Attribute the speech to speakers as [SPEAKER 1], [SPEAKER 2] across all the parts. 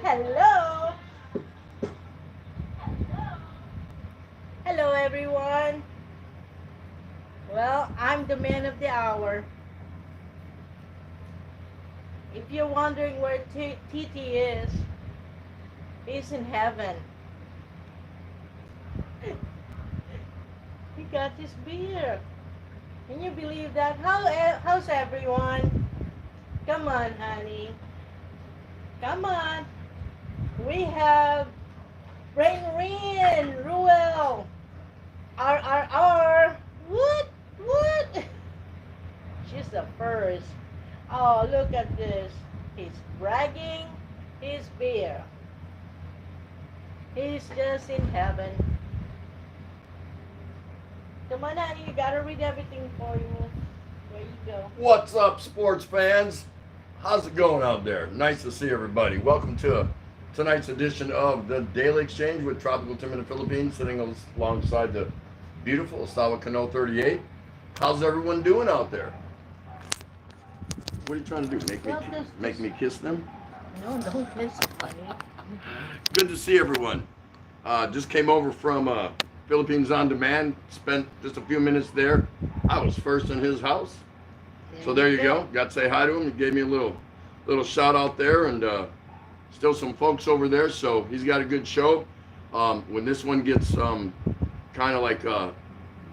[SPEAKER 1] Hello! Hello, everyone. Well, I'm the man of the hour. If you're wondering where TT is, he's in heaven. He got his beer. Can you believe that? How's everyone? Come on, honey. Come on. We have Rain, Ruel, R. What? She's the first. Oh, look at this. He's bragging his beer. He's just in heaven. Come on, honey. You gotta read everything for you. There you go.
[SPEAKER 2] What's up, sports fans? How's it going out there? Nice to see everybody. Welcome to tonight's edition of the Daily Exchange with Tropical Tim in the Philippines, sitting alongside the beautiful Osawa Cano 38. How's everyone doing out there? What are you trying to do? Make me kiss them?
[SPEAKER 1] No, don't kiss, honey.
[SPEAKER 2] Good to see everyone. Just came over from Philippines On Demand. Spent just a few minutes there. I was first in his house. So there you go. Got to say hi to him. He gave me a little shout out there, and still some folks over there. So he's got a good show. When this one gets kind of like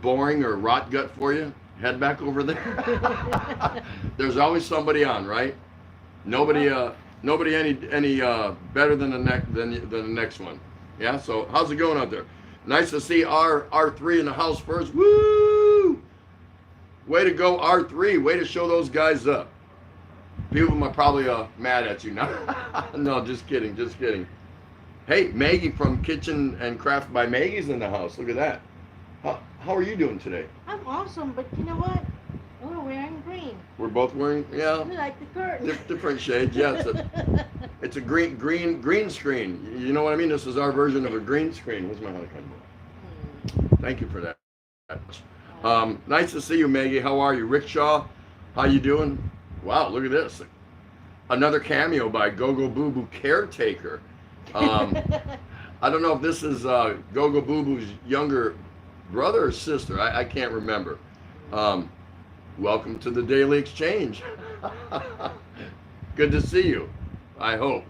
[SPEAKER 2] boring or rot gut for you, head back over there. There's always somebody on, right? Nobody any better than the next one. Yeah. So how's it going out there? Nice to see R3 in the house first. Woo! Way to go, R3. Way to show those guys up. A few of them are probably mad at you now. No, just kidding. Just kidding. Hey, Maggie from Kitchen and Craft by Maggie's in the house. Look at that. How are you doing today?
[SPEAKER 1] I'm awesome, but you know what? We're wearing green.
[SPEAKER 2] We're both wearing, yeah.
[SPEAKER 1] We like the curtain.
[SPEAKER 2] Different shades, yeah. It's a green screen. You know what I mean? This is our version of a green screen. Where's my honeycomb? Thank you for that. Nice to see you, Maggie. How are you? Rickshaw, how you doing? Wow, look at this. Another cameo by Go-Go Boo Boo Caretaker. I don't know if this is Go-Go Boo Boo's younger brother or sister. I can't remember. Welcome to the Daily Exchange. Good to see you, I hope.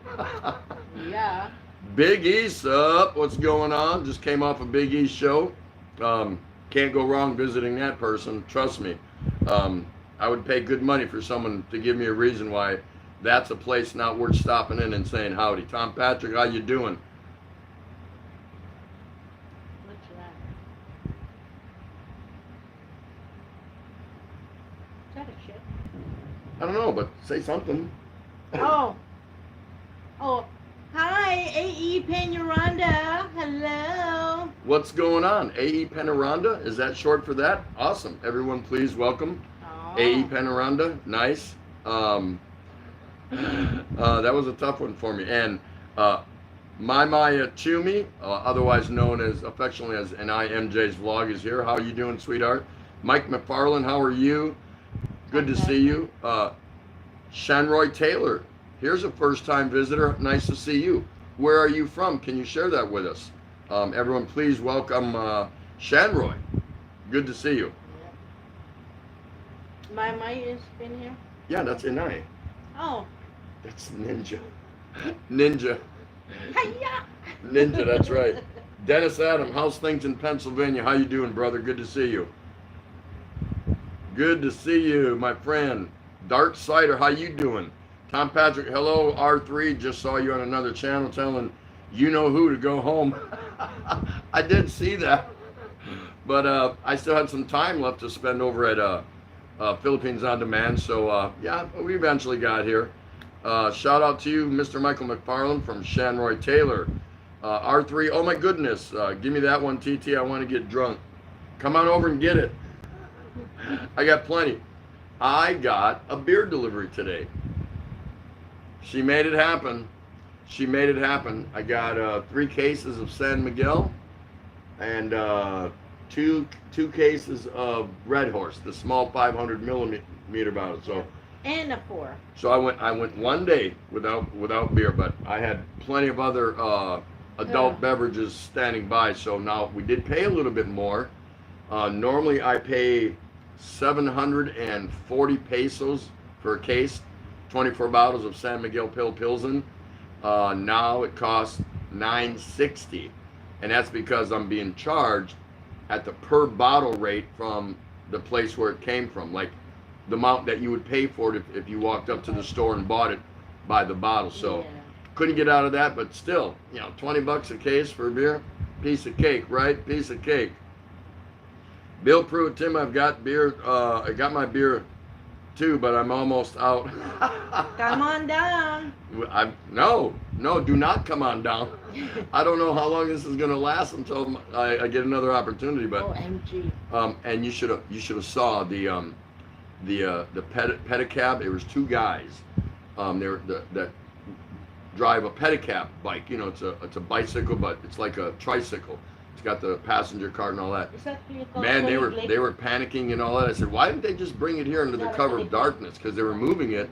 [SPEAKER 1] Yeah.
[SPEAKER 2] Big East up. What's going on? Just came off a Big East show. Can't go wrong visiting that person. Trust me. I would pay good money for someone to give me a reason why that's a place not worth stopping in and saying howdy. Tom Patrick, how you doing?
[SPEAKER 1] What's that? Is that a ship?
[SPEAKER 2] I don't know, but say something.
[SPEAKER 1] Oh. Hi, A.E. Penuranda. Hello.
[SPEAKER 2] What's going on? A.E. Penuranda? Is that short for that? Awesome. Everyone, please welcome A.E. Penuranda. Nice. That was a tough one for me. And Maya Chumi, otherwise known as affectionately as MJ's Vlog, is here. How are you doing, sweetheart? Mike McFarland, how are you? Good to see you. Shanroy Taylor, here's a first-time visitor. Nice to see you. Where are you from? Can you share that with us? Everyone, please welcome Shanroy. Good to see you.
[SPEAKER 1] My is in here?
[SPEAKER 2] Yeah, that's Inai.
[SPEAKER 1] Oh.
[SPEAKER 2] That's Ninja. Ninja.
[SPEAKER 1] Hiya!
[SPEAKER 2] Ninja, that's right. Dennis Adam, how's things in Pennsylvania? How you doing, brother? Good to see you. Good to see you, my friend. Dart Cider, how you doing? Tom Patrick, hello, R3. Just saw you on another channel telling you know who to go home. I did see that. But I still had some time left to spend over at Philippines On Demand. So, yeah, we eventually got here. Shout out to you, Mr. Michael McFarland from Shanroy Taylor. R3, oh my goodness. Give me that one, TT. I want to get drunk. Come on over and get it. I got plenty. I got a beer delivery today. She made it happen. She made it happen. I got 3 cases of San Miguel and two cases of Red Horse, the small 500 millimeter bottle. So
[SPEAKER 1] and a 4.
[SPEAKER 2] So I went one day without beer, but I had plenty of other adult beverages standing by. So now we did pay a little bit more. Normally I pay 740 pesos for a case, 24 bottles of San Miguel Pale Pilsen. Now it costs $9.60, and that's because I'm being charged at the per bottle rate from the place where it came from, like the amount that you would pay for it if you walked up to the store and bought it by the bottle. So couldn't get out of that, but still, 20 bucks a case for a beer, piece of cake, right? Piece of cake. Bill Pruitt, Tim, I've got beer. I got my beer too, but I'm almost out.
[SPEAKER 1] Come on down.
[SPEAKER 2] No, do not come on down. I don't know how long this is gonna last until I get another opportunity. But
[SPEAKER 1] OMG.
[SPEAKER 2] And you should have saw the pedicab. There was 2 guys. That drive a pedicab bike. It's a bicycle, but it's like a tricycle. It's got the passenger cart and all that.
[SPEAKER 1] Is that
[SPEAKER 2] Man, they were panicking and all that. I said, why didn't they just bring it here under the cover of darkness? Because they were moving it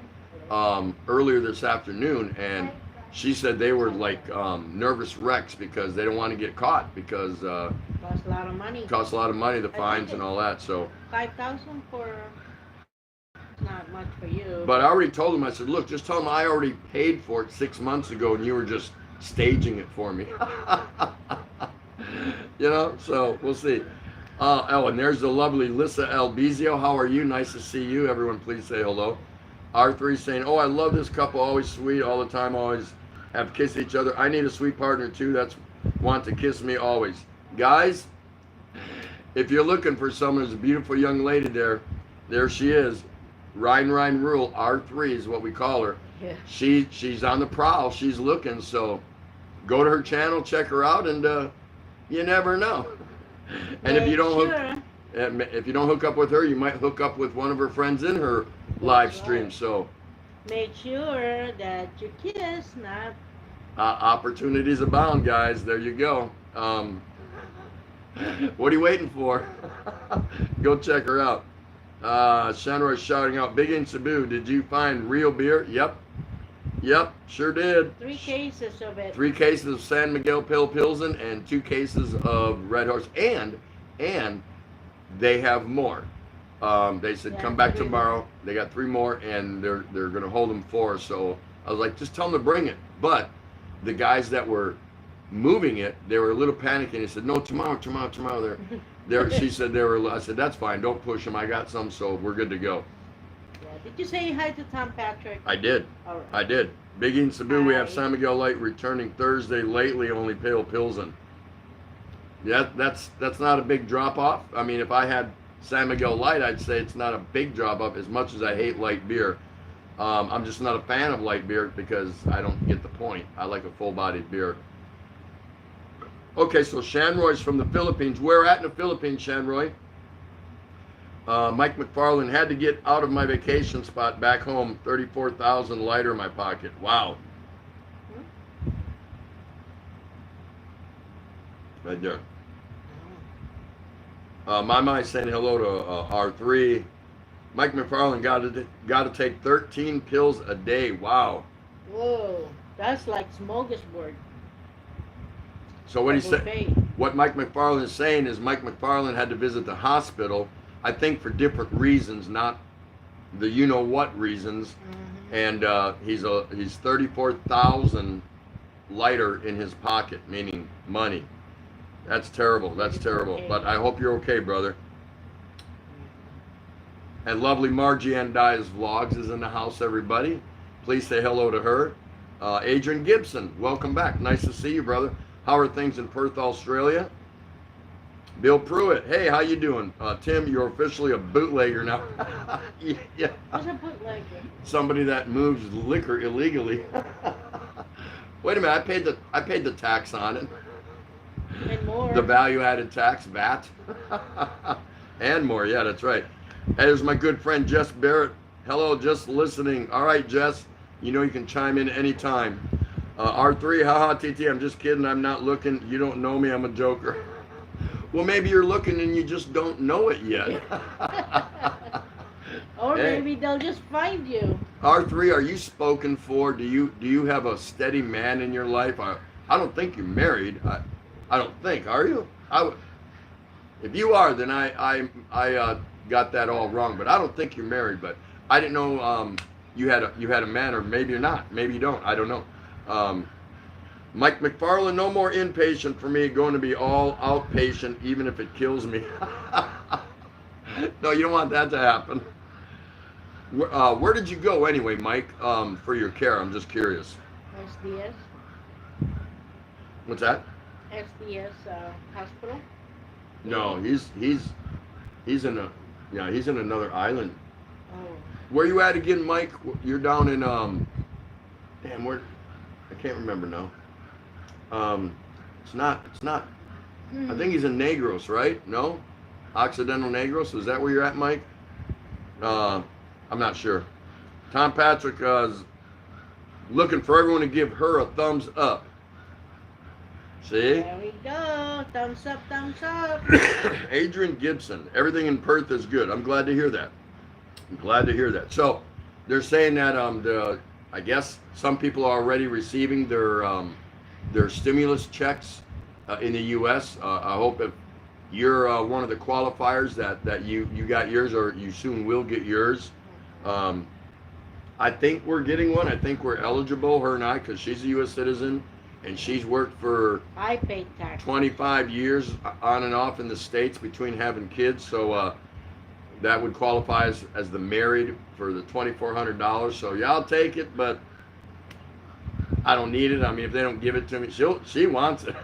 [SPEAKER 2] earlier this afternoon, and she said they were like nervous wrecks because they don't want to get caught because
[SPEAKER 1] Costs a lot of money.
[SPEAKER 2] it costs a lot of money, the
[SPEAKER 1] think
[SPEAKER 2] fines and
[SPEAKER 1] it-
[SPEAKER 2] all that. So,
[SPEAKER 1] 5,000 for it's not much for you.
[SPEAKER 2] but I already told them. I said, look, just tell them I already paid for it 6 months ago, and you were just staging it for me. You know, so we'll see. Oh, and there's the lovely Lissa Albizio. How are you? Nice to see you. Everyone, please say hello. R3 saying, oh, I love this couple. Always sweet all the time. Always have kissed each other. I need a sweet partner too. That's want to kiss me always. Guys, if you're looking for someone, there's a beautiful young lady there. There she is. Rhine Rule R3 is what we call her.
[SPEAKER 1] Yeah.
[SPEAKER 2] She's on the prowl. She's looking. So go to her channel, check her out, and you never know. And if you don't if you don't hook up with her, you might hook up with one of her friends in her live stream. So
[SPEAKER 1] make sure that you kiss, not
[SPEAKER 2] opportunities abound, guys. There you go. What are you waiting for? Go check her out. Shanroy's shouting out, Big in Cebu, did you find real beer? Yep, sure did.
[SPEAKER 1] 3 cases of it.
[SPEAKER 2] 3 cases of San Miguel Pale Pilsen and 2 cases of Red Horse, and they have more. They said
[SPEAKER 1] Yeah,
[SPEAKER 2] come back
[SPEAKER 1] 3
[SPEAKER 2] tomorrow.
[SPEAKER 1] more.
[SPEAKER 2] They got 3 more, and they're going to hold them 4. So I was like, just tell them to bring it. But the guys that were moving it, they were a little panicky. They said, no, tomorrow. She said they were. I said, that's fine. Don't push them. I got some, so we're good to go.
[SPEAKER 1] Yeah. Did you say hi to Tom Patrick?
[SPEAKER 2] I did.
[SPEAKER 1] All right.
[SPEAKER 2] I did. Big in Cebu, we have
[SPEAKER 1] Hi.
[SPEAKER 2] San Miguel Light returning Thursday. Lately, only Pale Pilsen. Yeah, that's not a big drop off. I mean, if I had San Miguel Light, I'd say it's not a big drop off. As much as I hate light beer, I'm just not a fan of light beer because I don't get the point. I like a full-bodied beer. Okay, so Shanroy's from the Philippines. Where at in the Philippines, Shanroy? Mike McFarland, had to get out of my vacation spot back home. 34,000 lighter in my pocket. Wow. Right there. Mama is saying hello to R3. Mike McFarland got to take 13 pills a day. Wow.
[SPEAKER 1] Whoa, that's like smorgasbord.
[SPEAKER 2] So what he said,
[SPEAKER 1] Buffet.
[SPEAKER 2] what Mike McFarland is saying is Mike McFarland had to visit the hospital, I think for different reasons, not the you know what reasons.
[SPEAKER 1] Mhm.
[SPEAKER 2] And he's 34,000 lighter in his pocket, meaning money. That's terrible. That's terrible.
[SPEAKER 1] Okay.
[SPEAKER 2] But I hope you're okay, brother. And lovely Margie Ann Dyes Vlogs is in the house, everybody. Please say hello to her. Adrian Gibson, welcome back. Nice to see you, brother. How are things in Perth, Australia? Bill Pruitt, hey, how you doing? Tim, you're officially a bootlegger now. Yeah.
[SPEAKER 1] What's a bootlegger?
[SPEAKER 2] Somebody that moves liquor illegally. Wait a minute, I paid the tax on it.
[SPEAKER 1] And more.
[SPEAKER 2] The value-added tax, VAT, and more. Yeah, that's right. Hey, there's my good friend Jess Barrett. Hello, just listening. All right, Jess, you know you can chime in anytime. R3, haha, TT, I'm just kidding. I'm not looking. You don't know me. I'm a joker. Well, maybe you're looking and you just don't know it yet.
[SPEAKER 1] Or
[SPEAKER 2] Hey.
[SPEAKER 1] maybe they'll just find you.
[SPEAKER 2] R3, are you spoken for? Do you have a steady man in your life? I don't think you're married. I don't think. Are you? If you are, then I got that all wrong. But I don't think you're married. But I didn't know you had a man, or maybe you're not. Maybe you don't. I don't know. Mike McFarland, no more inpatient for me. Going to be all outpatient, even if it kills me. No, you don't want that to happen. Where did you go anyway, Mike, for your care? I'm just curious.
[SPEAKER 1] SDS.
[SPEAKER 2] What's that?
[SPEAKER 1] SDS hospital.
[SPEAKER 2] No, he's in he's in another island.
[SPEAKER 1] Oh.
[SPEAKER 2] Where you at again, Mike? You're down in damn, where? I can't remember now. It's not. I think he's in Negros, right? No, Occidental Negros. Is that where you're at, Mike? I'm not sure. Tom Patrick is looking for everyone to give her a thumbs up. See?
[SPEAKER 1] There we go. Thumbs up, thumbs up.
[SPEAKER 2] Adrian Gibson, everything in Perth is good. I'm glad to hear that. I'm glad to hear that. So they're saying that I guess some people are already receiving their stimulus checks in the U.S. I hope if you're one of the qualifiers that you got yours, or you soon will get yours. I think we're getting one. I think we're eligible, her and I, because she's a U.S. citizen, and she's worked for
[SPEAKER 1] I paid tax.
[SPEAKER 2] 25 years on and off in the States between having kids. So that would qualify as the married for the $2,400. So yeah, I'll take it, but I don't need it. I mean, if they don't give it to me, she wants it.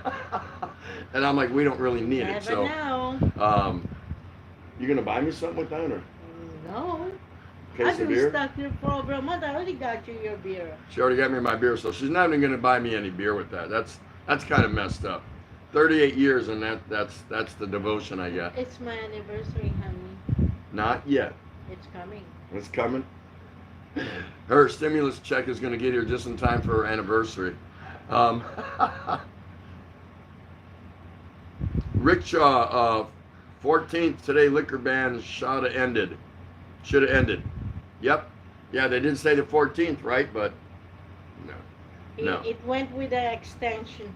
[SPEAKER 2] And I'm like, we don't really need it. So
[SPEAKER 1] Know.
[SPEAKER 2] You gonna buy me something with that, or
[SPEAKER 1] No.
[SPEAKER 2] case
[SPEAKER 1] I've
[SPEAKER 2] of
[SPEAKER 1] been
[SPEAKER 2] beer?
[SPEAKER 1] stuck here for over a month. I already got you your beer.
[SPEAKER 2] She already got me my beer, so she's not even gonna buy me any beer with that. That's kind of messed up. 38 years, and that's the devotion I got.
[SPEAKER 1] It's my anniversary, honey.
[SPEAKER 2] Not yet.
[SPEAKER 1] It's coming.
[SPEAKER 2] It's coming. Her stimulus check is gonna get here just in time for her anniversary. Rickshaw, 14th today. Liquor ban should have ended. Yep. Yeah, they did say the 14th, right? But no.
[SPEAKER 1] It went with the extension.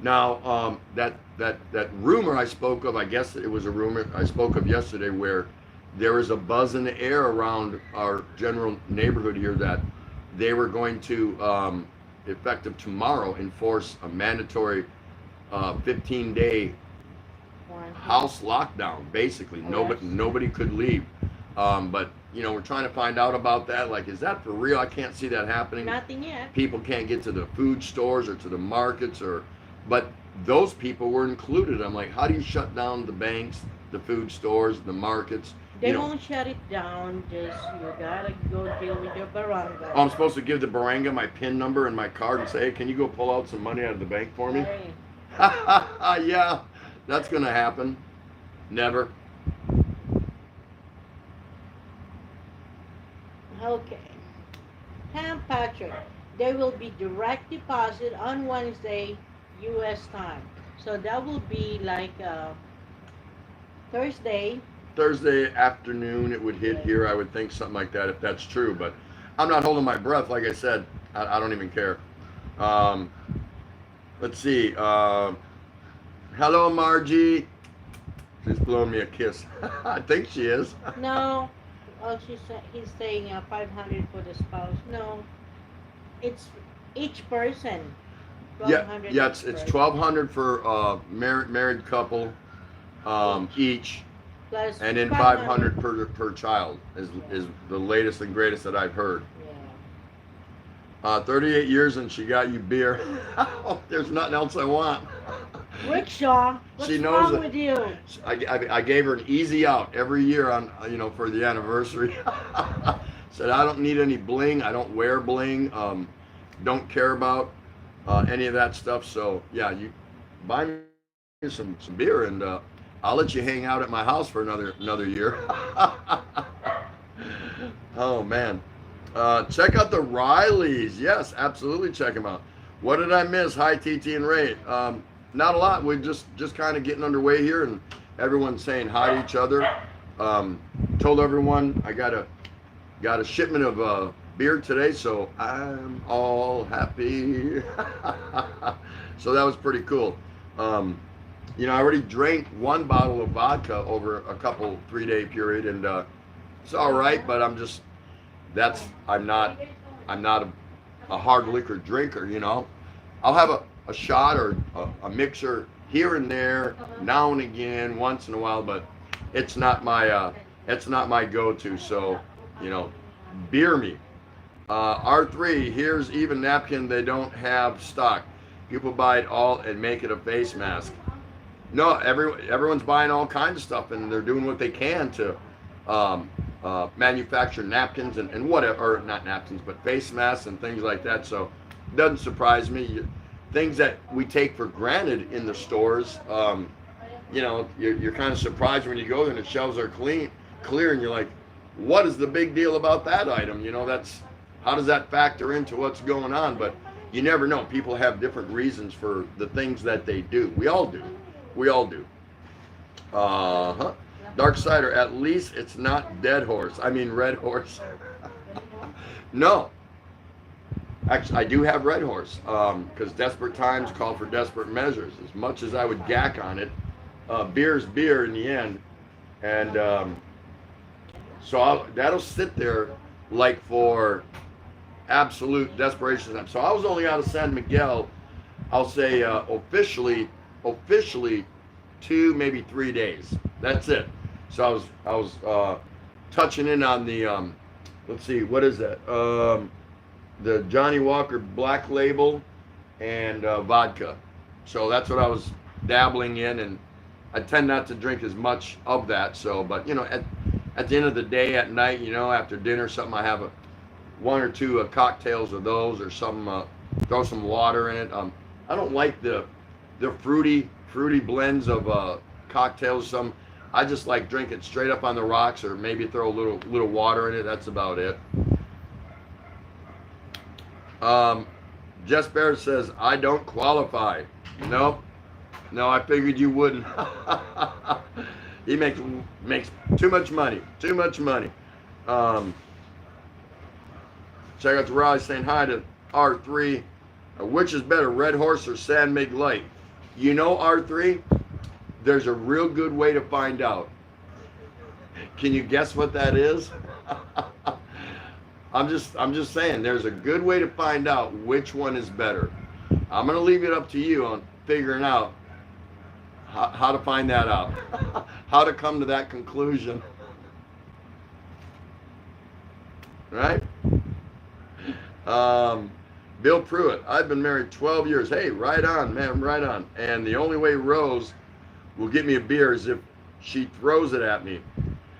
[SPEAKER 2] Now, that rumor I spoke of, I guess it was a rumor I spoke of yesterday, where there is a buzz in the air around our general neighborhood here that they were going to, effective tomorrow, enforce a mandatory 15-day house lockdown. Basically, nobody could leave. But we're trying to find out about that. Like, is that for real? I can't see that happening.
[SPEAKER 1] Nothing yet.
[SPEAKER 2] People can't get to the food stores or to the markets, but those people were included. I'm like, how do you shut down the banks, the food stores, the markets?
[SPEAKER 1] They won't shut it down. Just you gotta go deal with your baranga.
[SPEAKER 2] Oh, I'm supposed to give the baranga my PIN number and my card and say, hey, can you go pull out some money out of the bank for me?
[SPEAKER 1] Hey.
[SPEAKER 2] Yeah, that's gonna happen. Never.
[SPEAKER 1] Okay. Pam Patrick, there will be direct deposit on Wednesday, U.S. time. So that will be like Thursday.
[SPEAKER 2] Thursday afternoon it would hit here. I would think something like that, if that's true. But I'm not holding my breath. Like I said, I don't even care. Let's see. Hello, Margie. She's blowing me a kiss. I think she is.
[SPEAKER 1] No. Oh, he's saying 500 for the spouse. No. It's each person.
[SPEAKER 2] Yeah, it's 1,200 for married couple each.
[SPEAKER 1] Plus
[SPEAKER 2] and then 500 per child is the latest and greatest that I've heard.
[SPEAKER 1] Yeah.
[SPEAKER 2] 38 years and she got you beer. There's nothing else I want.
[SPEAKER 1] Rickshaw, what's
[SPEAKER 2] She knows
[SPEAKER 1] wrong with you?
[SPEAKER 2] I gave her an easy out every year on for the anniversary. Said I don't need any bling. I don't wear bling. Don't care about any of that stuff. So yeah, you buy me some beer and I'll let you hang out at my house for another year. Oh man. Check out the Rileys. Yes, absolutely check them out. What did I miss? Hi TT and Ray. Not a lot. We're just kind of getting underway here, and everyone's saying hi to each other. Told everyone I got a shipment of beer today, so I'm all happy. So that was pretty cool. I already drank one bottle of vodka over a couple 3-day period, and it's all right. But I'm not a hard liquor drinker. I'll have a shot or a mixer here and there, now and again, once in a while, but it's not my go-to. So, beer me. R3, here's even napkin they don't have stock. People buy it all and make it a face mask. No, everyone's buying all kinds of stuff, and they're doing what they can to manufacture napkins and whatever, or not napkins, but face masks and things like that. So it doesn't surprise me. Things that we take for granted in the stores, you're kind of surprised when you go there and the shelves are clear, and you're like, what is the big deal about that item? How does that factor into what's going on? But you never know. People have different reasons for the things that they do. We all do. Dark Cider, at least it's not Dead Horse. I mean Red Horse. No. Actually, I do have Red Horse because desperate times call for desperate measures. As much as I would gack on it, beer's beer in the end, and that'll sit there like for absolute desperation time. So I was only out of San Miguel, I'll say officially 2, maybe 3 days. That's it. So I was touching in on the let's see, what is that? The Johnny Walker Black Label and vodka. So that's what I was dabbling in, and I tend not to drink as much of that. So, but you know, at the end of the day, at night, you know, after dinner, or something, I have one or two cocktails of those, or some throw some water in it. I don't like the fruity blends of cocktails. I just like drink it straight up on the rocks, or maybe throw a little water in it. That's about it. Jess Barrett says, I don't qualify. Nope. No, I figured you wouldn't. He makes too much money. Too much money. Check out the Raleigh saying hi to R3. Which is better, Red Horse or San Mig Light? You know, R3, there's a real good way to find out. Can you guess what that is? I'm just saying, there's a good way to find out which one is better. I'm gonna leave it up to you on figuring out how to find that out, how to come to that conclusion. Right? Bill Pruitt, I've been married 12 years. Hey, right on, man, right on. And the only way Rose will get me a beer is if she throws it at me.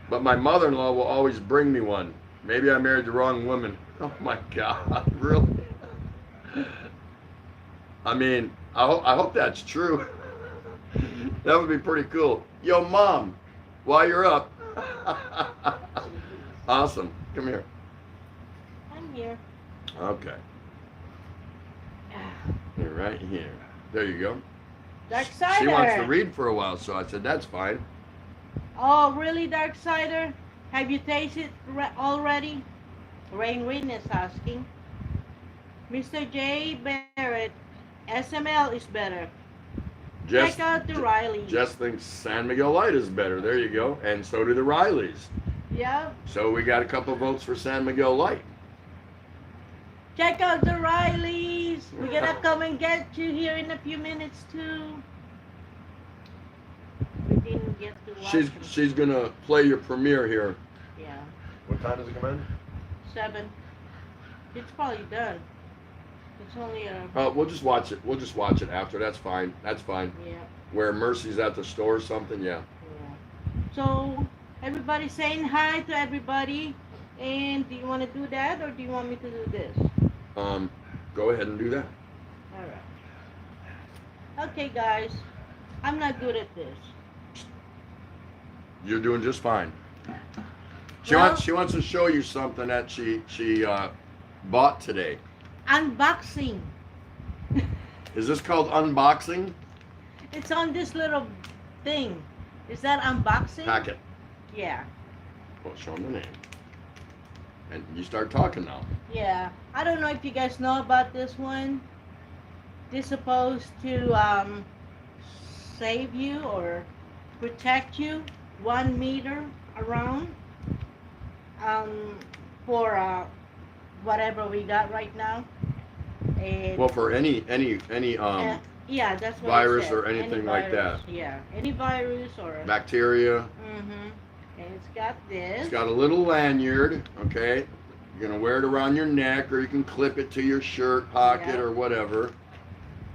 [SPEAKER 2] But my mother-in-law will always bring me one. Maybe I married the wrong woman. Oh my God, really? I mean, I hope that's true. That would be pretty cool. Yo, Mom, while you're up. Awesome. Come here.
[SPEAKER 1] I'm here.
[SPEAKER 2] Okay. You're right here. There you go.
[SPEAKER 1] Darksider.
[SPEAKER 2] She wants to read for a while, so I said, that's fine.
[SPEAKER 1] Oh, really, Darksider? Have you tasted already? Rain is asking. Mr. J. Barrett, SML is better. Check out the Rileys.
[SPEAKER 2] Jess thinks San Miguel Light is better. There you go. And so do the Rileys.
[SPEAKER 1] Yep.
[SPEAKER 2] So we got a couple votes for San Miguel Light.
[SPEAKER 1] Check out the Rileys. We're gonna come and get you here in a few minutes too. We didn't get to watch
[SPEAKER 2] She's gonna play your premiere here.
[SPEAKER 1] Yeah.
[SPEAKER 2] What time does it come in?
[SPEAKER 1] 7. It's probably done. It's only a.
[SPEAKER 2] We'll just watch it. We'll just watch it after. That's fine. That's fine.
[SPEAKER 1] Yeah.
[SPEAKER 2] Where Mercy's at the store or something. Yeah.
[SPEAKER 1] Yeah. So everybody saying hi to everybody. And do you want to do that, or do you want me to do this?
[SPEAKER 2] Go ahead and do that.
[SPEAKER 1] All right. Okay, guys. I'm not good at this.
[SPEAKER 2] You're doing just fine. She
[SPEAKER 1] Well-
[SPEAKER 2] wants to show you something that she bought today.
[SPEAKER 1] Unboxing.
[SPEAKER 2] Is this called unboxing?
[SPEAKER 1] It's on this little thing. Is that unboxing?
[SPEAKER 2] Packet.
[SPEAKER 1] Yeah.
[SPEAKER 2] Well, show them the name. And you start talking now.
[SPEAKER 1] Yeah. I don't know if you guys know about this one. This is supposed to save you or protect you 1 meter around for whatever we got right now. And
[SPEAKER 2] Well, for any
[SPEAKER 1] yeah, that's what
[SPEAKER 2] virus
[SPEAKER 1] it said.
[SPEAKER 2] or anything
[SPEAKER 1] Any
[SPEAKER 2] like
[SPEAKER 1] virus,
[SPEAKER 2] that.
[SPEAKER 1] Yeah, any virus or.
[SPEAKER 2] bacteria.
[SPEAKER 1] Mhm. And it's got this.
[SPEAKER 2] It's got a little lanyard. Okay. You're gonna wear it around your neck, or you can clip it to your shirt pocket
[SPEAKER 1] Yeah.
[SPEAKER 2] or whatever.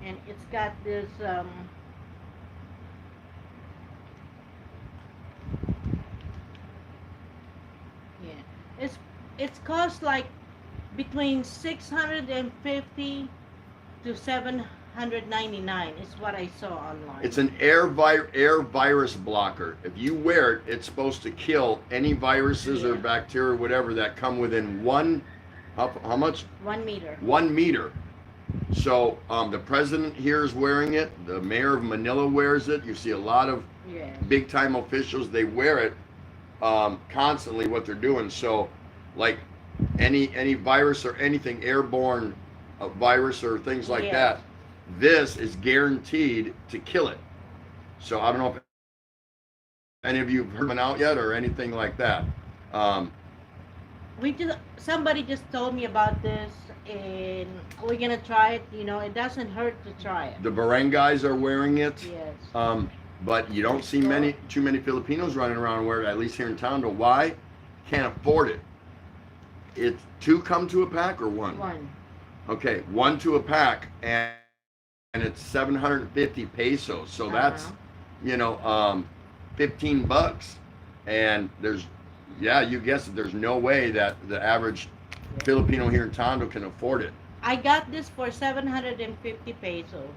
[SPEAKER 1] And it's got this yeah, it's cost like between 650 to 799 is what I saw online.
[SPEAKER 2] It's an air virus blocker. If you wear it, it's supposed to kill any viruses or
[SPEAKER 1] Yeah.
[SPEAKER 2] bacteria, whatever, that come within how much?
[SPEAKER 1] 1 meter.
[SPEAKER 2] 1 meter. So the president here is wearing it. The mayor of Manila wears it. You see a lot of
[SPEAKER 1] Yeah.
[SPEAKER 2] big time officials. They wear it constantly. What they're doing. So, like any virus or anything airborne a virus or things like
[SPEAKER 1] Yes.
[SPEAKER 2] that, this is guaranteed to kill it. So I don't know if any of you have heard one out yet or anything like that.
[SPEAKER 1] Somebody just told me about this, and we're gonna try it. You know, it doesn't hurt to try it.
[SPEAKER 2] The barangays are wearing it.
[SPEAKER 1] Yes.
[SPEAKER 2] But you don't see too many Filipinos running around wearing it, at least here in Tondo. Why? Can't afford it. It's 2 come to a pack or 1?
[SPEAKER 1] 1.
[SPEAKER 2] Okay, 1 to a pack, and it's 750 pesos. So that's, you know, $15. And there's, yeah, you guessed it. There's no way that the average Filipino here in Tondo can afford it.
[SPEAKER 1] I got this for 750 pesos,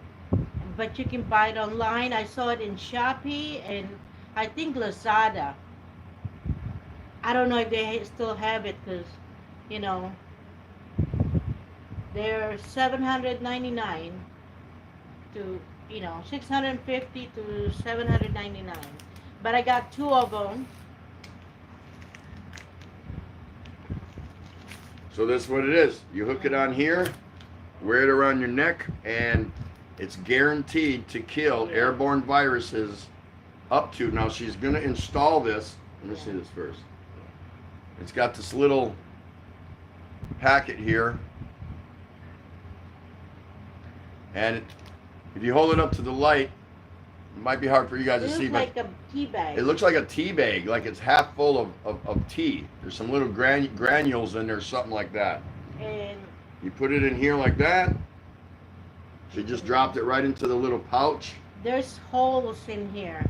[SPEAKER 1] but you can buy it online. I saw it in Shopee and I think Lazada. I don't know if they still have it because, you know, they're 799 to, you know, 650 to 799. But I got 2 of them.
[SPEAKER 2] So this is what it is. You hook it on here, wear it around your neck, and it's guaranteed to kill airborne viruses up to, now she's going to install this. Let me see this first. It's got this little packet here. And if you hold it up to the light, it might be hard for you guys to see,
[SPEAKER 1] It looks like a tea bag.
[SPEAKER 2] it looks like a tea bag, like it's half full of tea. There's some little granules in there, something like that.
[SPEAKER 1] And
[SPEAKER 2] You put it in here like that. She just dropped it right into the little pouch.
[SPEAKER 1] there's holes in here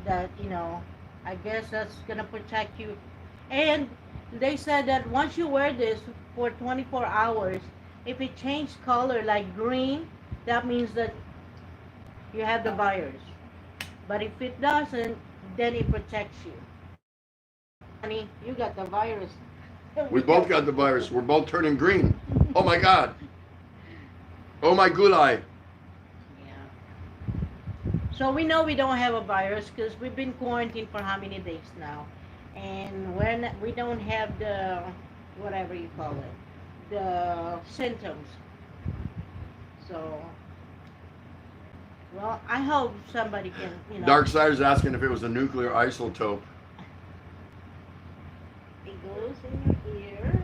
[SPEAKER 1] that, you know, I guess that's gonna protect you. And they said that once you wear this for 24 hours, if it changed color like green, that means that you have the virus. But if it doesn't, then it protects you. Honey, you got the virus.
[SPEAKER 2] We both got the virus. We're both turning green. Oh my God. Oh my gulay.
[SPEAKER 1] Yeah. So we know we don't have a virus because we've been quarantined for how many days now, and we don't have the whatever you call it, the symptoms. So, well, I hope somebody can, you know.
[SPEAKER 2] Darksider's asking if it was a nuclear isotope.
[SPEAKER 1] It goes in your ear.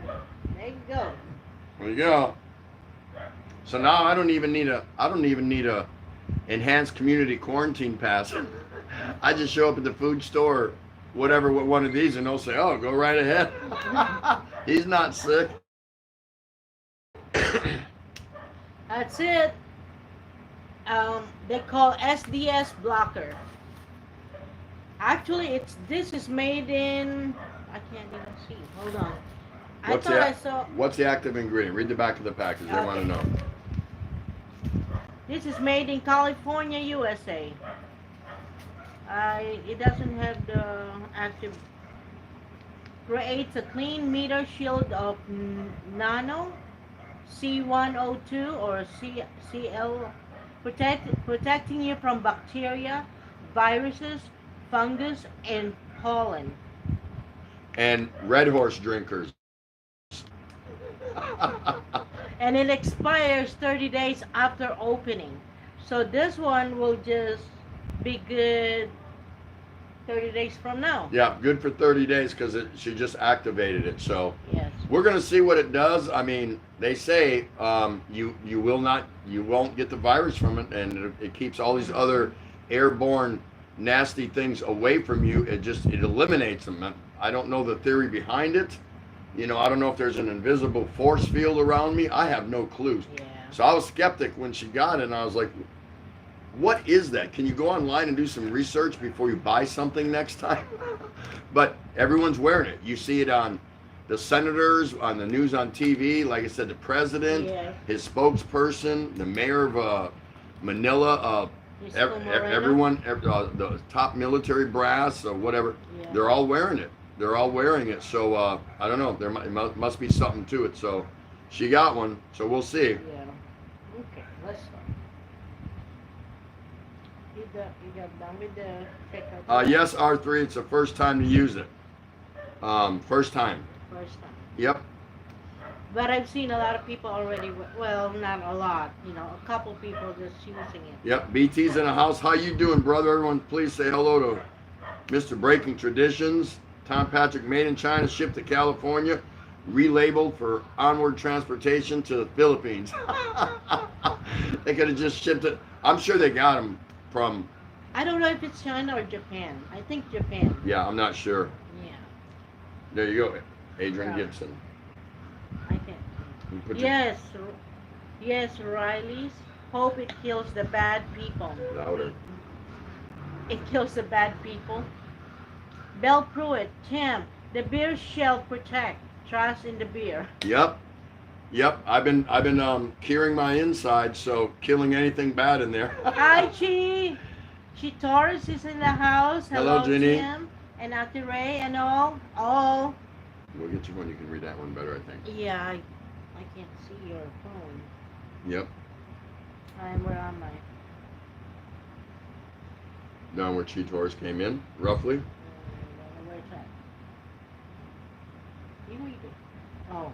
[SPEAKER 1] There you go.
[SPEAKER 2] There you go. So now I don't even need a enhanced community quarantine pass. I just show up at the food store, whatever, with one of these, and they'll say, "Oh, go right ahead." He's not sick.
[SPEAKER 1] That's it. They call SDS blocker. Actually, this is made in, I can't even see. Hold on.
[SPEAKER 2] What's the active ingredient? Read the back of the package. I want to know.
[SPEAKER 1] This is made in California, USA. It doesn't have the active. Creates a clean meter shield of nano C102 or CL, protecting you from bacteria, viruses, fungus, and pollen.
[SPEAKER 2] And Red Horse drinkers.
[SPEAKER 1] And it expires 30 days after opening. So this one will just be good 30 days from now.
[SPEAKER 2] Yeah, good for 30 days because she just activated it. So
[SPEAKER 1] Yes.
[SPEAKER 2] we're gonna see what it does. I mean, they say you won't get the virus from it, and it keeps all these other airborne nasty things away from you. It eliminates them. I don't know the theory behind it. You know, I don't know if there's an invisible force field around me. I have no clue.
[SPEAKER 1] Yeah.
[SPEAKER 2] So I was skeptic when she got it, and I was like, what is that? Can you go online and do some research before you buy something next time? But everyone's wearing it. You see it on the senators, on the news on TV, like I said, the president, his spokesperson, the mayor of Manila, everyone, the top military brass or whatever, they're all wearing it. They're all wearing it. So I don't know. There must be something to it. So she got one. So we'll see.
[SPEAKER 1] Yeah. Okay, let's start. You got done with the checkout?
[SPEAKER 2] Yes, R3. It's the first time to use it. First time.
[SPEAKER 1] First time.
[SPEAKER 2] Yep.
[SPEAKER 1] But I've seen a lot of people already. Well, not a lot. A couple people just using it.
[SPEAKER 2] Yep, BT's in the house. How you doing, brother? Everyone, please say hello to Mr. Breaking Traditions. Tom Patrick, made in China, shipped to California, relabeled for onward transportation to the Philippines. They could have just shipped it. I'm sure they got them from.
[SPEAKER 1] I don't know if it's China or Japan. I think Japan.
[SPEAKER 2] Yeah, I'm not sure.
[SPEAKER 1] Yeah,
[SPEAKER 2] There you go, Adrian
[SPEAKER 1] Yeah.
[SPEAKER 2] Gibson.
[SPEAKER 1] I think.
[SPEAKER 2] You put your-
[SPEAKER 1] Yes, Riley's. Hope it kills the bad people.
[SPEAKER 2] Louder.
[SPEAKER 1] It kills the bad people. Bell Pruitt, Tim, the beer shall protect. Trust in the beer.
[SPEAKER 2] Yep. I've been curing my inside, so killing anything bad in there.
[SPEAKER 1] Hi, Chi. Chi Torres is in the house.
[SPEAKER 2] Hello, Ginny.
[SPEAKER 1] Tim. And Ate Ray and all.
[SPEAKER 2] We'll get you one. You can read that one better, I think.
[SPEAKER 1] Yeah, I can't see your phone.
[SPEAKER 2] Yep.
[SPEAKER 1] Where am I?
[SPEAKER 2] Down where Cheetos came in, roughly.
[SPEAKER 1] Where's that? Here we go. Oh.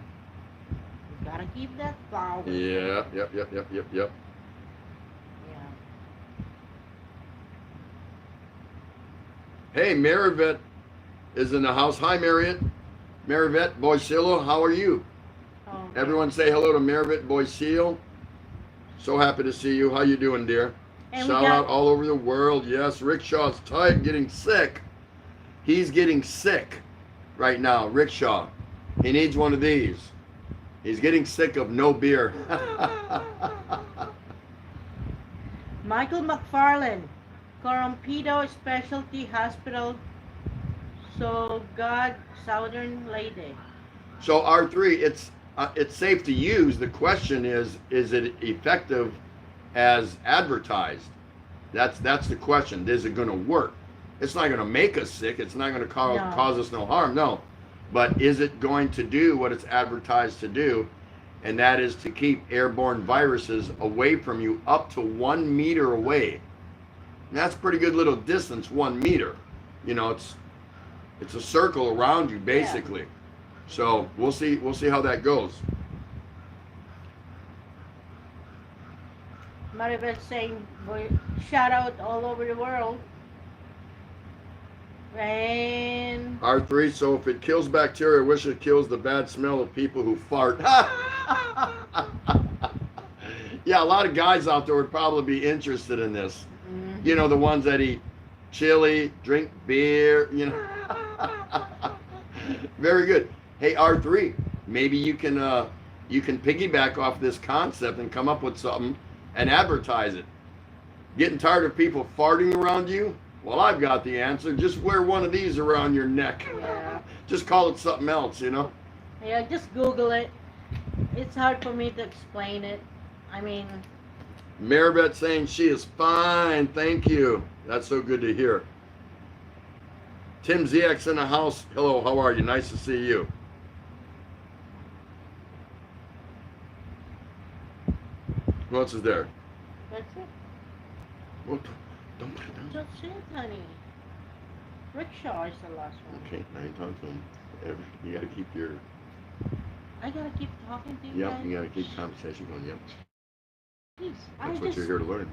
[SPEAKER 1] You gotta keep that flower.
[SPEAKER 2] Yeah. Yep.
[SPEAKER 1] Yeah.
[SPEAKER 2] Hey, Marivet is in the house. Hi, Marivet. Marivet Boycillo, how are you?
[SPEAKER 1] Oh,
[SPEAKER 2] Everyone say hello to Marivet Boycillo. So happy to see you. How you doing, dear?
[SPEAKER 1] And we
[SPEAKER 2] Shout
[SPEAKER 1] got-
[SPEAKER 2] out all over the world. Yes, Rickshaw's tight, getting sick. He's getting sick right now, Rickshaw. He needs one of these. He's getting sick of no beer.
[SPEAKER 1] Michael McFarland, Corrompido Specialty Hospital, So God, Southern Lady.
[SPEAKER 2] So R3, it's safe to use. The question is it effective as advertised? That's the question. Is it going to work? It's not going to make us sick. It's not going to cause us no harm. No. But is it going to do what it's advertised to do? And that is to keep airborne viruses away from you up to 1 meter away. And that's a pretty good little distance, 1 meter. You know, it's a circle around you basically. So we'll see how that goes.
[SPEAKER 1] Maribel saying, shout out all over the world. And
[SPEAKER 2] R3, so if it kills bacteria, I wish it kills the bad smell of people who fart. Yeah, a lot of guys out there would probably be interested in this.
[SPEAKER 1] mm,
[SPEAKER 2] You know, the ones that eat chili, drink beer, you know. Very good. Hey, R3, maybe you can piggyback off this concept and come up with something and advertise it. Getting tired of people farting around you? Well, I've got the answer. Just wear one of these around your neck.
[SPEAKER 1] yeah.
[SPEAKER 2] Just call it something else, you know?
[SPEAKER 1] Yeah, just Google it. It's hard for me to explain it. I mean,
[SPEAKER 2] Maribeth saying she is fine. Thank you. That's so good to hear. Tim ZX in the house. Hello, how are you? Nice to see you. Who else is there?
[SPEAKER 1] that's it.
[SPEAKER 2] What? Don't put it down.
[SPEAKER 1] That's it, honey. Rickshaw is the last one.
[SPEAKER 2] Okay, now you talk to him. You gotta keep your.
[SPEAKER 1] I gotta keep talking to you
[SPEAKER 2] Yep,
[SPEAKER 1] guys.
[SPEAKER 2] you gotta keep conversation going. Yep.
[SPEAKER 1] Please,
[SPEAKER 2] That's what you're here to learn.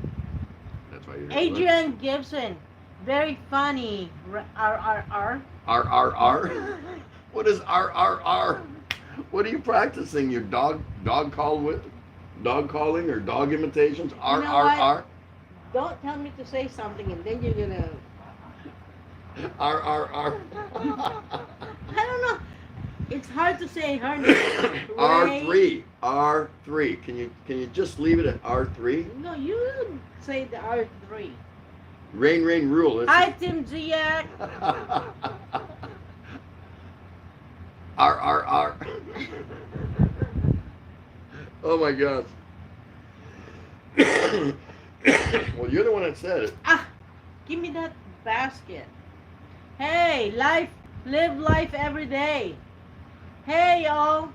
[SPEAKER 2] That's why you're here.
[SPEAKER 1] Adrian Gibson, very funny. RRR.
[SPEAKER 2] RRR? What is RRR? What are you practicing? Your dog call with? Dog calling or dog imitations?
[SPEAKER 1] You know
[SPEAKER 2] RRR?
[SPEAKER 1] Don't tell me to say something and then you're gonna.
[SPEAKER 2] RRR.
[SPEAKER 1] I don't know. It's hard to say her name.
[SPEAKER 2] R3. R3. Can you just leave it at R3?
[SPEAKER 1] No, you say the R3.
[SPEAKER 2] Rain rule.
[SPEAKER 1] Hi, Tim Ziak.
[SPEAKER 2] RRR. Oh my God. Well, you're the one that said it.
[SPEAKER 1] Give me that basket. Hey, live life every day. Hey, y'all.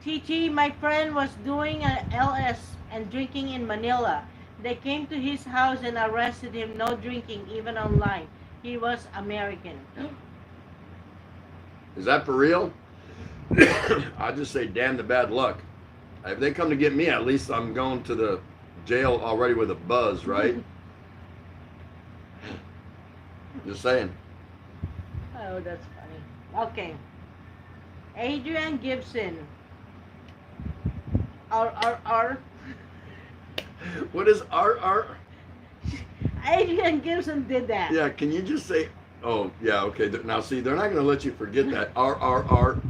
[SPEAKER 1] TT, my friend, was doing a LS and drinking in Manila. They came to his house and arrested him. No drinking, even online. He was American.
[SPEAKER 2] Is that for real? I just say, damn the bad luck. If they come to get me, at least I'm going to the jail already with a buzz, right? Just saying.
[SPEAKER 1] Oh, that's funny. Okay. Adrian Gibson. R.
[SPEAKER 2] What is R?
[SPEAKER 1] Adrian Gibson did that.
[SPEAKER 2] Yeah, can you just say, oh, yeah, okay. Now, see, they're not going to let you forget that. R.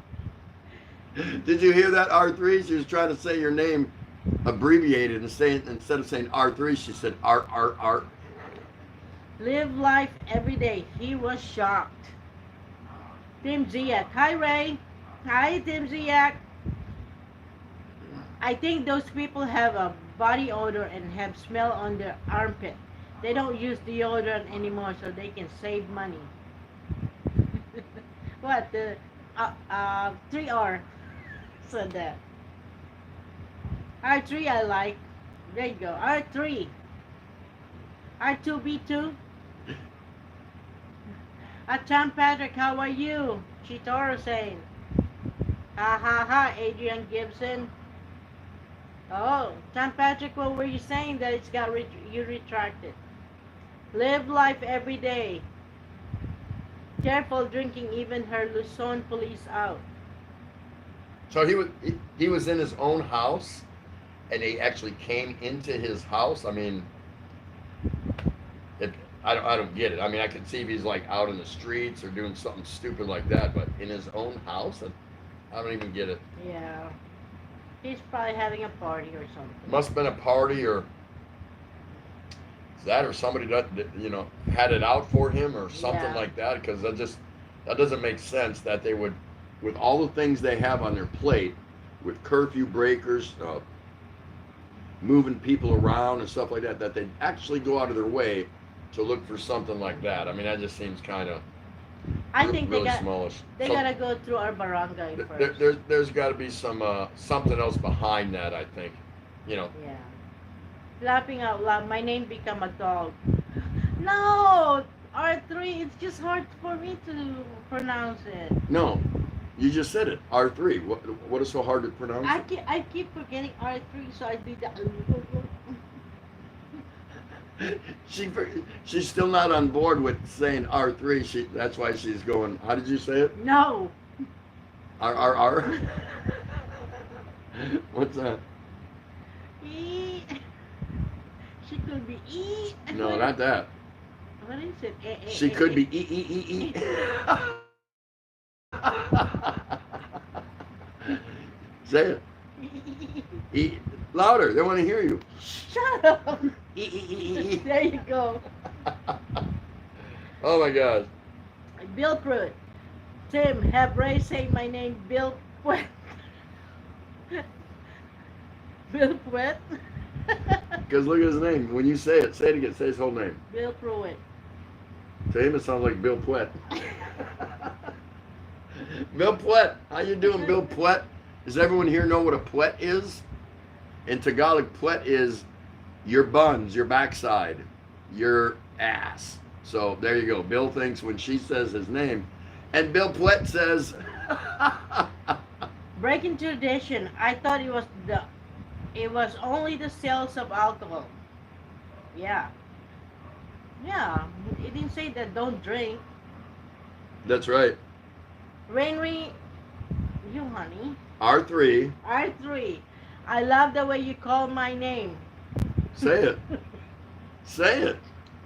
[SPEAKER 2] Did you hear that, R3? She was trying to say your name abbreviated and instead of saying R3, she said R.
[SPEAKER 1] Live life every day. He was shocked. Tim Ziak. Hi, Ray. Hi, Tim Ziak. I think those people have a body odor and have smell on their armpit. They don't use deodorant anymore so they can save money. What? The 3R said that. R3 I like. There you go. R3. R2B2. Tom Patrick, how are you? Chitoro saying. Ha ha ha, Adrian Gibson. Oh, Tom Patrick, what were you saying that it's got you retracted? Live life every day. Careful drinking even her Luzon police out.
[SPEAKER 2] So he was in his own house, and they actually came into his house. I mean, I don't get it. I mean, I can see if he's like out in the streets or doing something stupid like that, but in his own house, I don't even get it.
[SPEAKER 1] Yeah, he's probably having a party or something.
[SPEAKER 2] Must have been a party or that, or somebody that had it out for him or something like that, because that doesn't make sense that they would, with all the things they have on their plate, with curfew breakers, moving people around and stuff like that, that they'd actually go out of their way to look for something like that. I mean, that just seems kind of really smallish.
[SPEAKER 1] They gotta go through our barangay first.
[SPEAKER 2] There's got to be something else behind that, I think.
[SPEAKER 1] Yeah. Laughing out loud, my name become a dog. No, R3. It's just hard for me to pronounce it.
[SPEAKER 2] No, you just said it. R3. What is so hard to pronounce?
[SPEAKER 1] I keep forgetting R3, so I do that.
[SPEAKER 2] She's still not on board with saying R3. That's why she's going. How did you say it?
[SPEAKER 1] No.
[SPEAKER 2] R. What's that?
[SPEAKER 1] E. She could be E.
[SPEAKER 2] No, not that.
[SPEAKER 1] What is it?
[SPEAKER 2] She could be E. Say it. E. Louder. They want to hear you.
[SPEAKER 1] Shut up.
[SPEAKER 2] E.
[SPEAKER 1] There you go.
[SPEAKER 2] Oh my gosh.
[SPEAKER 1] Bill Pruitt. Tim, have Ray say my name, Bill Pruitt. Bill Pruitt.
[SPEAKER 2] Because look at his name. When you say it again. Say his whole name.
[SPEAKER 1] Bill Pruitt.
[SPEAKER 2] To him, it sounds like Bill Pwett. Bill Pwett. How you doing, Bill Pwett? Does everyone here know what a Pwett is? In Tagalog, Pwett is your buns, your backside, your ass. So there you go. Bill thinks when she says his name. And Bill Pwett says...
[SPEAKER 1] Breaking tradition. I thought it was only the sales of alcohol. Yeah. It didn't say that don't drink.
[SPEAKER 2] That's right.
[SPEAKER 1] Rainry, you honey.
[SPEAKER 2] R3.
[SPEAKER 1] R3. I love the way you call my name.
[SPEAKER 2] Say it. Say it.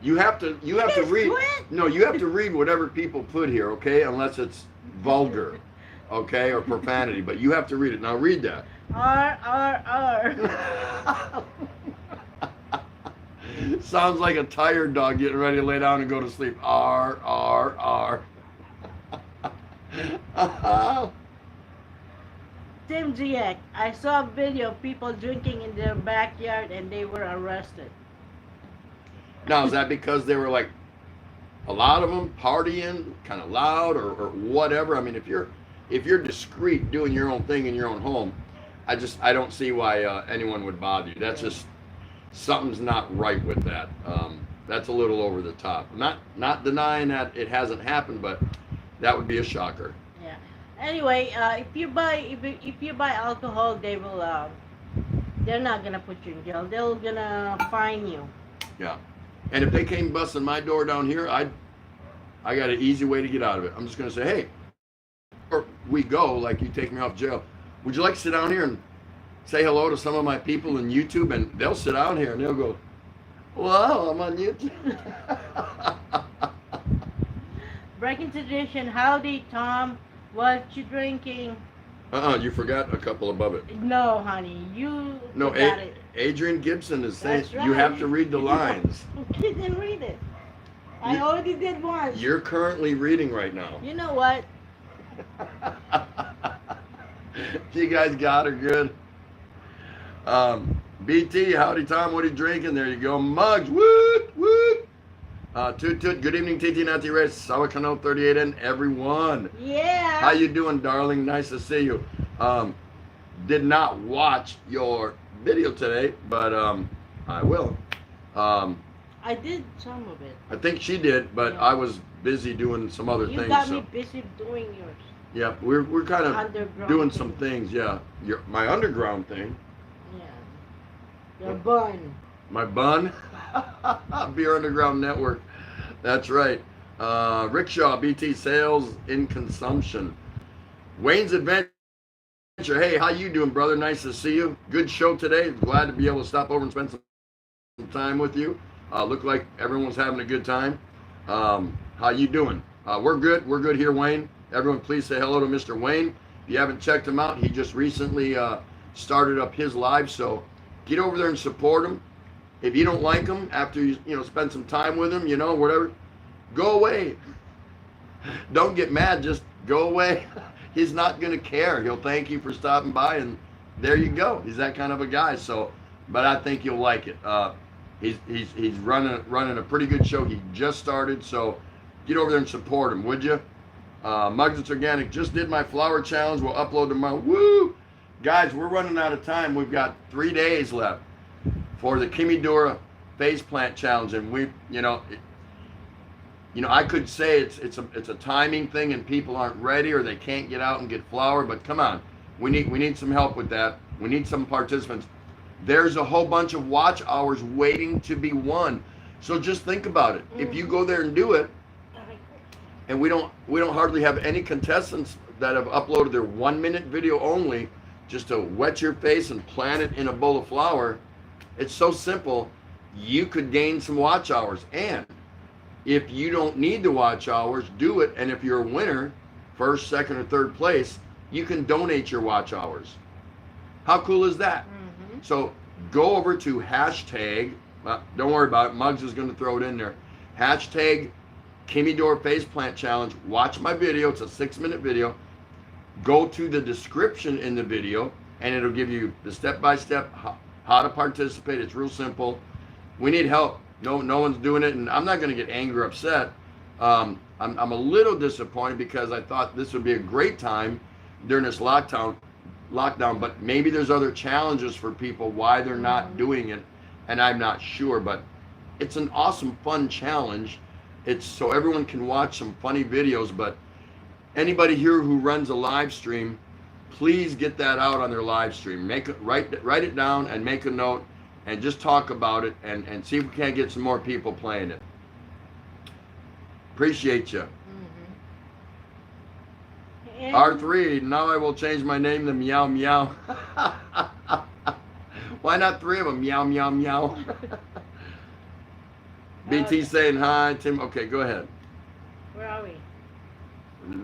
[SPEAKER 2] You have to read.
[SPEAKER 1] Quit.
[SPEAKER 2] No, you have to read whatever people put here, okay? Unless it's vulgar, okay, or profanity. But you have to read it. Now read that.
[SPEAKER 1] R.
[SPEAKER 2] Sounds like a tired dog getting ready to lay down and go to sleep. R.
[SPEAKER 1] Tim Ziek, I saw a video of people drinking in their backyard and they were arrested.
[SPEAKER 2] Now, is that because they were like a lot of them partying, kind of loud, or whatever? I mean, if you're discreet, doing your own thing in your own home, I don't see why anyone would bother you. That's just something's not right with that. That's a little over the top. Not denying that it hasn't happened, but that would be a shocker.
[SPEAKER 1] Yeah. Anyway, if you buy alcohol, they will they're not gonna put you in jail. They're gonna fine you.
[SPEAKER 2] Yeah. And if they came busting my door down here, I got an easy way to get out of it. I'm just gonna say, hey, or we go, like you take me off jail. Would you like to sit down here and say hello to some of my people in YouTube? And they'll sit down here and they'll go, wow, I'm on YouTube.
[SPEAKER 1] Breaking tradition. Howdy, Tom. What you drinking?
[SPEAKER 2] You forgot a couple above it.
[SPEAKER 1] No, honey, you
[SPEAKER 2] No,
[SPEAKER 1] forgot it.
[SPEAKER 2] Adrian Gibson is saying
[SPEAKER 1] That's right.
[SPEAKER 2] you have to read the lines.
[SPEAKER 1] You didn't read it. I already did once.
[SPEAKER 2] You're currently reading right now.
[SPEAKER 1] You know what?
[SPEAKER 2] You guys got her good. BT, howdy Tom, what are you drinking? There you go. Mugs, woot, woot. Toot toot, good evening TT Natty Race, Sawakano 38 and everyone.
[SPEAKER 1] Yeah.
[SPEAKER 2] How you doing, darling? Nice to see you. Did not watch your video today, but I will.
[SPEAKER 1] I did some of it.
[SPEAKER 2] I think she did, but
[SPEAKER 1] Yeah.
[SPEAKER 2] I was busy doing some other
[SPEAKER 1] You
[SPEAKER 2] things.
[SPEAKER 1] got
[SPEAKER 2] so.
[SPEAKER 1] me busy doing yours.
[SPEAKER 2] Yeah, we're kind of
[SPEAKER 1] Underground
[SPEAKER 2] doing
[SPEAKER 1] thing.
[SPEAKER 2] some things. Yeah, my underground thing,
[SPEAKER 1] Yeah. Your bun.
[SPEAKER 2] my bun, Beer Underground Network. That's right. Rickshaw BT sales in consumption. Wayne's Adventure. Hey, how you doing, brother? Nice to see you. Good show today. Glad to be able to stop over and spend some time with you. Look like everyone's having a good time. How you doing? We're good. We're good here, Wayne. Everyone, please say hello to Mr. Wayne. If you haven't checked him out, he just recently started up his live. So get over there and support him. If you don't like him after you spend some time with him, whatever, go away. Don't get mad. Just go away. He's not gonna care. He'll thank you for stopping by, and there you go. He's that kind of a guy. So, but I think you'll like it. He's running a pretty good show. He just started, so get over there and support him, would you? Mugs It's Organic just did my flower challenge. We'll upload tomorrow. Woo! Guys, we're running out of time. We've got 3 days left for the Kimidora Phase Plant Challenge, and I could say it's a timing thing, and people aren't ready or they can't get out and get flour. But come on, we need some help with that. We need some participants. There's a whole bunch of watch hours waiting to be won. So just think about it. If you go there and do it, and we don't hardly have any contestants that have uploaded their 1 minute video only, just to wet your face and plant it in a bowl of flour. It's so simple. You could gain some watch hours, and if you don't need the watch hours, do it. And if you're a winner, first, second, or third place, you can donate your watch hours. How cool is that?
[SPEAKER 1] Mm-hmm.
[SPEAKER 2] So go over to hashtag, don't worry about it, Muggs is going to throw it in there, hashtag Kimidora Phase Plant Challenge. Watch my video. It's a 6-minute video. Go to the description in the video, and it'll give you the step-by-step how to participate. It's real simple. We need help. No one's doing it, and I'm not going to get angry or upset. I'm a little disappointed because I thought this would be a great time during this lockdown, but maybe there's other challenges for people why they're not doing it, and I'm not sure. But it's an awesome, fun challenge. It's so everyone can watch some funny videos. But anybody here who runs a live stream, please get that out on their live stream. Write it down and make a note, and just talk about it, and see if we can't get some more people playing it. Appreciate you.
[SPEAKER 1] And
[SPEAKER 2] R3, now I will change my name to Meow Meow. Why not 3 of them? Meow Meow Meow. BT saying hi. Tim, okay, go ahead.
[SPEAKER 1] Where are we?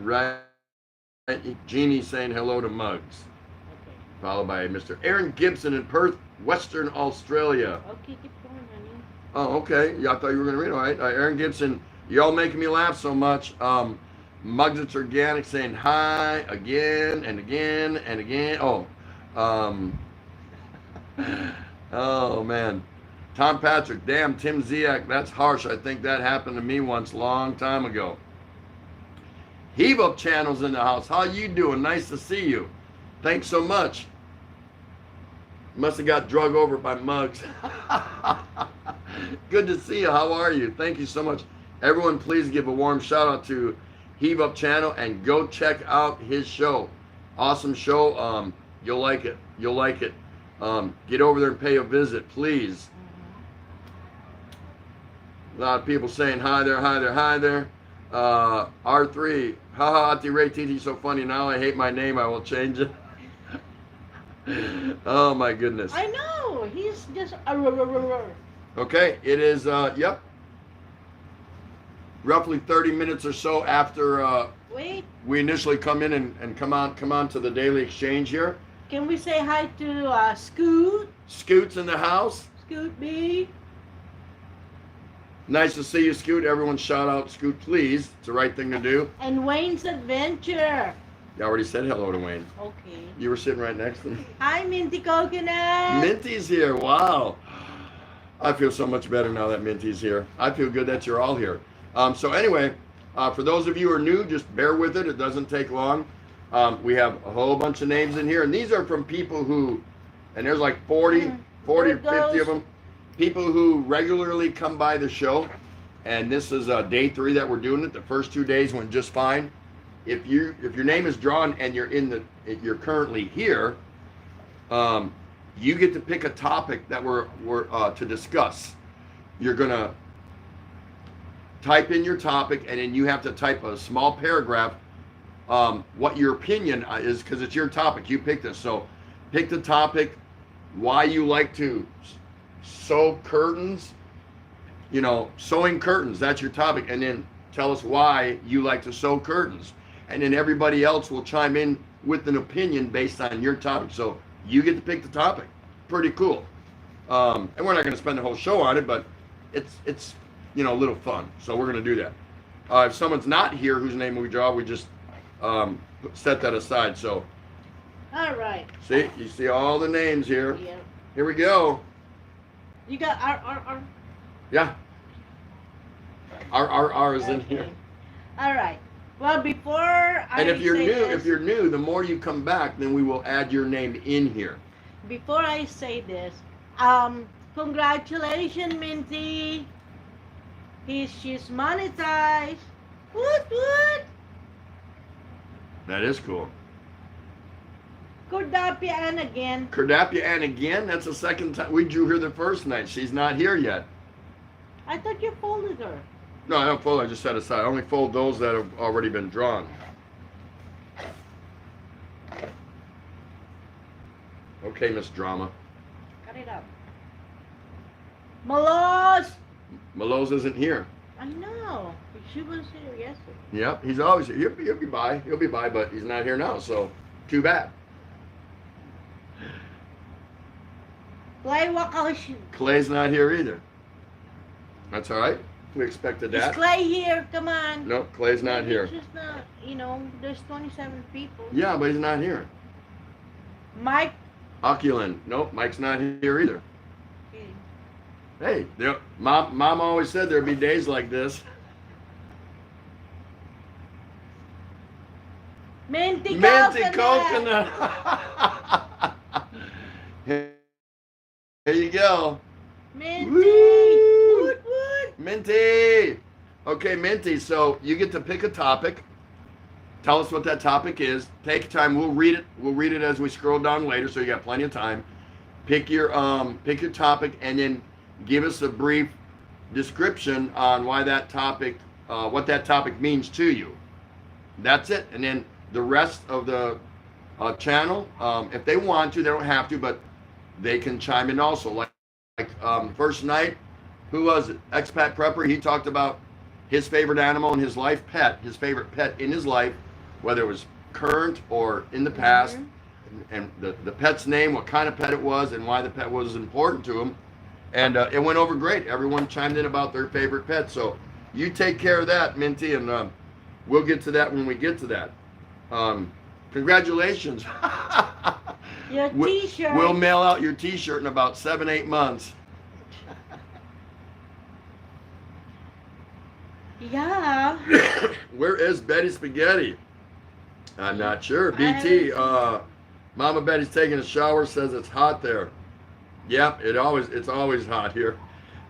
[SPEAKER 2] Right. Jeannie saying hello to Muggs.
[SPEAKER 1] Okay.
[SPEAKER 2] Followed by Mr. Aaron Gibson in Perth, Western Australia.
[SPEAKER 1] Okay, keep going, honey.
[SPEAKER 2] Oh, okay. Yeah, I thought you were going to read it. All right. Aaron Gibson, y'all making me laugh so much. Muggs It's Organic saying hi again and again and again. Oh, man. Tom Patrick, damn, Tim Ziak, that's harsh. I think that happened to me once, long time ago. Heave Up Channel's in the house. How you doing? Nice to see you. Thanks so much. Must have got drug over by Muggs. Good to see you. How are you? Thank you so much. Everyone, please give a warm shout out to Heave Up channel and go check out his show. Awesome show. You'll like it. You'll like it. Get over there and pay a visit, please. A lot of people saying hi there, hi there, hi there. R3, haha, Auntie Ray TT so funny. Now I hate my name. I will change it. Oh my goodness.
[SPEAKER 1] I know. He's just.
[SPEAKER 2] Okay, it is. Yep. Roughly 30 minutes or so after
[SPEAKER 1] Wait.
[SPEAKER 2] we initially come in and come on to the Daily Exchange here.
[SPEAKER 1] Can we say hi to Scoot?
[SPEAKER 2] Scoot's in the house.
[SPEAKER 1] Scoot B.
[SPEAKER 2] Nice to see you, Scoot. Everyone shout out Scoot, please. It's the right thing to do.
[SPEAKER 1] And Wayne's Adventure.
[SPEAKER 2] You already said hello to Wayne.
[SPEAKER 1] Okay.
[SPEAKER 2] You were sitting right next to me.
[SPEAKER 1] Hi, Minty Coconut.
[SPEAKER 2] Minty's here. Wow. I feel so much better now that Minty's here. I feel good that you're all here. So anyway, for those of you who are new, just bear with it. It doesn't take long. We have a whole bunch of names in here. And these are from people who, and there's like 40, 50 of them. People who regularly come by the show. And this is day 3 that we're doing it. The first 2 days went just fine. If your name is drawn and you're currently here, you get to pick a topic that we're to discuss. You're gonna type in your topic, and then you have to type a small paragraph what your opinion is, because it's your topic. You pick this. So pick the topic, why you like to sew curtains, sewing curtains, that's your topic, and then tell us why you like to sew curtains, and then everybody else will chime in with an opinion based on your topic. So you get to pick the topic. Pretty cool. And we're not going to spend the whole show on it, but it's a little fun. So we're going to do that. If someone's not here whose name we draw, we just set that aside. So
[SPEAKER 1] All right.
[SPEAKER 2] see, you see all the names here.
[SPEAKER 1] Yeah.
[SPEAKER 2] Here we go.
[SPEAKER 1] You got R.
[SPEAKER 2] Yeah. R is in here.
[SPEAKER 1] All right. Well, before I
[SPEAKER 2] And if you're
[SPEAKER 1] say
[SPEAKER 2] new,
[SPEAKER 1] this,
[SPEAKER 2] the more you come back, then we will add your name in here.
[SPEAKER 1] Before I say this, congratulations, Minty. She's monetized. What?
[SPEAKER 2] That is cool.
[SPEAKER 1] Kordapia Ann again.
[SPEAKER 2] Kordapia Ann again? That's the second time. We drew her the first night. She's not here yet.
[SPEAKER 1] I thought you folded her.
[SPEAKER 2] No, I don't fold. I just set aside. I only fold those that have already been drawn. Okay, Miss Drama.
[SPEAKER 1] Cut it up. Malos.
[SPEAKER 2] Malos isn't here.
[SPEAKER 1] I know. She was here yesterday.
[SPEAKER 2] Yep, he's always here. He'll be by. He'll be by, but he's not here now. So, too bad.
[SPEAKER 1] Clay Wakashi.
[SPEAKER 2] Clay's not here either. That's all right. We expected
[SPEAKER 1] Is
[SPEAKER 2] that.
[SPEAKER 1] Clay here? Come on.
[SPEAKER 2] No, Clay's not
[SPEAKER 1] Maybe
[SPEAKER 2] here.
[SPEAKER 1] It's just not, there's 27 people.
[SPEAKER 2] Yeah, but he's not here.
[SPEAKER 1] Mike.
[SPEAKER 2] Oculin. Nope, Mike's not here either.
[SPEAKER 1] Okay.
[SPEAKER 2] Hey, Mom always said there'd be days like this.
[SPEAKER 1] Minty
[SPEAKER 2] Coconut. Here you go.
[SPEAKER 1] Minty.
[SPEAKER 2] Woo!
[SPEAKER 1] Woot, woot.
[SPEAKER 2] Minty. Okay, Minty. So you get to pick a topic. Tell us what that topic is. Take time. We'll read it. We'll read it as we scroll down later, so you got plenty of time. Pick your topic, and then give us a brief description on why that topic, what that topic means to you. That's it. And then the rest of the channel, if they want to, they don't have to, but they can chime in also. Like first night, who was it? Expat Prepper. He talked about his favorite animal in his life, his favorite pet in his life, whether it was current or in the past, and the pet's name, what kind of pet it was, and why the pet was important to him. And it went over great. Everyone chimed in about their favorite pet. So you take care of that, Minty, and we'll get to that when we get to that. Congratulations.
[SPEAKER 1] Your t-shirt.
[SPEAKER 2] We'll mail out your t-shirt in about 7-8 months.
[SPEAKER 1] Yeah.
[SPEAKER 2] Where is Betty Spaghetti? I'm not sure. BT, Mama Betty's taking a shower, says it's hot there. Yep, it's always hot here.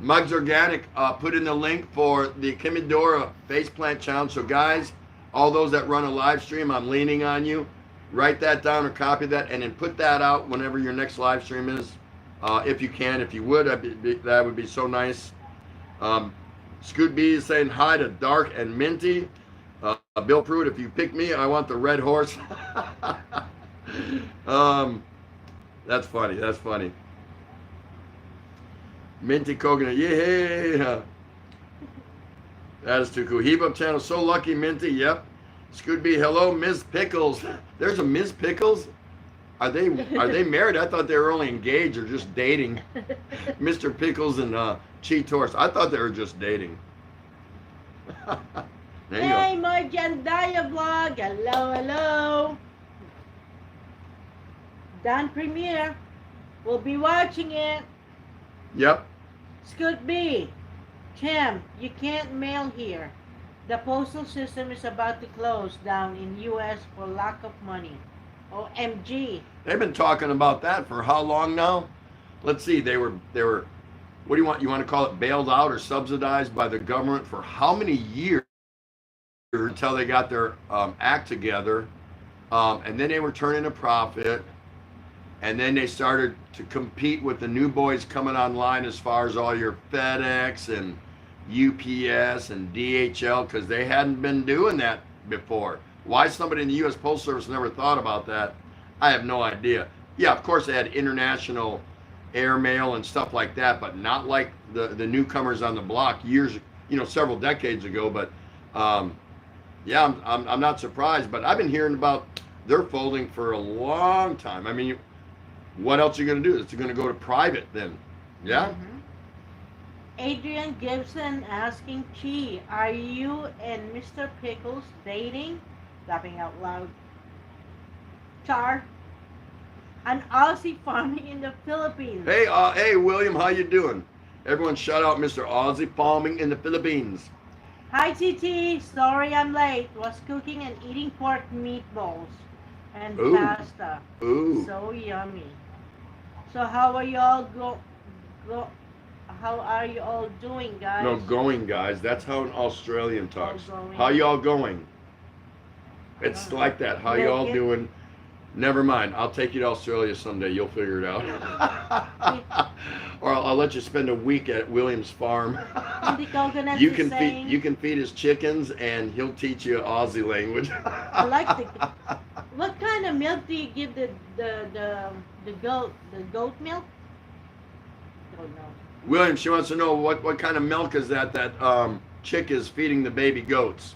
[SPEAKER 2] Mugs Organic put in the link for the Kimidora Faceplant Challenge. So guys, all those that run a live stream, I'm leaning on you. Write that down or copy that, and then put that out whenever your next live stream is, if you can. If you would, that would be so nice. Scoot B is saying hi to Dark and Minty. Bill Pruitt, if you pick me, I want the red horse. That's funny. That's funny. Minty Coconut, yeah. That is too cool. Heave Up Channel, so lucky, Minty. Yep. Scoot B, hello, Ms. Pickles. There's a Ms. Pickles. Are they married? I thought they were only engaged or just dating. Mr. Pickles and Cheat Horse. I thought they were just dating. There you
[SPEAKER 1] Hey,
[SPEAKER 2] go.
[SPEAKER 1] my Jandaya vlog. Hello. Dan Premier. We'll be watching it.
[SPEAKER 2] Yep.
[SPEAKER 1] Scoot B. Tim, you can't mail here. The postal system is about to close down in U.S. for lack of money. OMG.
[SPEAKER 2] They've been talking about that for how long now? Let's see. They were. What do you want? You want to call it bailed out or subsidized by the government for how many years until they got their act together, and then they were turning a profit, and then they started to compete with the new boys coming online as far as all your FedEx and UPS and DHL, because they hadn't been doing that before. Why somebody in the U.S. Postal Service never thought about that, I have no idea. Yeah, of course they had international airmail and stuff like that, but not like the newcomers on the block years, several decades ago. But yeah, I'm not surprised. But I've been hearing about their folding for a long time. I mean, what else are you going to do? It's going to go to private then. Yeah.
[SPEAKER 1] Mm-hmm. Adrian Gibson asking Chi, are you and Mr. Pickles dating? Laughing out loud. Char, an Aussie farming in the Philippines.
[SPEAKER 2] Hey, William, how you doing? Everyone shout out Mr. Aussie Farming in the Philippines.
[SPEAKER 1] Hi TT, sorry I'm late. Was cooking and eating pork meatballs and
[SPEAKER 2] Ooh.
[SPEAKER 1] pasta.
[SPEAKER 2] Ooh.
[SPEAKER 1] So yummy. So how are you all how are you all doing, guys?
[SPEAKER 2] No, going, guys. That's how an Australian talks.
[SPEAKER 1] going.
[SPEAKER 2] How y'all going? It's like that. How y'all
[SPEAKER 1] Milking?
[SPEAKER 2] doing? Never mind. I'll take you to Australia someday. You'll figure it out. Or I'll let you spend a week at William's farm.
[SPEAKER 1] And the coconut
[SPEAKER 2] You
[SPEAKER 1] is
[SPEAKER 2] can
[SPEAKER 1] saying,
[SPEAKER 2] feed. You can feed his chickens, and he'll teach you Aussie language.
[SPEAKER 1] I like the. What kind of milk do you give the goat? The goat milk? Don't know.
[SPEAKER 2] William, she wants to know what kind of milk is that chick is feeding the baby goats.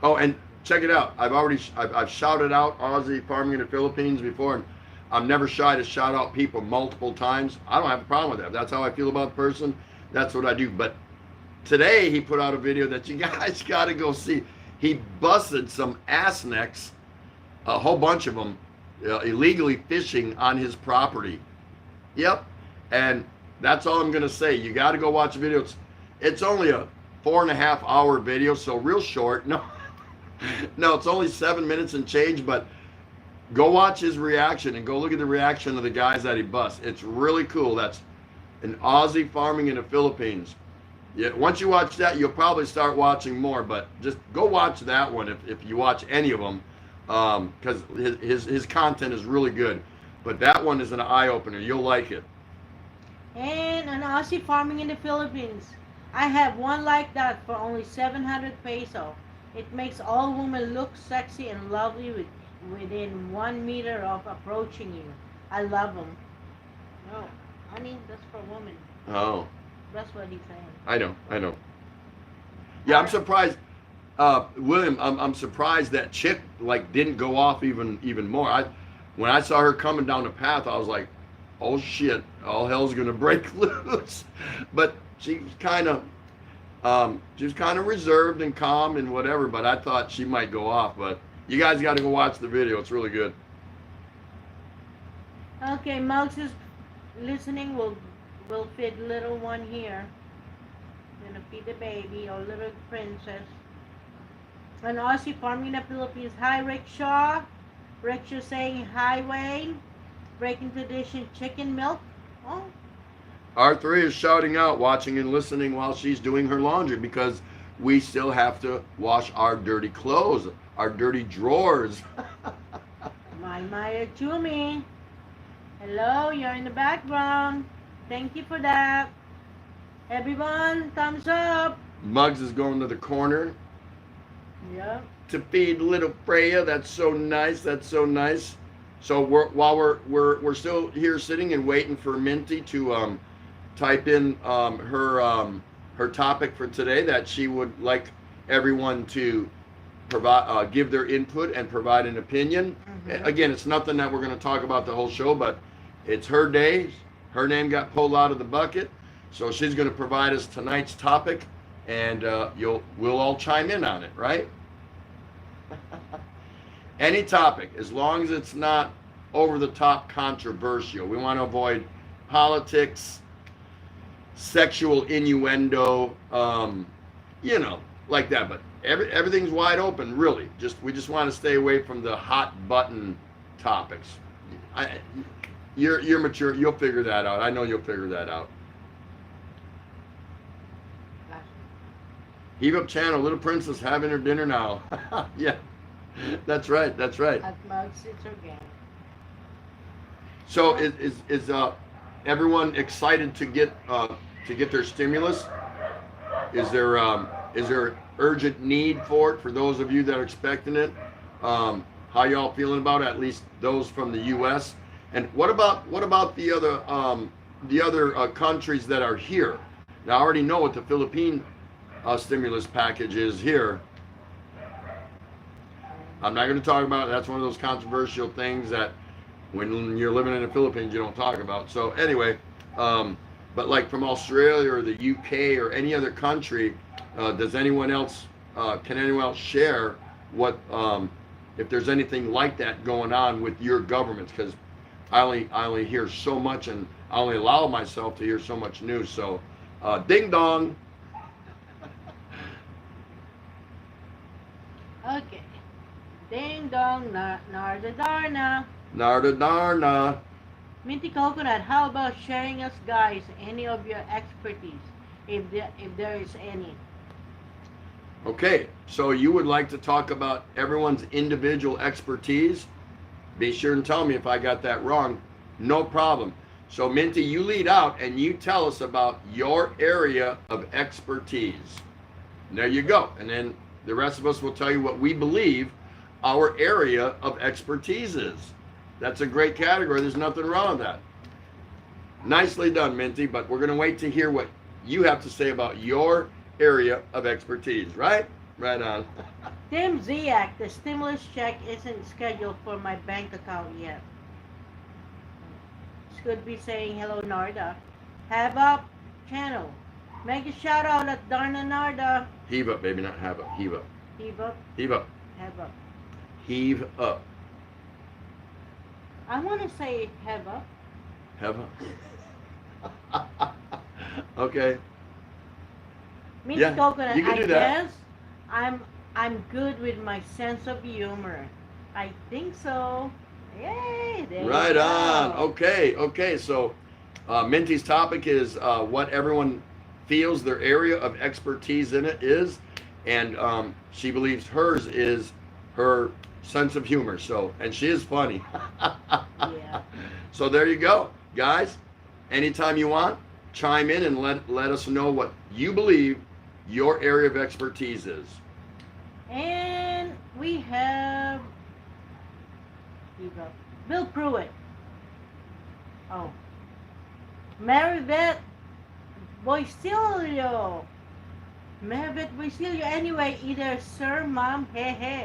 [SPEAKER 2] Oh, and check it out. I've shouted out Aussie Farming in the Philippines before, and I'm never shy to shout out people multiple times. I don't have a problem with that. If that's how I feel about the person, that's what I do. But today he put out a video that you guys got to go see. He busted some ass necks, a whole bunch of them, illegally fishing on his property. Yep. And that's all I'm going to say. You got to go watch the video. It's only a 4.5 hour video, so real short. No, it's only 7 minutes and change, but go watch his reaction and go look at the reaction of the guys that he busts. It's really cool. That's an Aussie Farming in the Philippines. Yeah, once you watch that, you'll probably start watching more, but just go watch that one if you watch any of them, because his content is really good. But that one is an eye-opener. You'll like it.
[SPEAKER 1] And an Aussie farming in the Philippines. I have one like that for only 700 peso. It makes all women look sexy and lovely within 1 meter of approaching you. I love them. No, honey, that's for women.
[SPEAKER 2] Oh,
[SPEAKER 1] That's what he's saying.
[SPEAKER 2] I know. Yeah, I'm surprised, William. I'm surprised that chick didn't go off even more. When I saw her coming down the path, I was like, oh shit, all hell's gonna break loose. But she was kind of reserved and calm and whatever. But I thought she might go off. But you guys got to go watch the video. It's really good.
[SPEAKER 1] Okay, Mouse is listening. We'll feed little one here. Gonna feed the baby or little princess. An Aussie farming in the Philippines. Hi, Rickshaw. Rickshaw saying hi, Wayne. Breaking tradition, chicken milk. Oh,
[SPEAKER 2] R3 is shouting out, watching and listening while she's doing her laundry, because we still have to wash our dirty clothes, our dirty drawers.
[SPEAKER 1] My Jumi. Hello, you're in the background. Thank you for that. Everyone, thumbs up.
[SPEAKER 2] Muggs is going to the corner
[SPEAKER 1] Yep.
[SPEAKER 2] to feed little Freya. That's so nice. That's so nice. So while we're still here sitting and waiting for Minty to type in her topic for today that she would like everyone to provide, give their input and provide an opinion.
[SPEAKER 1] Mhm.
[SPEAKER 2] Again, it's nothing that we're going to talk about the whole show, but it's her day. Her name got pulled out of the bucket, so she's going to provide us tonight's topic, and we'll all chime in on it, right? Any topic, as long as it's not over the top controversial. We want to avoid politics, sexual innuendo, like that. But everything's wide open, really. We just want to stay away from the hot button topics. You're mature. You'll figure that out. I know you'll figure that out. Heave Up Channel, Little Princess having her dinner now. Yeah, that's right. That's right.
[SPEAKER 1] At Muggs, it's okay.
[SPEAKER 2] So is everyone excited to get their stimulus? Is there urgent need for it for those of you that are expecting it? How y'all feeling about it? At least those from the U.S. And what about the other countries that are here? Now I already know what the Philippine stimulus package is here. I'm not going to talk about it. That's one of those controversial things that when you're living in the Philippines you don't talk about. So anyway, but like from Australia or the UK or any other country, does anyone else can anyone else share what if there's anything like that going on with your governments? Because I only hear so much, and I only allow myself to hear so much news. So ding dong.
[SPEAKER 1] Okay. Ding dong, narda darna.
[SPEAKER 2] Narda darna.
[SPEAKER 1] Minty Coconut, how about sharing us guys any of your expertise, if there is any?
[SPEAKER 2] Okay, so you would like to talk about everyone's individual expertise? Be sure and tell me if I got that wrong. No problem. So Minty, you lead out and you tell us about your area of expertise. There you go. And then the rest of us will tell you what we believe our area of expertise is. That's a great category. There's nothing wrong with that. Nicely done, Minty, but we're going to wait to hear what you have to say about your area of expertise, right? Right on.
[SPEAKER 1] Tim Ziak, the stimulus check isn't scheduled for my bank account yet. This could be saying hello, Narda. Have up channel. Make a shout out at Darna Narda.
[SPEAKER 2] Heave up, baby, not have up. Heave up.
[SPEAKER 1] Heave up.
[SPEAKER 2] Heave up.
[SPEAKER 1] Have up.
[SPEAKER 2] Heave up.
[SPEAKER 1] I want to say have up.
[SPEAKER 2] Have up. Okay.
[SPEAKER 1] Minty
[SPEAKER 2] Yeah,
[SPEAKER 1] Coconut,
[SPEAKER 2] you can
[SPEAKER 1] I
[SPEAKER 2] do that.
[SPEAKER 1] guess I'm good with my sense of humor. I think so. Yay! There you
[SPEAKER 2] Right
[SPEAKER 1] go.
[SPEAKER 2] on. Okay. So Minty's topic is what everyone feels their area of expertise in it is, and she believes hers is her sense of humor. So, and she is funny.
[SPEAKER 1] Yeah.
[SPEAKER 2] So there you go, guys. Anytime you want, chime in and let us know what you believe your area of expertise is.
[SPEAKER 1] And we have Bill Pruitt. Oh. Maribeth Boisilio. Maribeth Boisilio. Anyway, either sir, mom, he.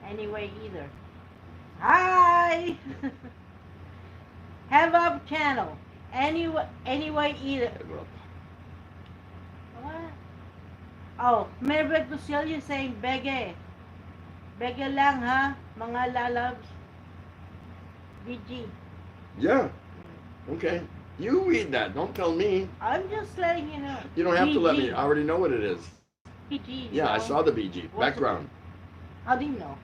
[SPEAKER 1] Anyway, either. Hi! Have up channel. Anyway, either. What? Oh, Maribeth Boisilio saying, Bege. Bege lang ha, mga lalabs. BG.
[SPEAKER 2] Yeah. Okay. You read that. Don't tell me.
[SPEAKER 1] I'm just letting you know.
[SPEAKER 2] You don't have to let me.
[SPEAKER 1] BG.
[SPEAKER 2] I already know what it is.
[SPEAKER 1] BG.
[SPEAKER 2] Yeah, I
[SPEAKER 1] know?
[SPEAKER 2] saw the BG
[SPEAKER 1] What's
[SPEAKER 2] background.
[SPEAKER 1] How do you know?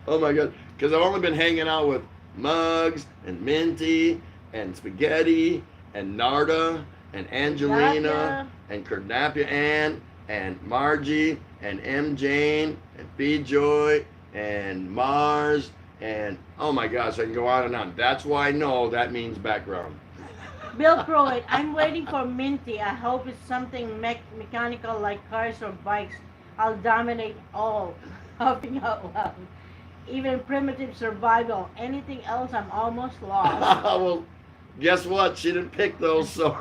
[SPEAKER 2] Oh my God. Because I've only been hanging out with Muggs and Minty and Spaghetti and Narda and Angelina
[SPEAKER 1] Kardapia.
[SPEAKER 2] and Kardapia Ann and Margie and M Jane and B Joy and Mars and oh my gosh, I can go on and on. That's why I know that means background.
[SPEAKER 1] Bill Pruitt, I'm waiting for Minty. I hope it's something mechanical like cars or bikes. I'll dominate all. Helping out loud. Even primitive survival. Anything else, I'm almost lost.
[SPEAKER 2] Well, guess what? She didn't pick those, so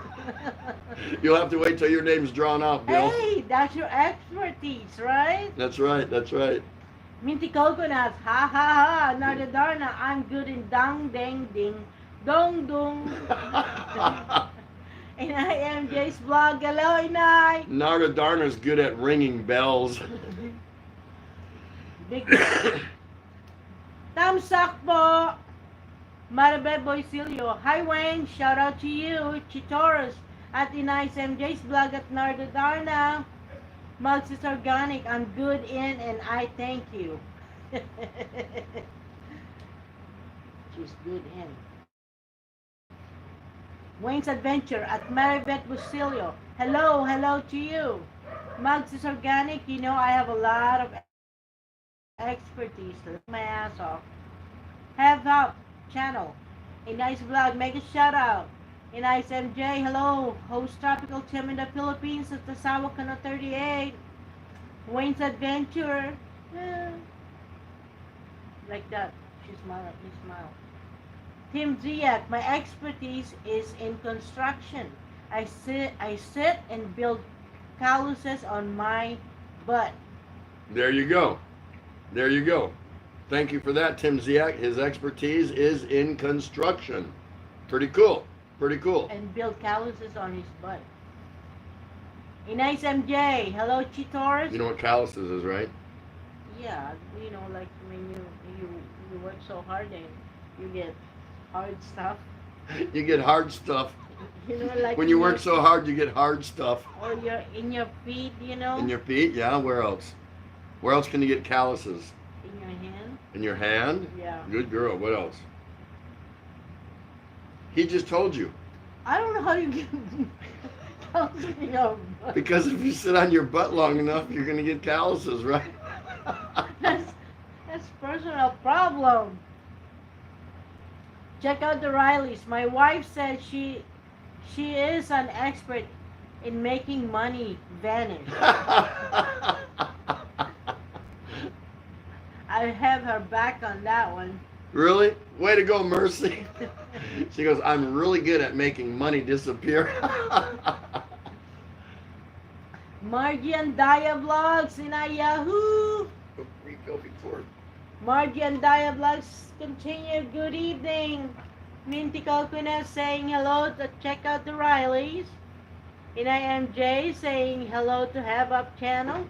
[SPEAKER 2] you'll have to wait till your name's drawn out, Bill.
[SPEAKER 1] Hey, that's your expertise, right?
[SPEAKER 2] That's right. That's right.
[SPEAKER 1] Minty coconuts, ha ha ha. Nada darna, I'm good in dang dang ding. Dong dong. And I am Jay's vlog. Hello, Inay.
[SPEAKER 2] Narda Darna's good at ringing bells.
[SPEAKER 1] Big thumbs up po. Maribel Boysilio. Hi Wayne, shout out to you. Chitoros at Inay's MJ's vlog at Narda Darna. Mugs is organic. I'm good in and I thank you. She's good in. Wayne's Adventure at Maribeth Busilio. Hello, hello to you. Mugs is organic. You know I have a lot of expertise. Laugh my ass off. Have up channel. A nice vlog. Make a shout out. A nice MJ. Hello. Host Tropical Tim in the Philippines at the Sawakano 38. Wayne's Adventure. Like that. She smiled. He smiled. Tim Ziak, my expertise is in construction. I sit and build calluses on my butt.
[SPEAKER 2] There you go. There you go. Thank you for that, Tim Ziak. His expertise is in construction. Pretty cool. Pretty cool.
[SPEAKER 1] And build calluses on his butt. A nice MJ. Hello, Chitoris.
[SPEAKER 2] You know what calluses is, right?
[SPEAKER 1] Yeah, you know, like when you work so hard and you get hard stuff.
[SPEAKER 2] You get hard stuff.
[SPEAKER 1] You know, like
[SPEAKER 2] When you work so hard, you get hard stuff.
[SPEAKER 1] or you're in your feet, you know.
[SPEAKER 2] In your feet? Yeah, where else? Where else can you get calluses?
[SPEAKER 1] In your hand.
[SPEAKER 2] In your hand?
[SPEAKER 1] Yeah.
[SPEAKER 2] Good girl. What else? He just told you.
[SPEAKER 1] I don't know how you get calluses in your butt.
[SPEAKER 2] Because if you sit on your butt long enough, you're going to get calluses, right?
[SPEAKER 1] That's personal problem. Check out the Rileys. My wife said she is an expert in making money vanish. I have her back on that one.
[SPEAKER 2] Really? Way to go, Mercy. She goes, I'm really good at making money disappear.
[SPEAKER 1] Margie and Daya Vlogs in a Yahoo.
[SPEAKER 2] Refill before.
[SPEAKER 1] Margie and Daya Vlogs continue. Good evening. Minty Coconut saying hello to check out the Rileys. And I am Jay saying hello to Have Up channel.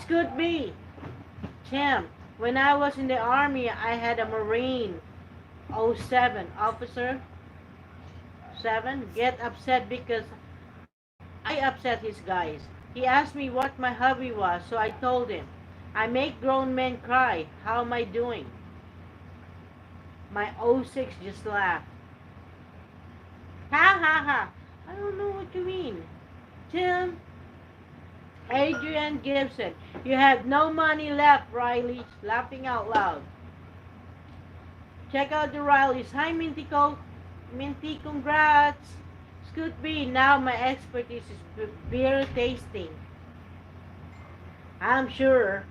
[SPEAKER 1] Scoot B. Tim, when I was in the army, I had a Marine 07 officer 7 get upset because I upset his guys. He asked me what my hobby was, so I told him, I make grown men cry. How am I doing? My 06 just laughed. Ha ha ha. I don't know what you mean. Tim, Adrian Gibson, you have no money left, Riley. Laughing out loud. Check out the Rileys. Hi, Minty, Minty, congrats. Scoot B, now my expertise is beer tasting. I'm sure.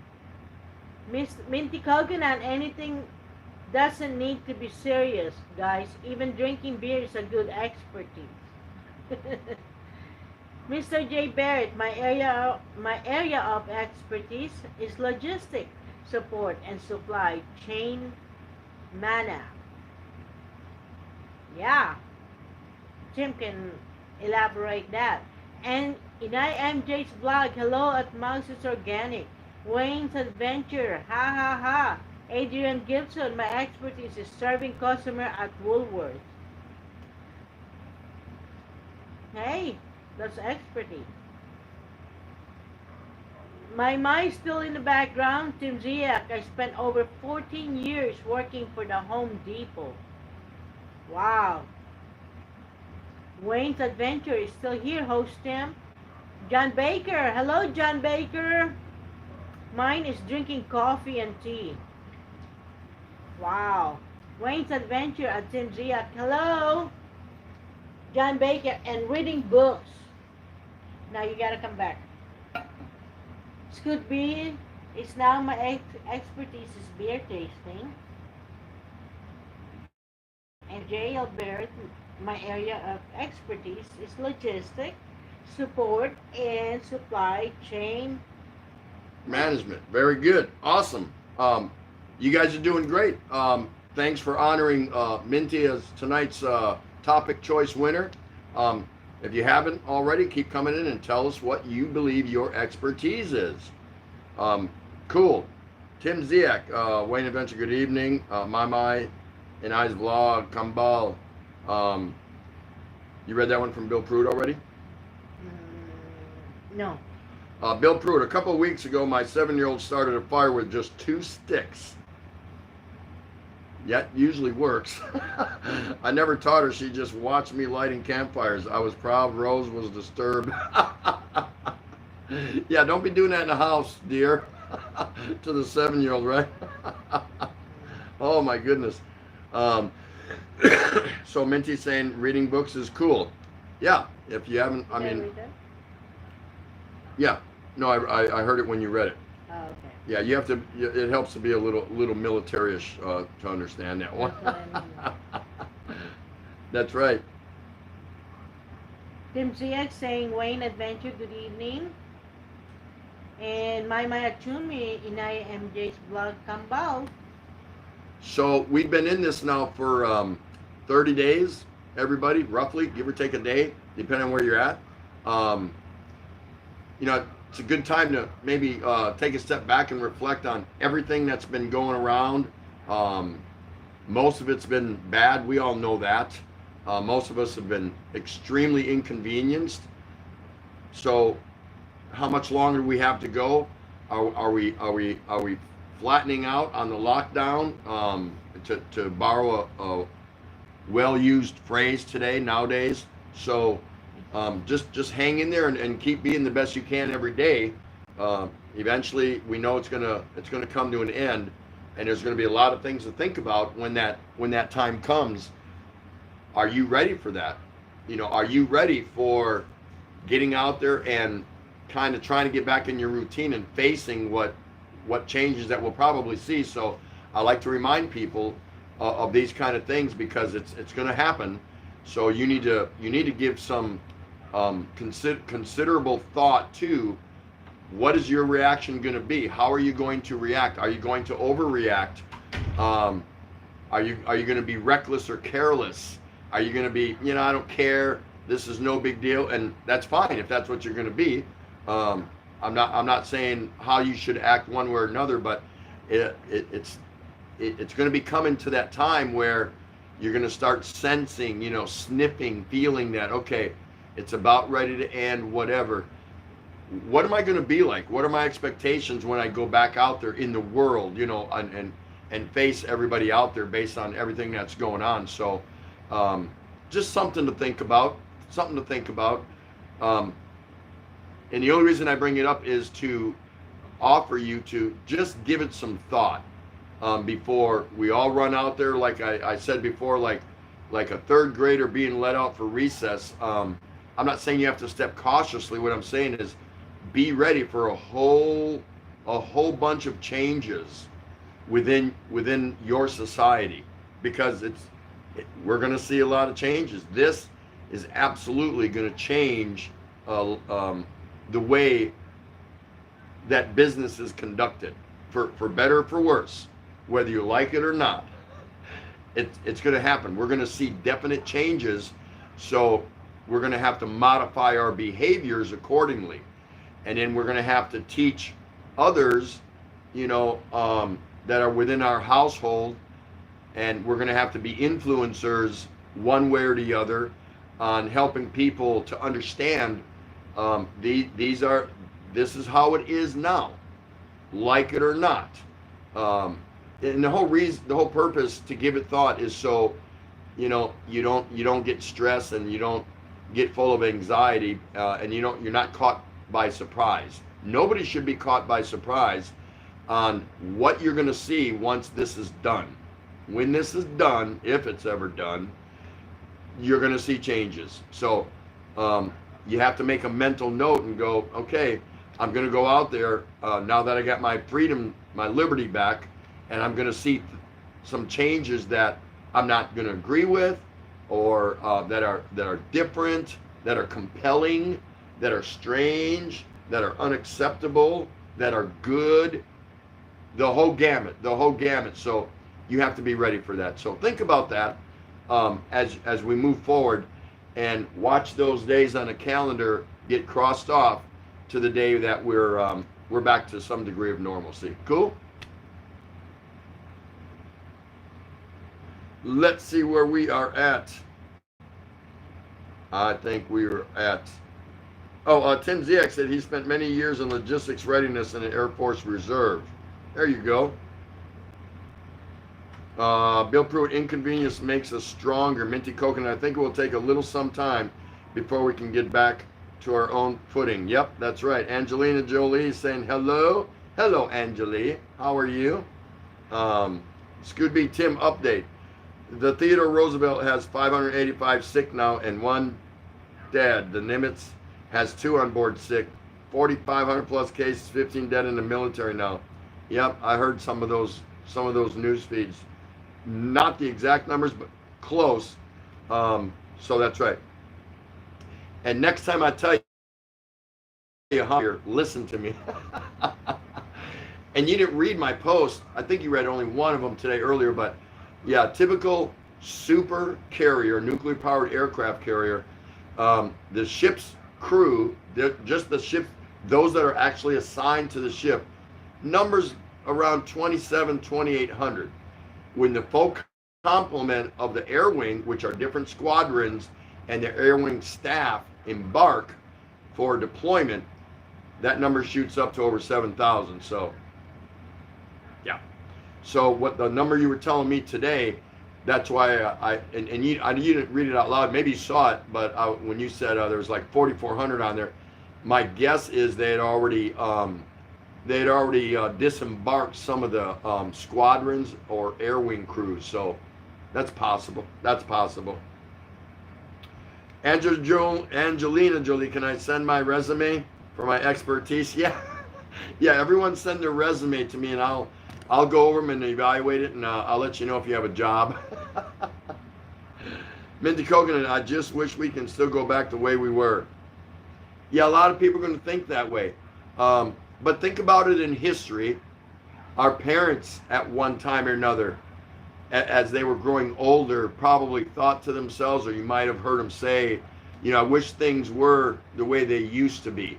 [SPEAKER 1] Miss Minty Coconut, anything doesn't need to be serious, guys. Even drinking beer is a good expertise. Mr. J. Barrett, my area of expertise is logistic support and supply chain mana. Yeah, Tim can elaborate that. And in IMJ's blog, hello at Mouse's Organic, Wayne's Adventure, ha ha ha. Adrian Gibson, my expertise is serving customer at Woolworths. Hey, that's expertise. My still in the background. Tim Ziak, I spent over 14 years working for the Home Depot. Wow. Wayne's Adventure is still here, host Tim. John Baker. Hello, John Baker. Mine is drinking coffee and tea. Wow. Wayne's Adventure at Tim Ziak. Hello. John Baker and reading books. Now you gotta come back. Scoot B is now my expertise is beer tasting. And J. Albert, my area of expertise is logistics, support, and supply chain
[SPEAKER 2] Management. Very good. Awesome. You guys are doing great. Thanks for honoring Minty as tonight's topic choice winner. If you haven't already, keep coming in and tell us what you believe your expertise is. Cool. Tim Ziak, Wayne Adventure, good evening. My, and I's vlog, Kambal. You read that one from Bill Pruitt already?
[SPEAKER 1] No.
[SPEAKER 2] Bill Pruitt, a couple of weeks ago, my 7-year-old started a fire with just 2 sticks. Yet usually works. I never taught her. She just watched me lighting campfires. I was proud. Rose was disturbed. Yeah, don't be doing that in the house, dear. To the 7-year-old, right? Oh my goodness. So Minty's saying reading books is cool. Yeah, if you haven't, I mean, yeah. No, I heard it when you read it.
[SPEAKER 1] Oh, okay.
[SPEAKER 2] Yeah, you have to. It helps to be a little military-ish to understand that one. That's right.
[SPEAKER 1] Tim Ziak saying Wayne Adventure, good evening. And my Atchumi Inaya MJ's blog Kambal.
[SPEAKER 2] So we've been in this now for 30 days, everybody, roughly, give or take a day, depending on where you're at. You know, it's a good time to maybe take a step back and reflect on everything that's been going around. Most of it's been bad. We all know that. Most of us have been extremely inconvenienced. So how much longer do we have to go? Are we flattening out on the lockdown? To borrow a well-used phrase nowadays. So just hang in there and keep being the best you can every day. Eventually, we know it's gonna come to an end, and there's gonna be a lot of things to think about when that time comes. Are you ready for that? You know, are you ready for getting out there and kind of trying to get back in your routine and facing what changes that we'll probably see? So I like to remind people of these kind of things because it's going to happen. So you need to give some considerable thought to what is your reaction going to be? How are you going to react? Are you going to overreact? Are you going to be reckless or careless? Are you going to be, I don't care, this is no big deal, and that's fine if that's what you're going to be. I'm not saying how you should act one way or another, but it's going to be coming to that time where you're going to start sensing, sniffing, feeling that, okay, it's about ready to end, whatever. What am I going to be like? What are my expectations when I go back out there in the world, and face everybody out there based on everything that's going on? So just something to think about. And the only reason I bring it up is to offer you to just give it some thought before we all run out there. Like I said before, like a third grader being let out for recess. I'm not saying you have to step cautiously. What I'm saying is be ready for a whole bunch of changes within your society, because we're going to see a lot of changes. This is absolutely going to change the way that business is conducted, for better or for worse, whether you like it or not. It's going to happen. We're going to see definite changes, so we're going to have to modify our behaviors accordingly, and then we're going to have to teach others, that are within our household, and we're going to have to be influencers one way or the other on helping people to understand this is how it is now, like it or not. And the whole purpose to give it thought is so, you don't get stressed and you don't get full of anxiety, and you're not caught by surprise. Nobody should be caught by surprise on what you're going to see once this is done. When this is done, if it's ever done, you're going to see changes. So you have to make a mental note and go, okay, I'm going to go out there now that I got my freedom, my liberty back, and I'm going to see some changes that I'm not going to agree with, or that are different, that are compelling, that are strange, that are unacceptable, that are good. The whole gamut. So you have to be ready for that. So think about that as we move forward, and watch those days on the calendar get crossed off to the day that we're back to some degree of normalcy. Cool? Let's see where we are at. I think we are at... Tim Ziak said he spent many years in logistics readiness in the Air Force Reserve. There you go. Bill Pruitt, inconvenience makes us stronger. Minty Coconut, I think it will take a little some time before we can get back to our own footing. Yep, that's right. Angelina Jolie saying hello. Hello, Angelie. How are you? Scooby Tim update. The Theodore Roosevelt has 585 sick now and 1 dead. The Nimitz has 2 on board sick. 4,500 plus cases, 15 dead in the military now. Yep, I heard some of those news feeds. Not the exact numbers, but close. So that's right. And next time I tell you how you're, listen to me. And you didn't read my post. I think you read only one of them today earlier, but yeah, typical super carrier, nuclear powered aircraft carrier. The ship's crew, just the ship, those that are actually assigned to the ship, numbers around 2,800. When the full complement of the air wing, which are different squadrons, and the air wing staff embark for deployment, that number shoots up to over 7,000. So yeah. So what the number you were telling me today, that's why you didn't read it out loud. Maybe you saw it, but when you said there was like 4,400 on there, my guess is they had already disembarked some of the squadrons or air wing crews. So that's possible. That's possible. Angelina Jolie, can I send my resume for my expertise? Yeah. Yeah, everyone send their resume to me, and I'll go over them and evaluate it, and I'll let you know if you have a job. Minty Coconut, I just wish we can still go back the way we were. Yeah, a lot of people are going to think that way. But think about it in history. Our parents at one time or another, as they were growing older, probably thought to themselves, or you might have heard them say, I wish things were the way they used to be.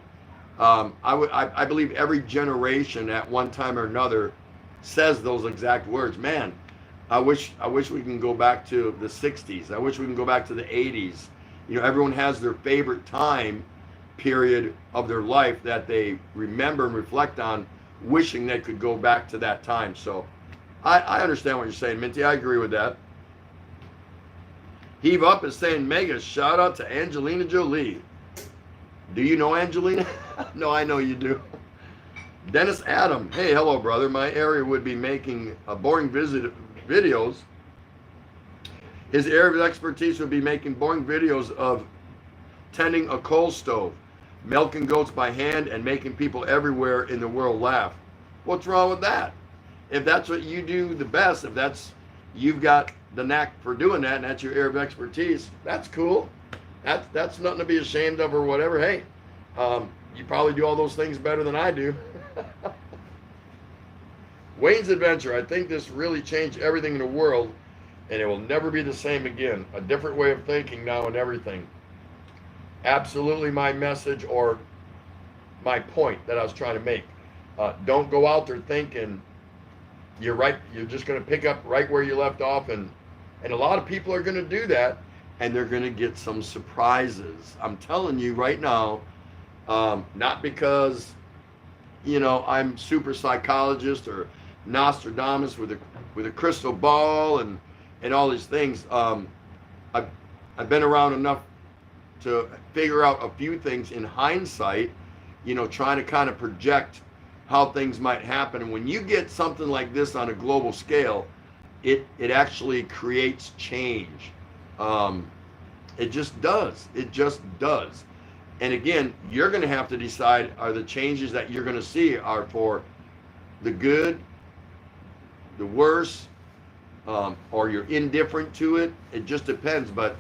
[SPEAKER 2] I believe every generation at one time or another says those exact words. Man, I wish we can go back to the 60s. I wish we can go back to the 80s. Everyone has their favorite time period of their life that they remember and reflect on, wishing they could go back to that time. So I understand what you're saying, Minty. I agree with that. Heave Up is saying, mega shout out to Angelina Jolie. Do you know Angelina? No, I know you do. Dennis Adam, hey, hello, brother. My area would be making boring videos. His area of expertise would be making boring videos of tending a coal stove, milking goats by hand, and making people everywhere in the world laugh. What's wrong with that? If that's what you do the best, if you've got the knack for doing that, and that's your area of expertise, that's cool. That's nothing to be ashamed of or whatever. Hey, you probably do all those things better than I do. Wayne's Adventure, I think this really changed everything in the world, and it will never be the same again. A different way of thinking now and everything. Absolutely my message, or my point that I was trying to make. Don't go out there thinking you're right. You're just going to pick up right where you left off, and a lot of people are going to do that, and they're going to get some surprises. I'm telling you right now, not because I'm super psychologist or Nostradamus with a crystal ball and all these things. I've been around enough to figure out a few things in hindsight, you know, trying to kind of project how things might happen. And when you get something like this on a global scale, it actually creates change. It just does. It just does. And again, you're going to have to decide, are the changes that you're going to see are for the good, the worse, or you're indifferent to it. It just depends, but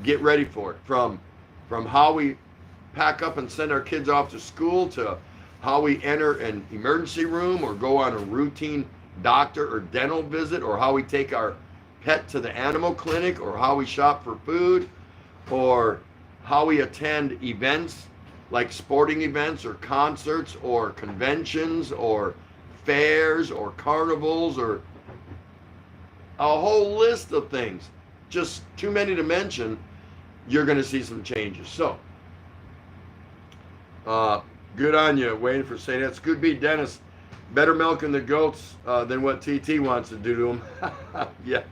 [SPEAKER 2] get ready for it. From how we pack up and send our kids off to school, to how we enter an emergency room or go on a routine doctor or dental visit, or how we take our pet to the animal clinic, or how we shop for food, or how we attend events like sporting events or concerts or conventions or fairs or carnivals, or a whole list of things, just too many to mention. You're going to see some changes. So good on you, waiting for saying that's good beat, Dennis. Better milking the goats than what TT wants to do to them. Yeah,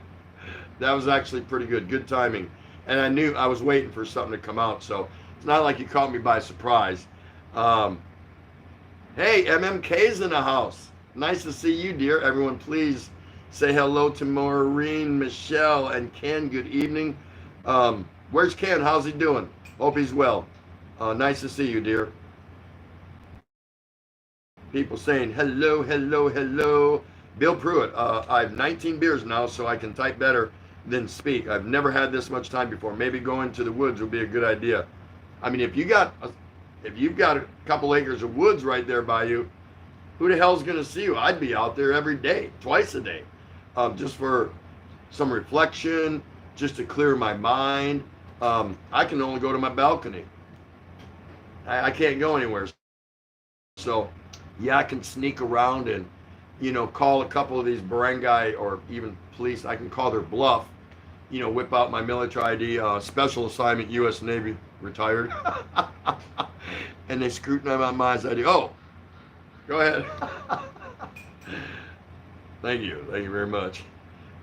[SPEAKER 2] that was actually pretty good. Good timing. And I knew I was waiting for something to come out, so it's not like you caught me by surprise. Hey, MMK's in the house. Nice to see you, dear. Everyone, please say hello to Maureen, Michelle, and Ken. Good evening. Where's Ken? How's he doing? Hope he's well. Nice to see you, dear. People saying hello, hello, hello. Bill Pruitt, I have 19 beers now, so I can type better than speak. I've never had this much time before. Maybe going to the woods would be a good idea. I mean, if you've got a couple acres of woods right there by you, who the hell's going to see you? I'd be out there every day, twice a day, just for some reflection, just to clear my mind. I can only go to my balcony. I can't go anywhere. So, yeah, I can sneak around and, you know, call a couple of these barangay or even police. I can call their bluff, you know, whip out my military ID, special assignment, U.S. Navy, retired. And they scrutinize my ID. Oh, go ahead. Thank you very much.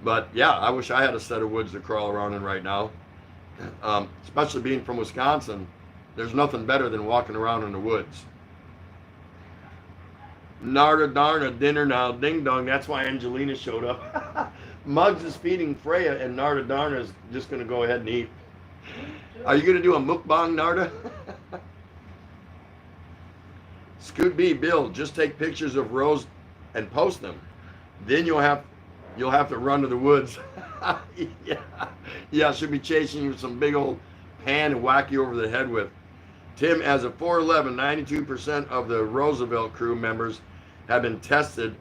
[SPEAKER 2] But yeah, I wish I had a set of woods to crawl around in right now. Especially being from Wisconsin, there's nothing better than walking around in the woods. Narda darna, dinner now, ding dong. That's why Angelina showed up. Muggs is feeding Freya, and Narda darna is just going to go ahead and eat. Are you going to do a mukbang, Narda? Scoot B, Bill, just take pictures of Rose and post them. Then you'll have to run to the woods. Yeah, she'll be chasing you with some big old pan and whack you over the head with. Tim, as a 411, 92% of the Roosevelt crew members have been tested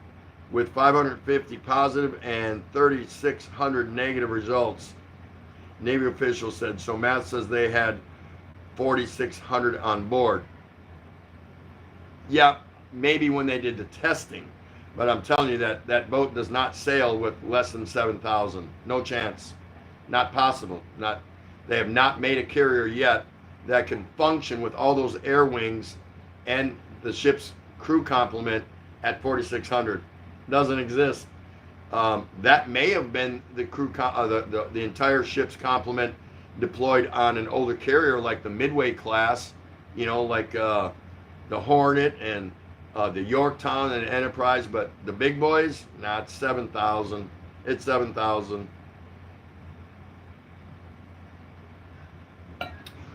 [SPEAKER 2] with 550 positive and 3,600 negative results. Navy officials said. So Matt says they had 4,600 on board. Yeah, maybe when they did the testing. But I'm telling you that boat does not sail with less than 7,000. No chance. Not possible. They have not made a carrier yet that can function with all those air wings and the ship's crew complement at 4,600. Doesn't exist. That may have been the crew, the entire ship's complement deployed on an older carrier like the Midway class, you know, like the Hornet and the Yorktown and Enterprise. But the big boys, not 7,000. It's 7,000.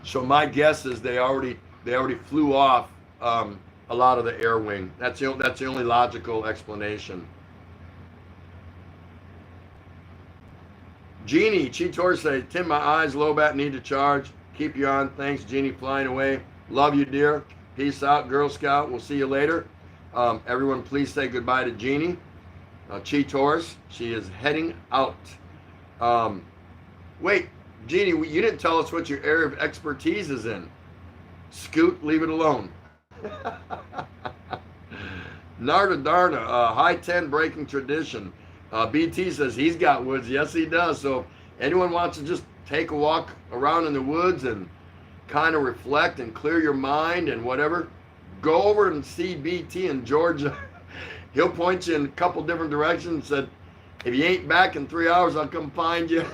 [SPEAKER 2] So my guess is they already flew off a lot of the air wing. That's the only logical explanation. Jeannie, Cheetor say, Tim, my eyes low bat need to charge. Keep you on. Thanks, Jeannie, flying away. Love you, dear. Peace out, Girl Scout. We'll see you later. Everyone, please say goodbye to Jeannie. Cheetors, she is heading out. Wait, Jeannie, you didn't tell us what your area of expertise is in. Scoot, leave it alone. Narda Darna, high 10 breaking tradition. BT says he's got woods. Yes, he does. So if anyone wants to just take a walk around in the woods and kind of reflect and clear your mind and whatever, go over and see BT in Georgia. He'll point you in a couple different directions and said, if you ain't back in 3 hours, I'll come find you.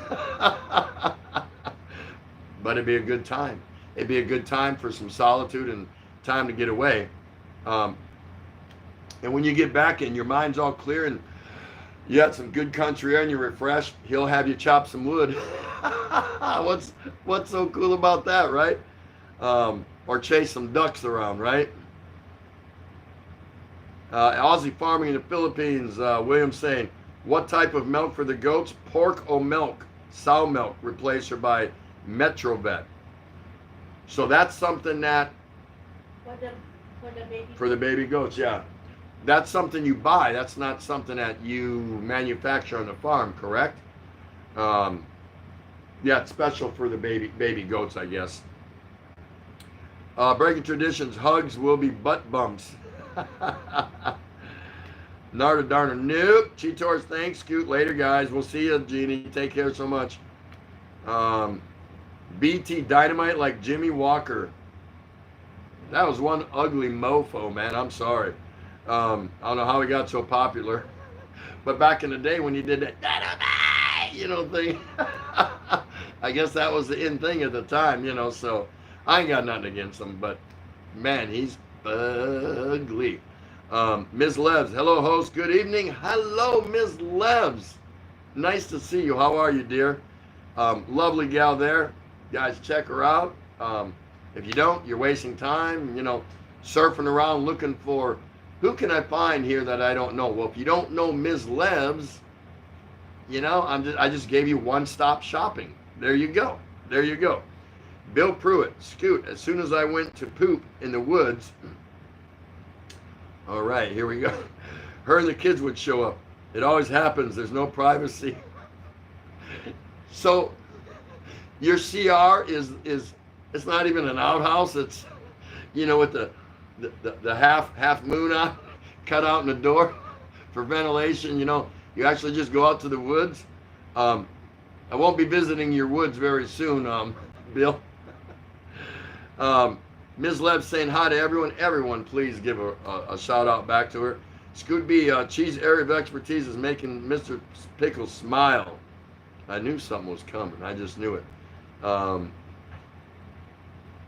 [SPEAKER 2] But it'd be a good time. it'd be a good time for some solitude and time to get away. Um, and when you get back and your mind's all clear and you got some good country air and you're refreshed, he'll have you chop some wood. What's so cool about that, right? Or chase some ducks around, right? Aussie farming in the Philippines, William saying, what type of milk for the goats? Pork or milk? Sow milk, replacer by Metrovet. So that's something that for the baby goats, yeah. That's something you buy. That's not something that you manufacture on the farm, correct? Yeah, it's special for the baby goats, I guess. Breaking traditions, hugs will be butt bumps. Narda Darner, nope. Cheetos, thanks. Scoot, later, guys. We'll see you, Jeannie. Take care so much. BT Dynamite like Jimmy Walker. That was one ugly mofo, man. I'm sorry. I don't know how he got so popular. But back in the day when you did that Dynamite, thing, I guess that was the in thing at the time, so I ain't got nothing against him, but man, he's ugly. Ms. Levs, hello host, good evening. Hello, Ms. Levs. Nice to see you. How are you, dear? Lovely gal there. Guys, check her out. If you don't, you're wasting time, surfing around looking for, who can I find here that I don't know? Well, if you don't know Ms. Levs, I just gave you one-stop shopping. There you go. There you go. Bill Pruitt, Scoot, as soon as I went to poop in the woods, all right, here we go. Her and the kids would show up. It always happens. There's no privacy. So your CR is it's not even an outhouse. It's, with the half moon on, cut out in the door for ventilation. You actually just go out to the woods. I won't be visiting your woods very soon, Bill. Ms. Lev saying hi to everyone. Everyone, please give a shout out back to her. Scoot B, Cheese area of expertise is making Mr. Pickle smile. I knew something was coming. I just knew it.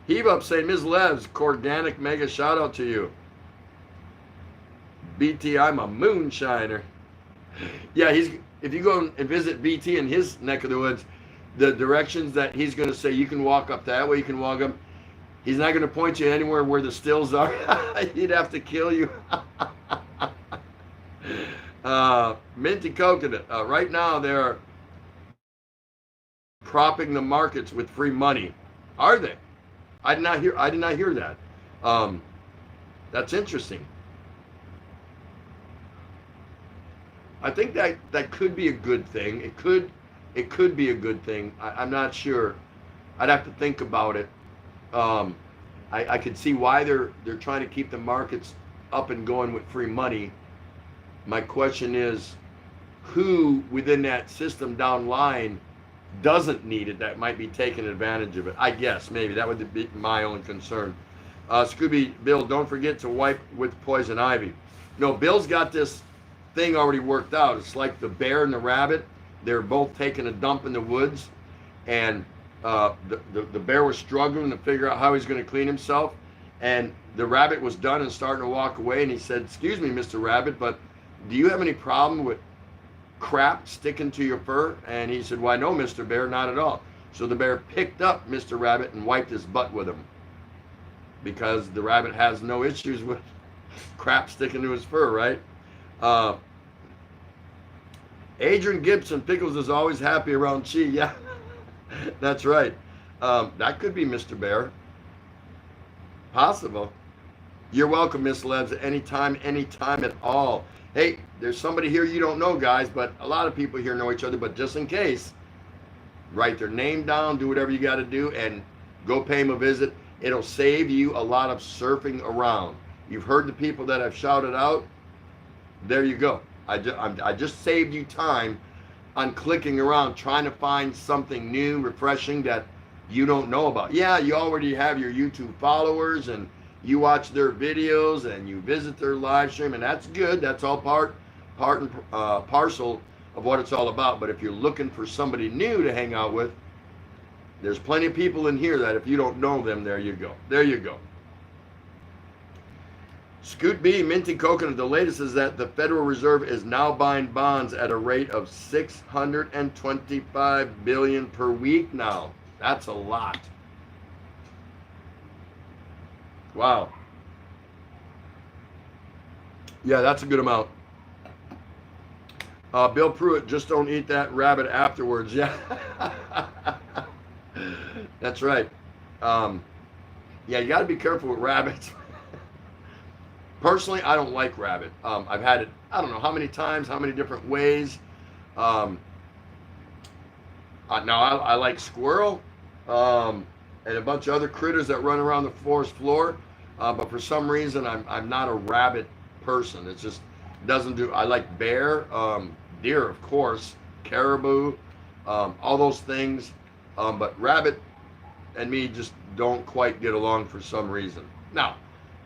[SPEAKER 2] Heave Up saying, Ms. Levs, Corganic mega shout out to you. BT, I'm a moonshiner. Yeah, if you go and visit BT in his neck of the woods, the directions that he's going to say, you can walk up that way, you can walk up. He's not going to point you anywhere where the stills are. He'd have to kill you. Minty Coconut. Right now, they're propping the markets with free money. Are they? I did not hear that. That's interesting. I think that could be a good thing. It could be a good thing. I'm not sure. I'd have to think about it. I could see why they're trying to keep the markets up and going with free money. My question is, who within that system down line doesn't need it that might be taking advantage of it? I guess maybe that would be my own concern. Scooby Bill, don't forget to wipe with poison ivy. No, Bill's got this thing already worked out. It's like the bear and the rabbit. They're both taking a dump in the woods, and the bear was struggling to figure out how he's going to clean himself, and the rabbit was done and starting to walk away, and he said, excuse me, Mr. Rabbit, but do you have any problem with crap sticking to your fur? And he said, why no, Mr. Bear, not at all. So the bear picked up Mr. Rabbit and wiped his butt with him, because the rabbit has no issues with crap sticking to his fur, right? Adrian Gibson, Pickles is always happy around Chi. Yeah, that's right. That could be Mr. Bear. Possible. You're welcome, Miss Lebs, anytime at all. Hey, there's somebody here you don't know, guys, but a lot of people here know each other, but just in case, write their name down, do whatever you got to do, and go pay them a visit. It'll save you a lot of surfing around. You've heard the people that I've shouted out. There you go. I just saved you time on clicking around, trying to find something new, refreshing that you don't know about. Yeah, you already have your YouTube followers, and you watch their videos, and you visit their live stream, and that's good. That's all part and parcel of what it's all about. But if you're looking for somebody new to hang out with, There's plenty of people in here that if you don't know them, there you go. There you go. Scoot B, Minty Coconut, the latest is that the Federal Reserve is now buying bonds at a rate of $625 billion per week now. That's a lot. Wow. Yeah, that's a good amount. Bill Pruitt, just don't eat that rabbit afterwards. Yeah. That's right. Yeah, you got to be careful with rabbits. Personally, I don't like rabbit. I've had it, I don't know how many times, how many different ways. Now, I like squirrel and a bunch of other critters that run around the forest floor. But for some reason, I'm not a rabbit person. It just doesn't do. I like bear, deer, of course, caribou, all those things. But rabbit and me just don't quite get along for some reason. Now,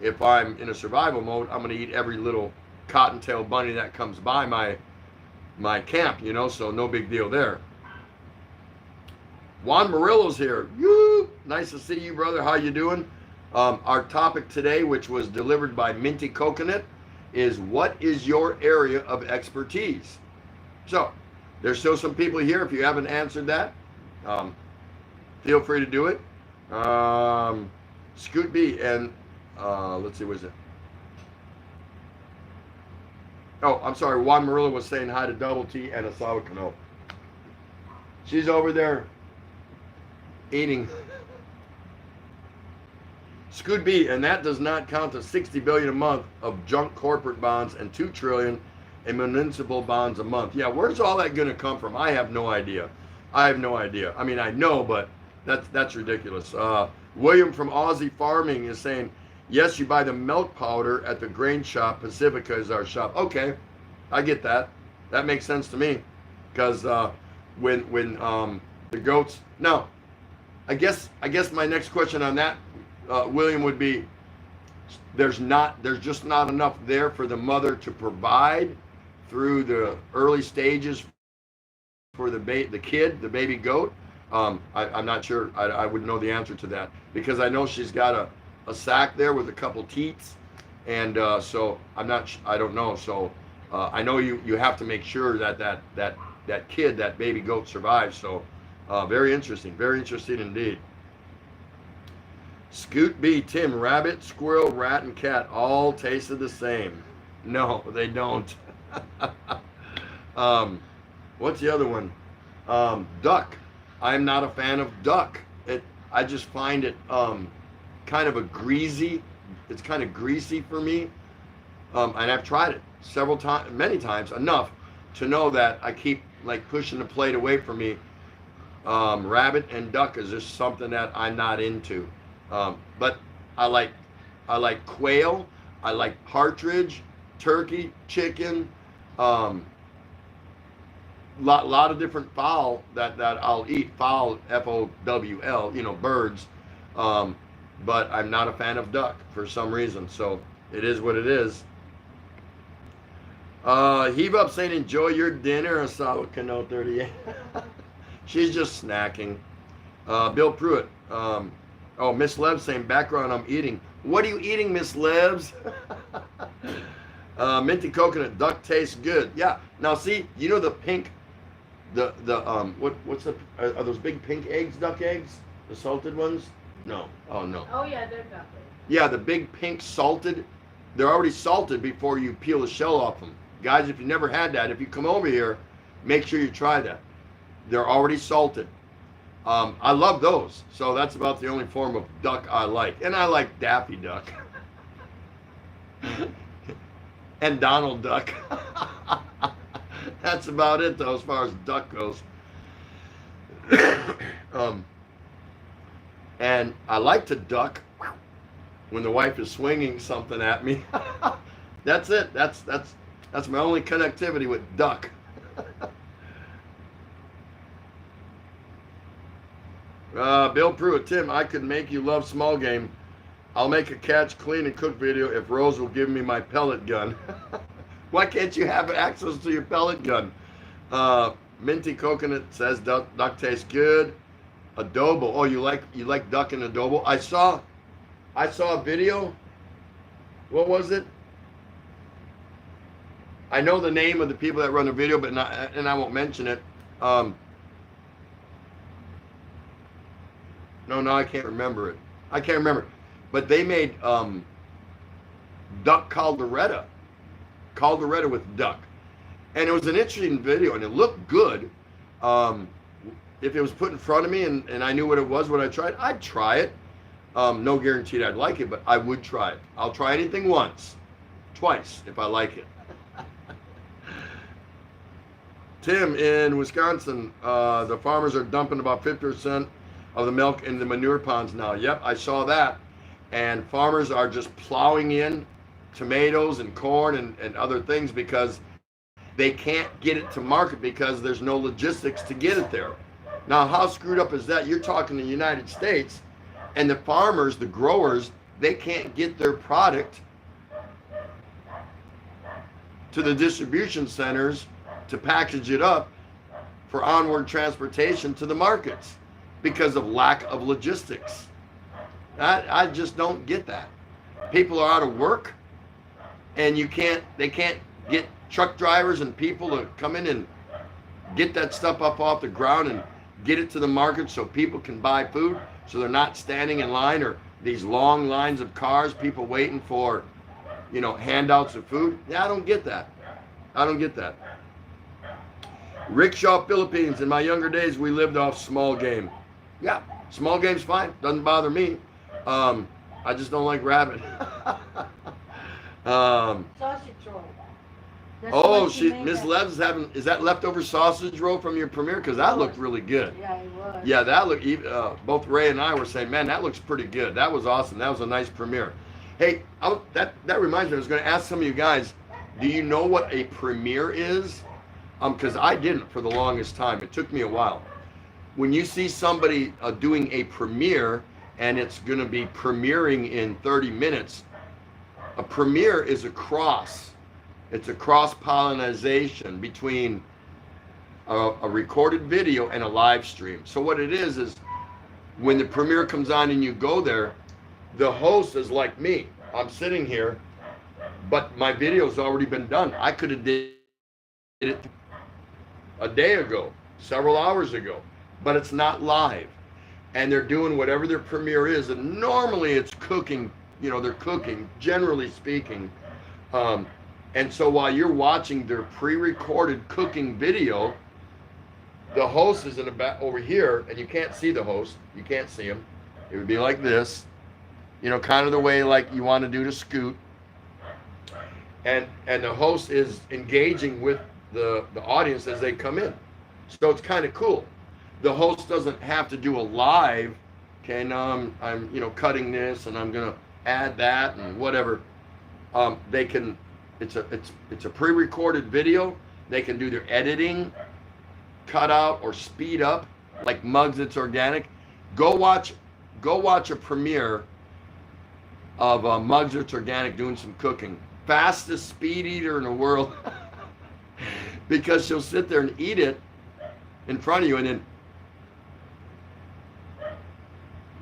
[SPEAKER 2] if I'm in a survival mode, I'm going to eat every little cottontail bunny that comes by my camp, you know, so no big deal there. Juan Murillo's here. Woo! Nice to see you, brother. How you doing? Our topic today, which was delivered by Minty Coconut, is what is your area of expertise? So, there's still some people here. If you haven't answered that, feel free to do it. Scoot B and let's see, what is it? Oh, I'm sorry. Juan Murillo was saying hi to Double T and Asawa Kano. She's over there eating. Scoot B, and that does not count the $60 billion a month of junk corporate bonds and $2 trillion in municipal bonds a month. Yeah, where's all that going to come from? I have no idea. I mean, I know, but that's ridiculous. William from Aussie Farming is saying, yes, you buy the milk powder at the grain shop. Pacifica is our shop. Okay, I get that. That makes sense to me, because when the goats. Now, I guess my next question on that, William, would be, there's just not enough there for the mother to provide through the early stages for the baby goat. I'm not sure. I would know the answer to that, because I know she's got a sack there with a couple teats, and so I don't know. So I know you have to make sure that baby goat survives. So very interesting indeed. Scoot B, Tim, rabbit, squirrel, rat, and cat all tasted the same. No, they don't. What's the other one? Duck. I'm not a fan of duck. I just find it kind of it's kind of greasy for me. And I've tried it many times, enough to know that I keep like pushing the plate away from me. Rabbit and duck is just something that I'm not into. But I like quail, I like partridge, turkey, chicken, lot of different fowl that I'll eat. Fowl, F-O-W-L, birds. But I'm not a fan of duck for some reason. So it is what it is. Heave Up saying, enjoy your dinner, Asawa Kano 38. She's just snacking. Bill Pruitt. Oh, Miss Lebs saying, background, I'm eating. What are you eating, Miss Lebs? Minty Coconut, duck tastes good. Yeah. Now see, the pink, what's are those big pink eggs, duck eggs? The salted ones? No. Oh, no.
[SPEAKER 3] Oh, yeah, they're duck eggs.
[SPEAKER 2] Yeah, the big pink salted. They're already salted before you peel the shell off them. Guys, if you never had that, if you come over here, make sure you try that. They're already salted. I love those. So that's about the only form of duck I like. And I like Daffy Duck. And Donald Duck. That's about it, though, as far as duck goes. And I like to duck when the wife is swinging something at me. That's it. That's my only connectivity with duck. Bill Pruitt, Tim, I could make you love small game. I'll make a catch, clean, and cook video if Rose will give me my pellet gun. Why can't you have access to your pellet gun? Minty Coconut says duck tastes good. Adobo. Oh, you like duck and adobo? I saw a video. What was it? I know the name of the people that run the video, but and I won't mention it. No, I can't remember it. I can't remember. But they made duck caldereta with duck. And it was an interesting video, and it looked good. If it was put in front of me and I knew what it was when I tried, I'd try it. No guarantee I'd like it, but I would try it. I'll try anything once, twice if I like it. Tim, in Wisconsin, the farmers are dumping about 50% of the milk in the manure ponds now. Yep, I saw that. And farmers are just plowing in tomatoes and corn and other things because they can't get it to market because there's no logistics to get it there. Now, how screwed up is that? You're talking the United States, and the farmers, the growers, they can't get their product to the distribution centers to package it up for onward transportation to the markets because of lack of logistics. I just don't get that. People are out of work, and they can't get truck drivers and people to come in and get that stuff up off the ground and get it to the market so people can buy food, so they're not standing in line or these long lines of cars, people waiting for, handouts of food. Yeah, I don't get that. Rickshaw, Philippines. In my younger days, we lived off small game. Yeah, small game's fine. Doesn't bother me. I just don't like rabbit.
[SPEAKER 1] Sausage roll.
[SPEAKER 2] Miss Lev's is that leftover sausage roll from your premiere? Because that looked really good.
[SPEAKER 1] Yeah, it was.
[SPEAKER 2] Yeah, that looked, both Ray and I were saying, man, that looks pretty good. That was awesome. That was a nice premiere. Hey, that reminds me, I was going to ask some of you guys, do you know what a premiere is? Because I didn't for the longest time. It took me a while. When you see somebody doing a premiere and it's going to be premiering in 30 minutes, a premiere is a cross. It's a cross-pollination between a recorded video and a live stream. So what it is when the premiere comes on and you go there, the host is like me. I'm sitting here, but my video's already been done. I could have did it a day ago, several hours ago, but it's not live. And they're doing whatever their premiere is, and normally it's cooking, they're cooking, generally speaking. And so while you're watching their pre-recorded cooking video, the host is in the back over here, and you can't see the host. You can't see him. It would be like this, kind of the way like you want to do to Scoot. And the host is engaging with the audience as they come in. So it's kind of cool. The host doesn't have to do a live, okay, now I'm cutting this and I'm gonna add that and whatever. They can, it's a pre-recorded video. They can do their editing, cut out or speed up, like Mugs It's Organic. Go watch a premiere of Mugs It's Organic doing some cooking. Fastest speed eater in the world. Because she'll sit there and eat it in front of you and then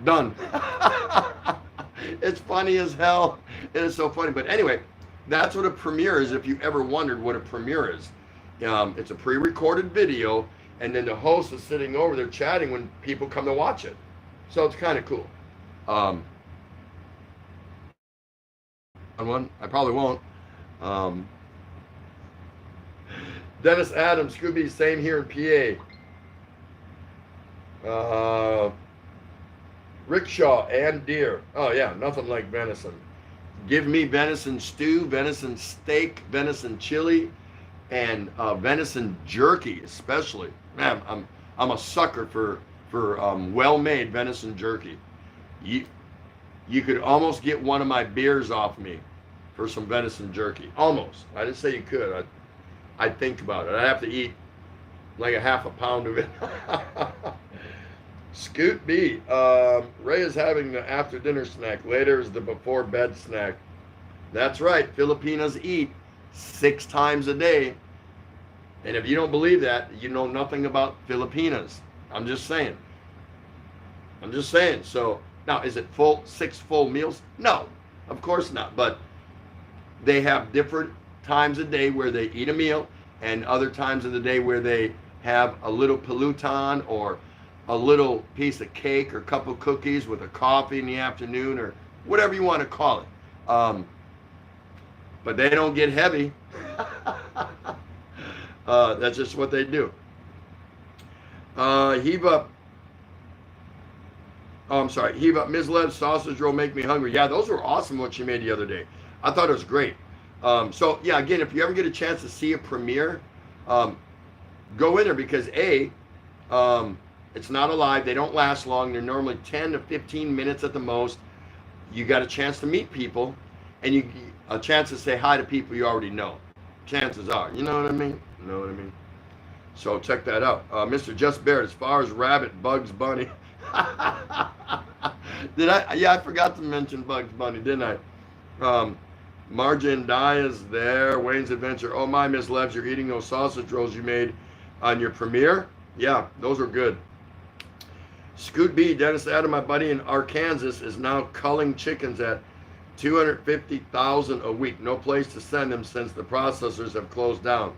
[SPEAKER 2] done. It's funny as hell. It is so funny. But anyway, that's what a premiere is, if you ever wondered what a premiere is. It's a pre-recorded video, and then the host is sitting over there chatting when people come to watch it. So it's kind of cool. On one, I probably won't. Dennis Adams, Scooby, same here in PA. Rickshaw and deer. Oh yeah, nothing like venison. Give me venison stew, venison steak, venison chili, and venison jerky especially. Man, I'm a sucker for well-made venison jerky. You could almost get one of my beers off me for some venison jerky. Almost. I didn't say you could. I'd think about it. I'd have to eat like a half a pound of it. Scoot B. Ray is having the after dinner snack. Later is the before bed snack. That's right. Filipinos eat 6 times a day. And if you don't believe that, you know nothing about Filipinas. I'm just saying. I'm just saying. So now, is it 6 full meals? No, of course not. But they have different times of day where they eat a meal, and other times of the day where they have a little peloton or a little piece of cake or cup of cookies with a coffee in the afternoon, or whatever you want to call it. But they don't get heavy. That's just what they do. Heave up. Oh, I'm sorry. Heave up. Ms. Lev's sausage roll make me hungry. Yeah, those were awesome what she made the other day. I thought it was great. So yeah, again, if you ever get a chance to see a premiere, go in there, because it's not alive. They don't last long. They're normally 10 to 15 minutes at the most. You got a chance to meet people, and a chance to say hi to people you already know. Chances are, you know what I mean? You know what I mean? So check that out. Mr. Just Barrett, as far as Rabbit, Bugs Bunny. Did I? Yeah, I forgot to mention Bugs Bunny, didn't I? Margin Dye is there. Wayne's Adventure. Oh my, Miss Levs, you're eating those sausage rolls you made on your premiere? Yeah, those are good. Scoot B, Dennis Adam, my buddy in Arkansas, is now culling chickens at $250,000 a week. No place to send them since the processors have closed down.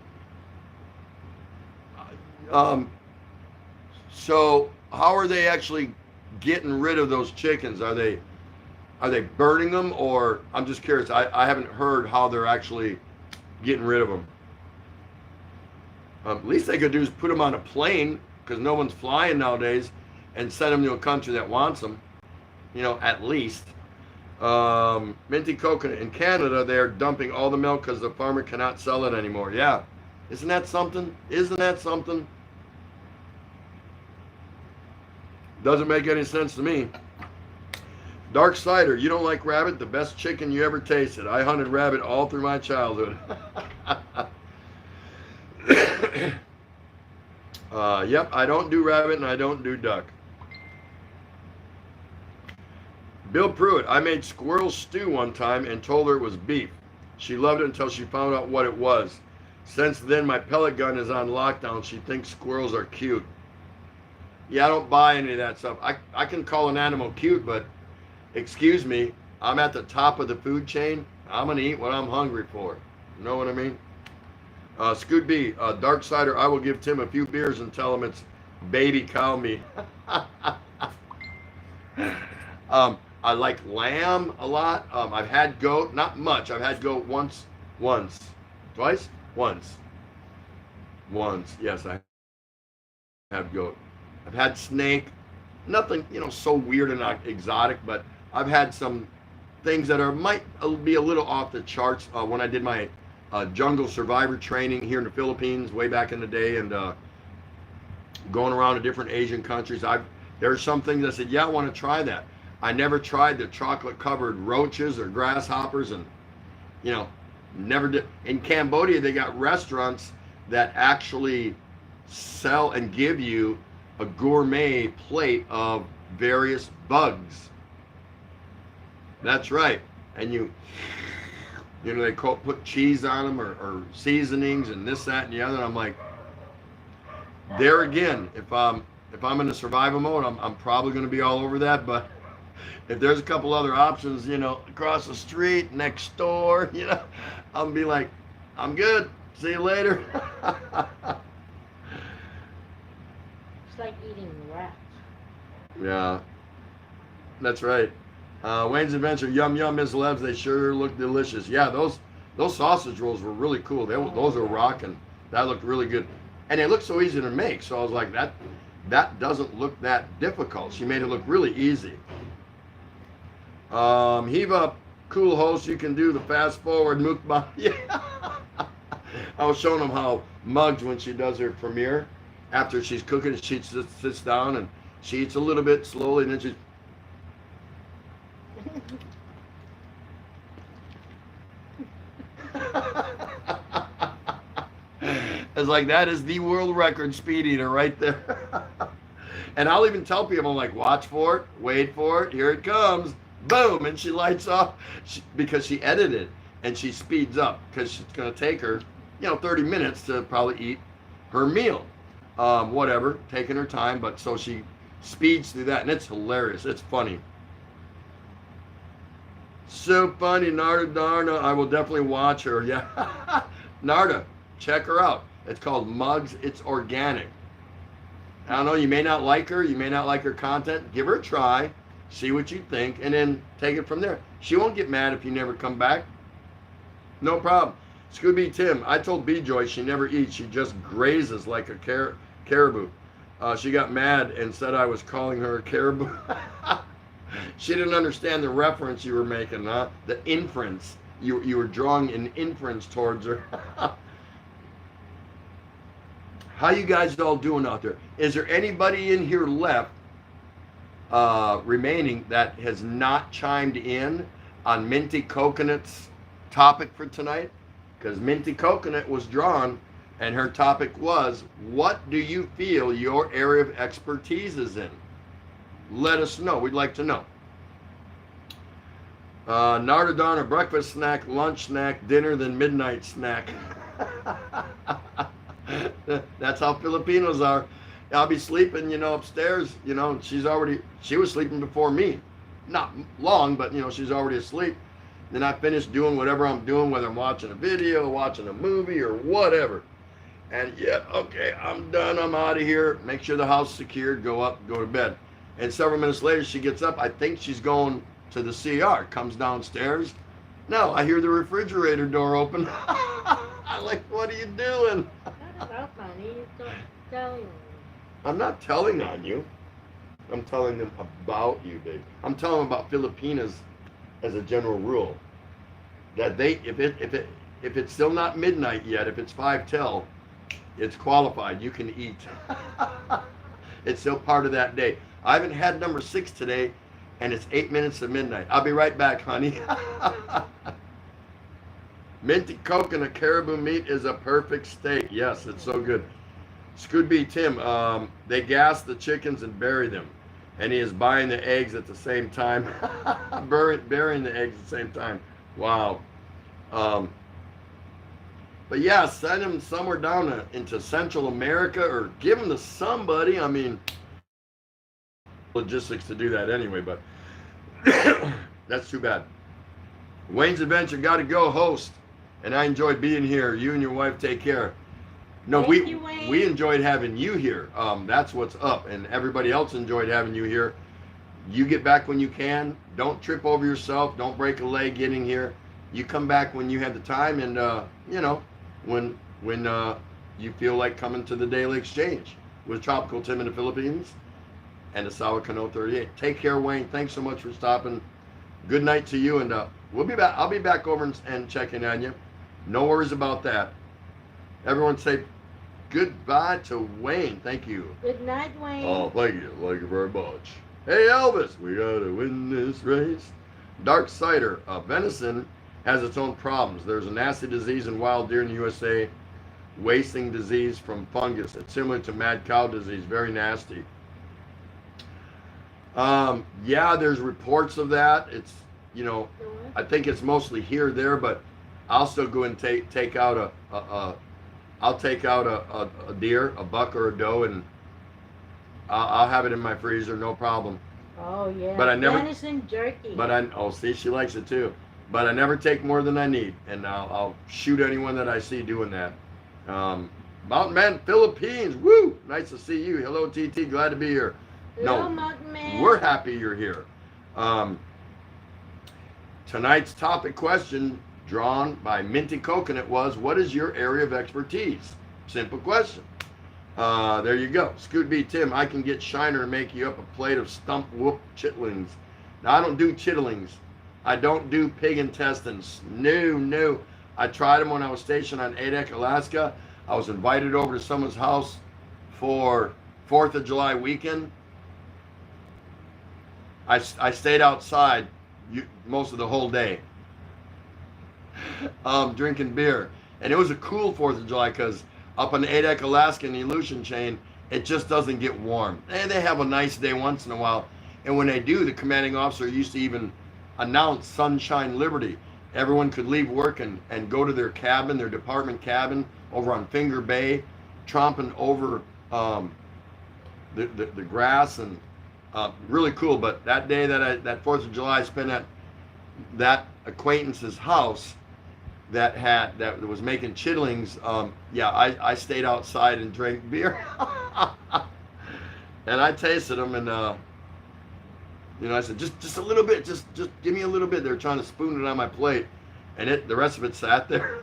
[SPEAKER 2] So how are they actually getting rid of those chickens? Are they burning them, or I'm just curious. I haven't heard how they're actually getting rid of them. At least they could do is put them on a plane, because no one's flying nowadays, and send them to a country that wants them. You know, at least. Minty Coconut. In Canada, they're dumping all the milk because the farmer cannot sell it anymore. Yeah. Isn't that something? Isn't that something? Doesn't make any sense to me. Dark Cider, you don't like rabbit? The best chicken you ever tasted. I hunted rabbit all through my childhood. Yep, I don't do rabbit and I don't do duck. Bill Pruitt, I made squirrel stew one time and told her it was beef. She loved it until she found out what it was. Since then, my pellet gun is on lockdown. She thinks squirrels are cute. Yeah, I don't buy any of that stuff. I can call an animal cute, but excuse me, I'm at the top of the food chain. I'm going to eat what I'm hungry for. You know what I mean? Scoot B, Dark Cider, I will give Tim a few beers and tell him it's baby cow meat. I like lamb a lot. I've had goat, not much. I've had goat once, twice, once. Yes, I have goat. I've had snake, nothing, so weird and exotic, but I've had some things that might be a little off the charts. When I did my jungle survivor training here in the Philippines way back in the day, and going around to different Asian countries, there are some things I said, yeah, I want to try that. I never tried the chocolate covered roaches or grasshoppers, and never did. In Cambodia, they got restaurants that actually sell and give you a gourmet plate of various bugs. That's right. And they put cheese on them or seasonings and this, that, and the other. And I'm like, there again, if I'm in a survival mode, I'm probably going to be all over that. But if there's a couple other options, across the street, next door, I'll be like, I'm good. See you later.
[SPEAKER 1] It's like eating rats.
[SPEAKER 2] Yeah, that's right. Wayne's Adventure, yum yum, Ms. Levs, they sure look delicious. Yeah, those sausage rolls were really cool. Those are rocking. That looked really good, and they look so easy to make. So I was like, that doesn't look that difficult. She made it look really easy. Heave up, cool host. You can do the fast forward mukbang. Yeah. I was showing them how Muggs, when she does her premiere, after she's cooking, she sits down and she eats a little bit slowly, and then she. It's like, that is the world record speed eater right there. And I'll even tell people, I'm like, watch for it, wait for it, here it comes, boom, and she lights off, because she edited and she speeds up, because it's going to take her 30 minutes to probably eat her meal, whatever, taking her time. But so she speeds through that, and it's hilarious. It's funny. So funny, Narda Darna. I will definitely watch her. Yeah. Narda, check her out. It's called Mugs. It's organic. I don't know, you may not like her. You may not like her content. Give her a try. See what you think, and then take it from there. She won't get mad if you never come back. No problem. Scooby Tim, I told B-Joy she never eats. She just grazes like a caribou. She got mad and said I was calling her a caribou. She didn't understand the reference you were making, huh? The inference. You were drawing an inference towards her. How you guys all doing out there? Is there anybody in here left remaining that has not chimed in on Minty Coconut's topic for tonight? Because Minty Coconut was drawn, and her topic was, what do you feel your area of expertise is in? Let us know. We'd like to know. Narda Darna, breakfast snack, lunch snack, dinner, then midnight snack. That's how Filipinos are. I'll be sleeping, upstairs, she was sleeping before me. Not long, but, she's already asleep. Then I finish doing whatever I'm doing, whether I'm watching a video, watching a movie, or whatever. And yeah, okay, I'm done, I'm out of here. Make sure the house is secured, go up, go to bed. And several minutes later, she gets up. I think she's going to the CR, comes downstairs. No, I hear the refrigerator door open. I'm like, what are you doing? I'm not telling on you. I'm telling them about you, babe. I'm telling them about Filipinas as a general rule. That if it's still not midnight yet, if it's 5 till, it's qualified. You can eat. It's still part of that day. I haven't had number 6 today, and it's 8 minutes to midnight. I'll be right back, honey. Minty coconut caribou meat is a perfect steak. Yes, it's so good. Scooby Tim, they gas the chickens and bury them. And he is buying the eggs at the same time. Burying the eggs at the same time. Wow. But yeah, send them somewhere down into Central America, or give them to somebody. I mean, logistics to do that anyway, but that's too bad. Wayne's Adventure, got to go, host. And I enjoyed being here. You and your wife take care. No, we enjoyed having you here. That's what's up. And everybody else enjoyed having you here. You get back when you can. Don't trip over yourself. Don't break a leg getting here. You come back when you have the time, and when you feel like coming to the Daily Exchange with Tropical Tim in the Philippines and the Sawa Cano 38. Take care, Wayne. Thanks so much for stopping. Good night to you, and we'll be back. I'll be back over and checking on you. No worries about that. Everyone say goodbye to Wayne. Thank you.
[SPEAKER 1] Good night, Wayne.
[SPEAKER 2] Oh, thank you. Thank you very much. Hey, Elvis, we gotta win this race. Dark cider. Venison has its own problems. There's a nasty disease in wild deer in the USA, wasting disease from fungus. It's similar to mad cow disease. Very nasty. Yeah, there's reports of that. It's, I think it's mostly here, there, but I'll still go and take out I'll take out a deer, a buck or a doe, and I'll have it in my freezer, no problem.
[SPEAKER 1] Oh yeah.
[SPEAKER 2] But I never.
[SPEAKER 1] Venison jerky.
[SPEAKER 2] But see, she likes it too. But I never take more than I need, and I'll shoot anyone that I see doing that. Mountain Man Philippines, woo! Nice to see you. Hello, TT. Glad to be here.
[SPEAKER 1] Hello, Mountain Man.
[SPEAKER 2] We're happy you're here. Tonight's topic question, drawn by Minty Coconut, was, what is your area of expertise? Simple question. There you go. Scooby Tim, I can get Shiner to make you up a plate of stump whoop chitlings. Now, I don't do chitlings. I don't do pig intestines. No. I tried them when I was stationed on Adak, Alaska. I was invited over to someone's house for 4th of July weekend. I stayed outside most of the whole day, drinking beer. And it was a cool 4th of July because up on the Adak, Alaska, in the Aleutian chain, it just doesn't get warm. And they have a nice day once in a while. And when they do, the commanding officer used to even announce Sunshine Liberty. Everyone could leave work and go to their cabin, their department cabin, over on Finger Bay, tromping over the grass and Really cool. But that day that 4th of July, I spent at that acquaintance's house that was making chitlings. Yeah, I stayed outside and drank beer, and I tasted them, and I said just a little bit, just give me a little bit. They were trying to spoon it on my plate, and the rest of it sat there.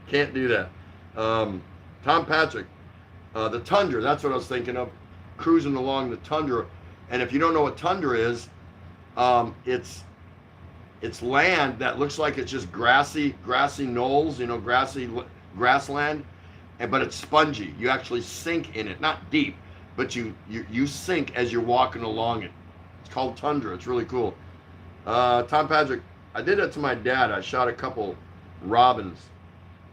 [SPEAKER 2] Can't do that. Tom Patrick, the Tundra. That's what I was thinking of. Cruising along the Tundra, and if you don't know what Tundra is, it's land that looks like it's just grassy knolls, grassy grassland, but it's spongy. You actually sink in it, not deep, but you sink as you're walking along it. It's called Tundra. It's really cool. Tom Patrick, I did that to my dad. I shot a couple robins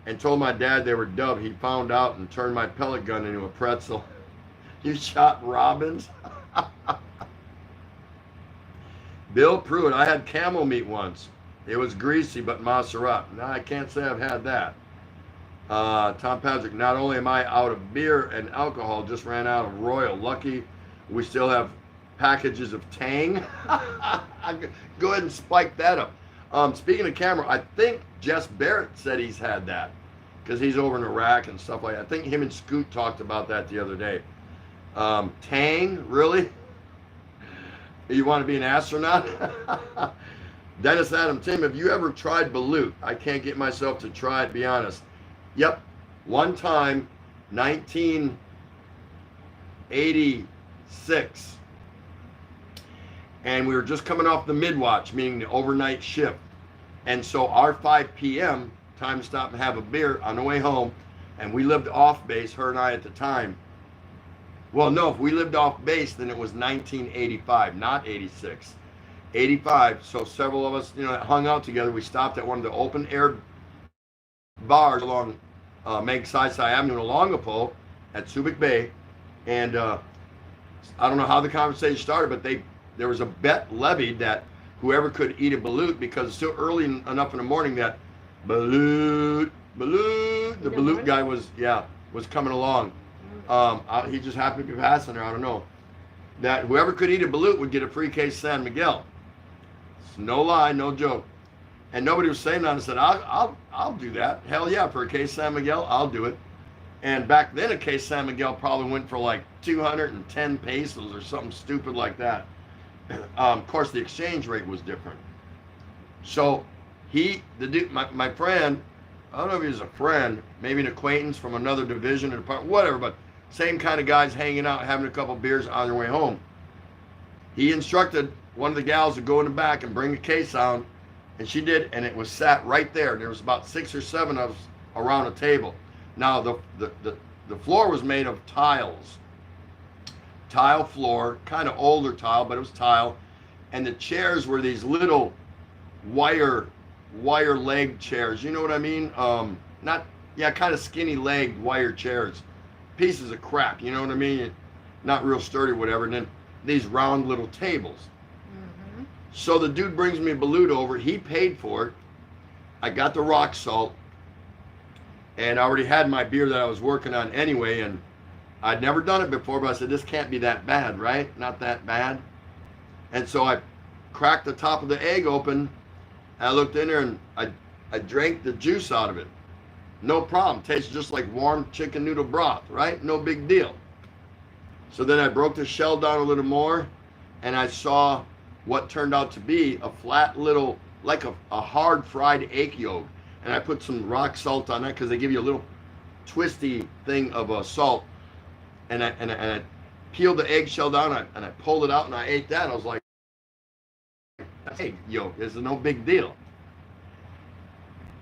[SPEAKER 2] and told my dad they were dove. He found out and turned my pellet gun into a pretzel. You shot robins? Bill Pruitt, I had camel meat once. It was greasy, but Montserrat. No, I can't say I've had that. Tom Patrick, not only am I out of beer and alcohol, just ran out of Royal. Lucky we still have packages of Tang. Go ahead and spike that up. Speaking of camera, I think Jess Barrett said he's had that because he's over in Iraq and stuff like that. I think him and Scoot talked about that the other day. Tang, really? You want to be an astronaut? Dennis Adam, Tim, have you ever tried balut? I can't get myself to try it, be honest. Yep, one time, 1986. And we were just coming off the mid-watch, meaning the overnight shift. And so our 5 p.m., time to stop and have a beer on the way home. And we lived off base, her and I at the time. Well, no, if we lived off base, then it was 1985, not 86. 85, so several of us, hung out together. We stopped at one of the open air bars along Magsaysay Avenue in Longapo at Subic Bay. And I don't know how the conversation started, but there was a bet levied that whoever could eat a balut, because it's still early enough in the morning that balut, the balut guy was coming along. He just happened to be passing there. I don't know. That whoever could eat a balut would get a free case San Miguel. It's no lie, no joke. And nobody was saying that. I said, I'll do that. Hell yeah, for a case San Miguel, I'll do it. And back then, a case San Miguel probably went for like 210 pesos or something stupid like that. Of course, the exchange rate was different. So the dude, my friend, I don't know if he was a friend, maybe an acquaintance from another division or department, whatever, but same kind of guys hanging out, having a couple beers on their way home. He instructed one of the gals to go in the back and bring a case on, and she did, and it was sat right there. There was about 6 or 7 of us around a table. Now, the floor was made of tiles. Tile floor, kind of older tile, but it was tile. And the chairs were these little wire leg chairs. You know what I mean? Kind of skinny legged wire chairs. Pieces of crap, you know what I mean? Not real sturdy, whatever. And then these round little tables. Mm-hmm. So the dude brings me a balut over. He paid for it. I got the rock salt. And I already had my beer that I was working on anyway. And I'd never done it before, but I said, this can't be that bad, right? Not that bad. And so I cracked the top of the egg open. I looked in there and I drank the juice out of it. No problem. Tastes just like warm chicken noodle broth, right? No big deal. So then I broke the shell down a little more, and I saw what turned out to be a flat little, like a hard fried egg yolk. And I put some rock salt on that because they give you a little twisty thing of salt. And I peeled the eggshell down and I pulled it out and I ate that. I was like, egg yolk, this is no big deal.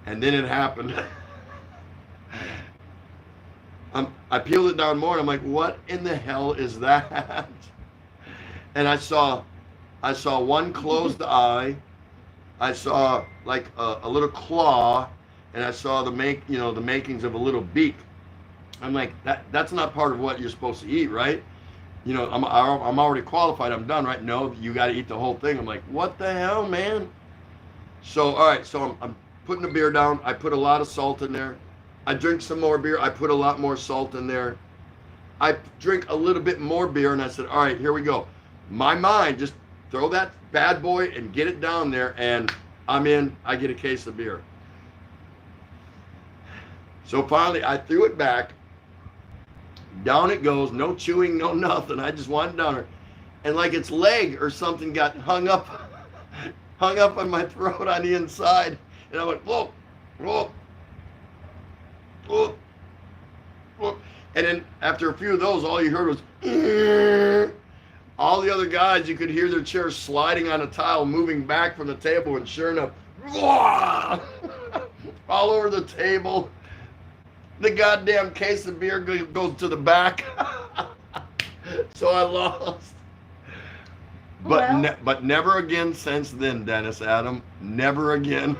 [SPEAKER 2] And then it happened. I peeled it down more and I'm like, what in the hell is that? And I saw one closed eye. I saw like a little claw, and I saw the makings of a little beak. I'm like, that's not part of what you're supposed to eat, right? I'm already qualified. I'm done, right? No, you got to eat the whole thing. I'm like, what the hell, man? So all right, so I'm putting the beer down. I put a lot of salt in there. I drink some more beer. I put a lot more salt in there. I drink a little bit more beer, and I said, all right, here we go. My mind, just throw that bad boy and get it down there, and I'm in. I get a case of beer. So finally, I threw it back. Down it goes, no chewing, no nothing. I just wanted down there. And like its leg or something got hung up on my throat on the inside. And I went, whoa, whoa, whoa, whoa. And then after a few of those, all you heard was, all the other guys, you could hear their chairs sliding on a tile, moving back from the table, and sure enough, all over the table. The goddamn case of beer goes to the back. So I lost. But never again since then, Dennis Adam. Never again.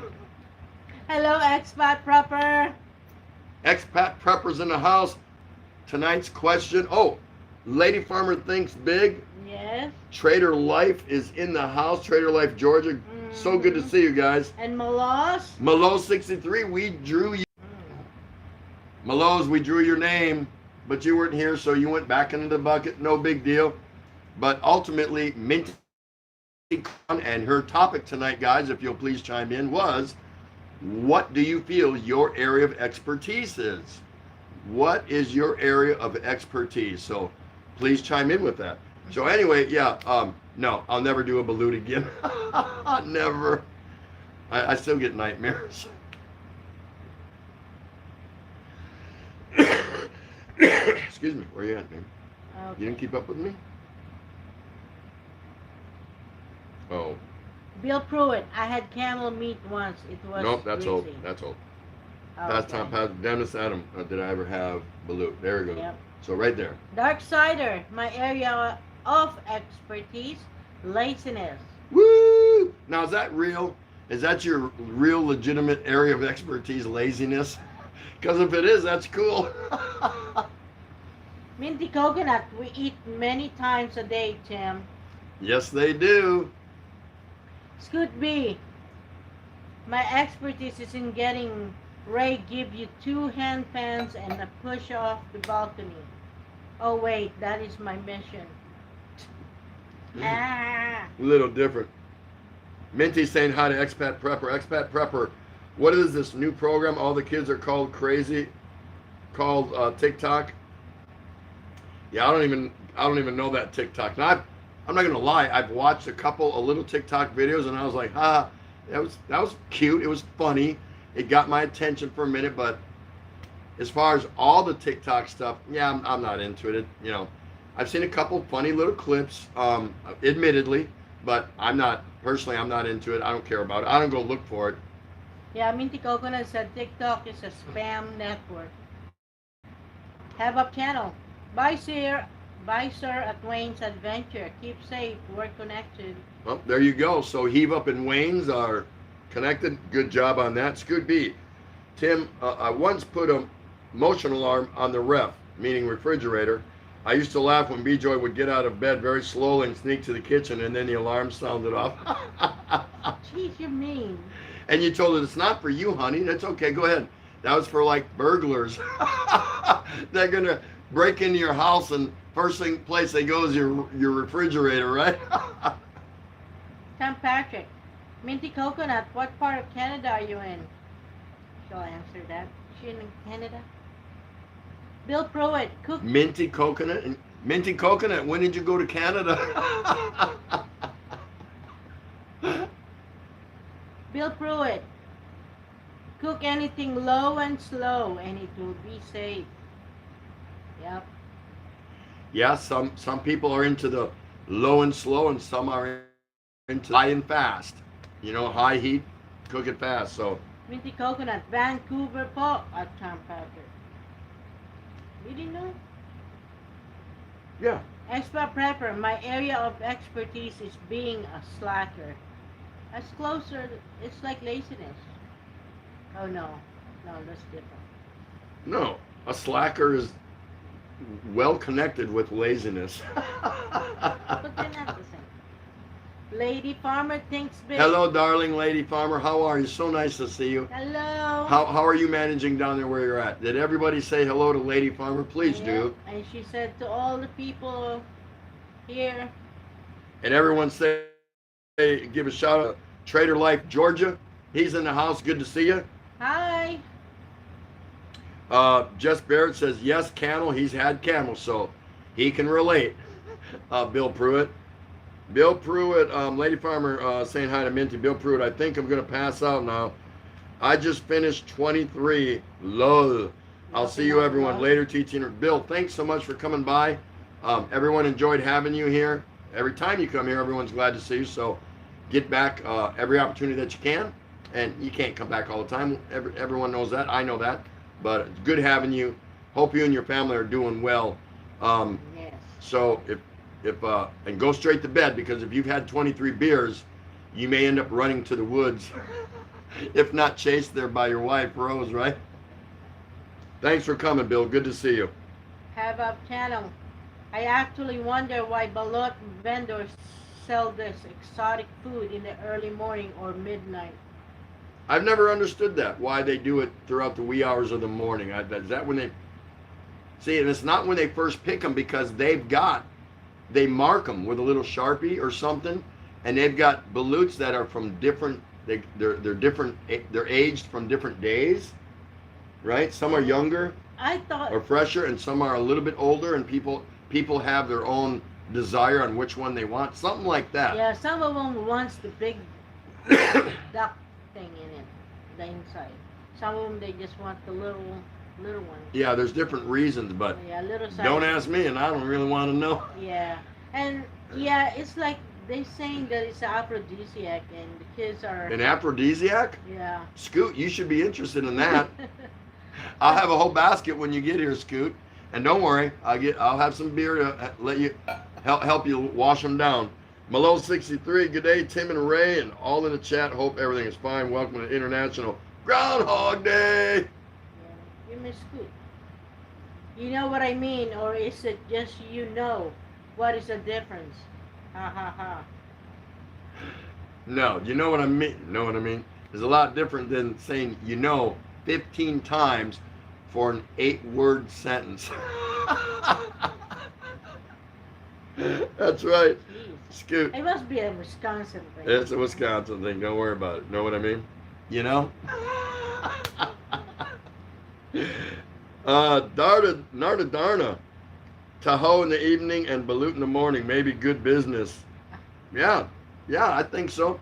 [SPEAKER 1] Hello, Expat Prepper.
[SPEAKER 2] Expat Preppers in the house. Tonight's question. Oh, Lady Farmer thinks big.
[SPEAKER 1] Yes.
[SPEAKER 2] Trader Life is in the house. Trader Life, Georgia. Mm-hmm. So good to see you guys.
[SPEAKER 1] And Malos?
[SPEAKER 2] Malos 63, we drew you. Malos, we drew your name, but you weren't here, so you went back into the bucket. No big deal. But ultimately, Minty and her topic tonight, guys, if you'll please chime in, was, what do you feel your area of expertise is? What is your area of expertise? So please chime in with that. So anyway, yeah, no, I'll never do a balut again. Never. I still get nightmares. Excuse me, where you at, man? Okay. You didn't keep up with me? Oh.
[SPEAKER 1] Bill Pruitt, I had camel meat once. It was
[SPEAKER 2] nope, that's
[SPEAKER 1] greasy.
[SPEAKER 2] old. That's old.
[SPEAKER 1] Okay.
[SPEAKER 2] Last time, Dennis Adam, did I ever have balut? There we go. Yep. So right there.
[SPEAKER 1] Dark Sider, my area of expertise, laziness.
[SPEAKER 2] Woo! Now is that real? Is that your real legitimate area of expertise, laziness? Because if it is, that's cool.
[SPEAKER 1] Minty coconut, we eat many times a day, Tim.
[SPEAKER 2] Yes, they do.
[SPEAKER 1] Scoot B, my expertise is in getting Ray give you 2 hand fans and a push off the balcony. Oh wait, that is my mission.
[SPEAKER 2] A little different. Minty's saying hi to Expat Prepper. Expat Prepper, what is this new program? All the kids are called crazy, called TikTok. Yeah, I don't even know that TikTok. Now, I'm not gonna lie. I've watched a little TikTok videos, and I was like, that was cute. It was funny. It got my attention for a minute. But as far as all the TikTok stuff, yeah, I'm not into it. You know, I've seen a couple funny little clips, admittedly, but I'm not into it. I don't care about it. I don't go look for it.
[SPEAKER 1] Yeah, Minty Coconut said TikTok is a spam network. Have a channel. Bye, sir. Bye, sir, at Wayne's Adventure. Keep safe. We're connected.
[SPEAKER 2] Well, there you go. So Heave Up and Wayne's are connected. Good job on that. Scoot B. Tim, I once put a motion alarm on the ref, meaning refrigerator. I used to laugh when B-Joy would get out of bed very slowly and sneak to the kitchen, and then the alarm sounded off.
[SPEAKER 1] Jeez, you're mean.
[SPEAKER 2] And you told her, it's not for you, honey. That's okay. Go ahead. That was for, like, burglars. They're going to break into your house, and first place they go is your refrigerator, right?
[SPEAKER 1] Tom Patrick, Minty Coconut, what part of Canada are you in? She'll answer that. Is she in Canada? Bill Pruitt, cook.
[SPEAKER 2] Minty Coconut? Minty Coconut, when did you go to Canada?
[SPEAKER 1] Bill Pruitt, cook anything low and slow, and it will be safe. Yep.
[SPEAKER 2] Yeah, some people are into the low and slow, and some are into high and fast. You know, high heat, cook it fast. So
[SPEAKER 1] Minty Coconut, Vancouver po at Tom Patrick. You didn't know?
[SPEAKER 2] Yeah.
[SPEAKER 1] Expat Prepper, my area of expertise is being a slacker. That's closer, it's like laziness. Oh no, that's different.
[SPEAKER 2] No, a slacker is well connected with laziness.
[SPEAKER 1] But they're not the same. Lady Farmer thinks big.
[SPEAKER 2] Hello, darling Lady Farmer. How are you? So nice to see you.
[SPEAKER 1] Hello.
[SPEAKER 2] How are you managing down there where you're at? Did everybody say hello to Lady Farmer? Please do.
[SPEAKER 1] And she said to all the people here,
[SPEAKER 2] And everyone say, give a shout out to Trader Life Georgia. He's in the house. Good to see you.
[SPEAKER 1] Hi.
[SPEAKER 2] Jess Barrett says, yes, camel. He's had camel, so he can relate. Bill Pruitt. Bill Pruitt, Lady Farmer saying hi to Minty. Bill Pruitt, I think I'm going to pass out now. I just finished 23. Lol. I'll see you everyone later, teaching. Bill, thanks so much for coming by. Everyone enjoyed having you here. Every time you come here, everyone's glad to see you. So get back every opportunity that you can. And you can't come back all the time. Everyone knows that. I know that. But it's good having you. Hope you and your family are doing well.
[SPEAKER 1] Yes.
[SPEAKER 2] So and go straight to bed, because if you've had 23 beers, you may end up running to the woods. If not chased there by your wife, Rose, right? Thanks for coming, Bill. Good to see you.
[SPEAKER 1] Have a channel. I actually wonder why balut vendors sell this exotic food in the early morning or midnight.
[SPEAKER 2] I've never understood that, why they do it throughout the wee hours of the morning. Is that when they... See, and it's not when they first pick them, because they mark them with a little Sharpie or something, and they've got balutes that are from different... They're different. They're aged from different days, right? Some are younger or fresher, and some are a little bit older. And people have their own desire on which one they want. Something like that.
[SPEAKER 1] Yeah, some of them wants the big duck thing in it, the inside. Some of them they just want the little one.
[SPEAKER 2] Yeah, there's different reasons, but
[SPEAKER 1] yeah, little size.
[SPEAKER 2] Don't ask me, and I don't really want to know.
[SPEAKER 1] Yeah, and yeah, it's like they saying that it's an aphrodisiac, and the kids are...
[SPEAKER 2] An aphrodisiac?
[SPEAKER 1] Yeah.
[SPEAKER 2] Scoot, you should be interested in that. I'll have a whole basket when you get here, Scoot. And don't worry, I'll have some beer to let you help you wash them down. Malo63, good day, Tim and Ray, and all in the chat. Hope everything is fine. Welcome to International Groundhog Day.
[SPEAKER 1] Yeah, you miss Scoot. You know what I mean, or is it just what is the difference? Ha ha ha.
[SPEAKER 2] No, you know what I mean? Know what I mean? There's a lot different than saying 15 times for an 8-word sentence. That's right.
[SPEAKER 1] Jeez.
[SPEAKER 2] Scoot.
[SPEAKER 1] It must be a Wisconsin thing.
[SPEAKER 2] It's a Wisconsin thing. Don't worry about it. Know what I mean? You know? Narda Darna. Tahoe in the evening and balut in the morning. Maybe good business. Yeah, I think so.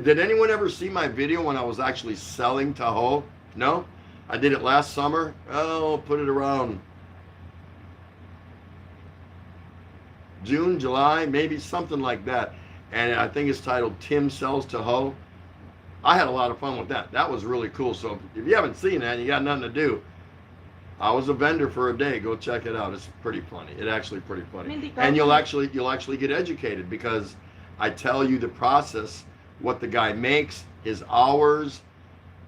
[SPEAKER 2] Did anyone ever see my video when I was actually selling Tahoe? No? I did it last summer. Oh, put it around June, July, maybe something like that. And I think it's titled Tim Sells Tahoe. I had a lot of fun with that. That was really cool. So if you haven't seen that and you got nothing to do, I was a vendor for a day. Go check it out. It's pretty funny. It's actually pretty funny. And you'll actually get educated, because I tell you the process, what the guy makes, his hours,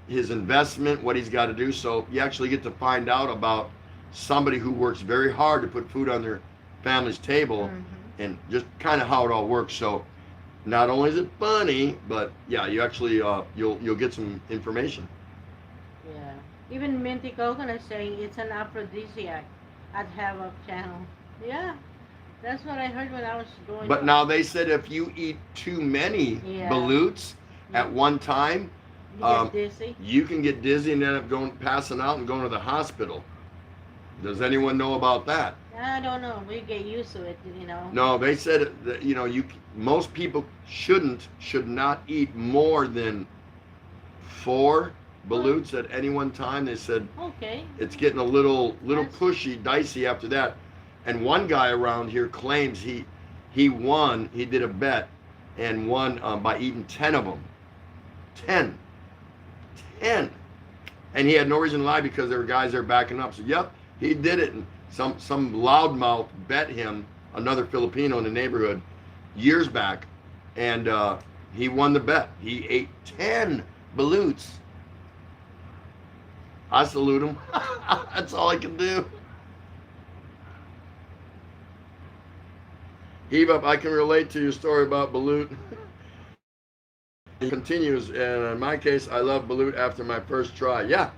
[SPEAKER 2] his investment, what he's got to do. So you actually get to find out about somebody who works very hard to put food on their family's table, and just kind of how it all works. So not only is it funny, but yeah, you actually you'll get some information.
[SPEAKER 1] Yeah. Even Minty Coconut saying it's an aphrodisiac at Havoc Channel. Yeah, that's what I heard when I was going.
[SPEAKER 2] But now they said if you eat too many balutes at one time,
[SPEAKER 1] you get dizzy.
[SPEAKER 2] You can get dizzy and end up passing out and going to the hospital. Does anyone know about that?
[SPEAKER 1] I don't know. We get used to it,
[SPEAKER 2] No, they said that most people should not eat more than 4 balutes at any one time. They said it's getting a little pushy, dicey after that. And one guy around here claims he did a bet and won by eating 10 of them. 10. And he had no reason to lie, because there were guys there backing up. So yep, he did it. And some loudmouth bet him, another Filipino in the neighborhood, years back, and he won the bet. He ate 10 balutes. I salute him. That's all I can do. Heave up, I can relate to your story about balut. It continues, and in my case, I love balut after my first try. Yeah,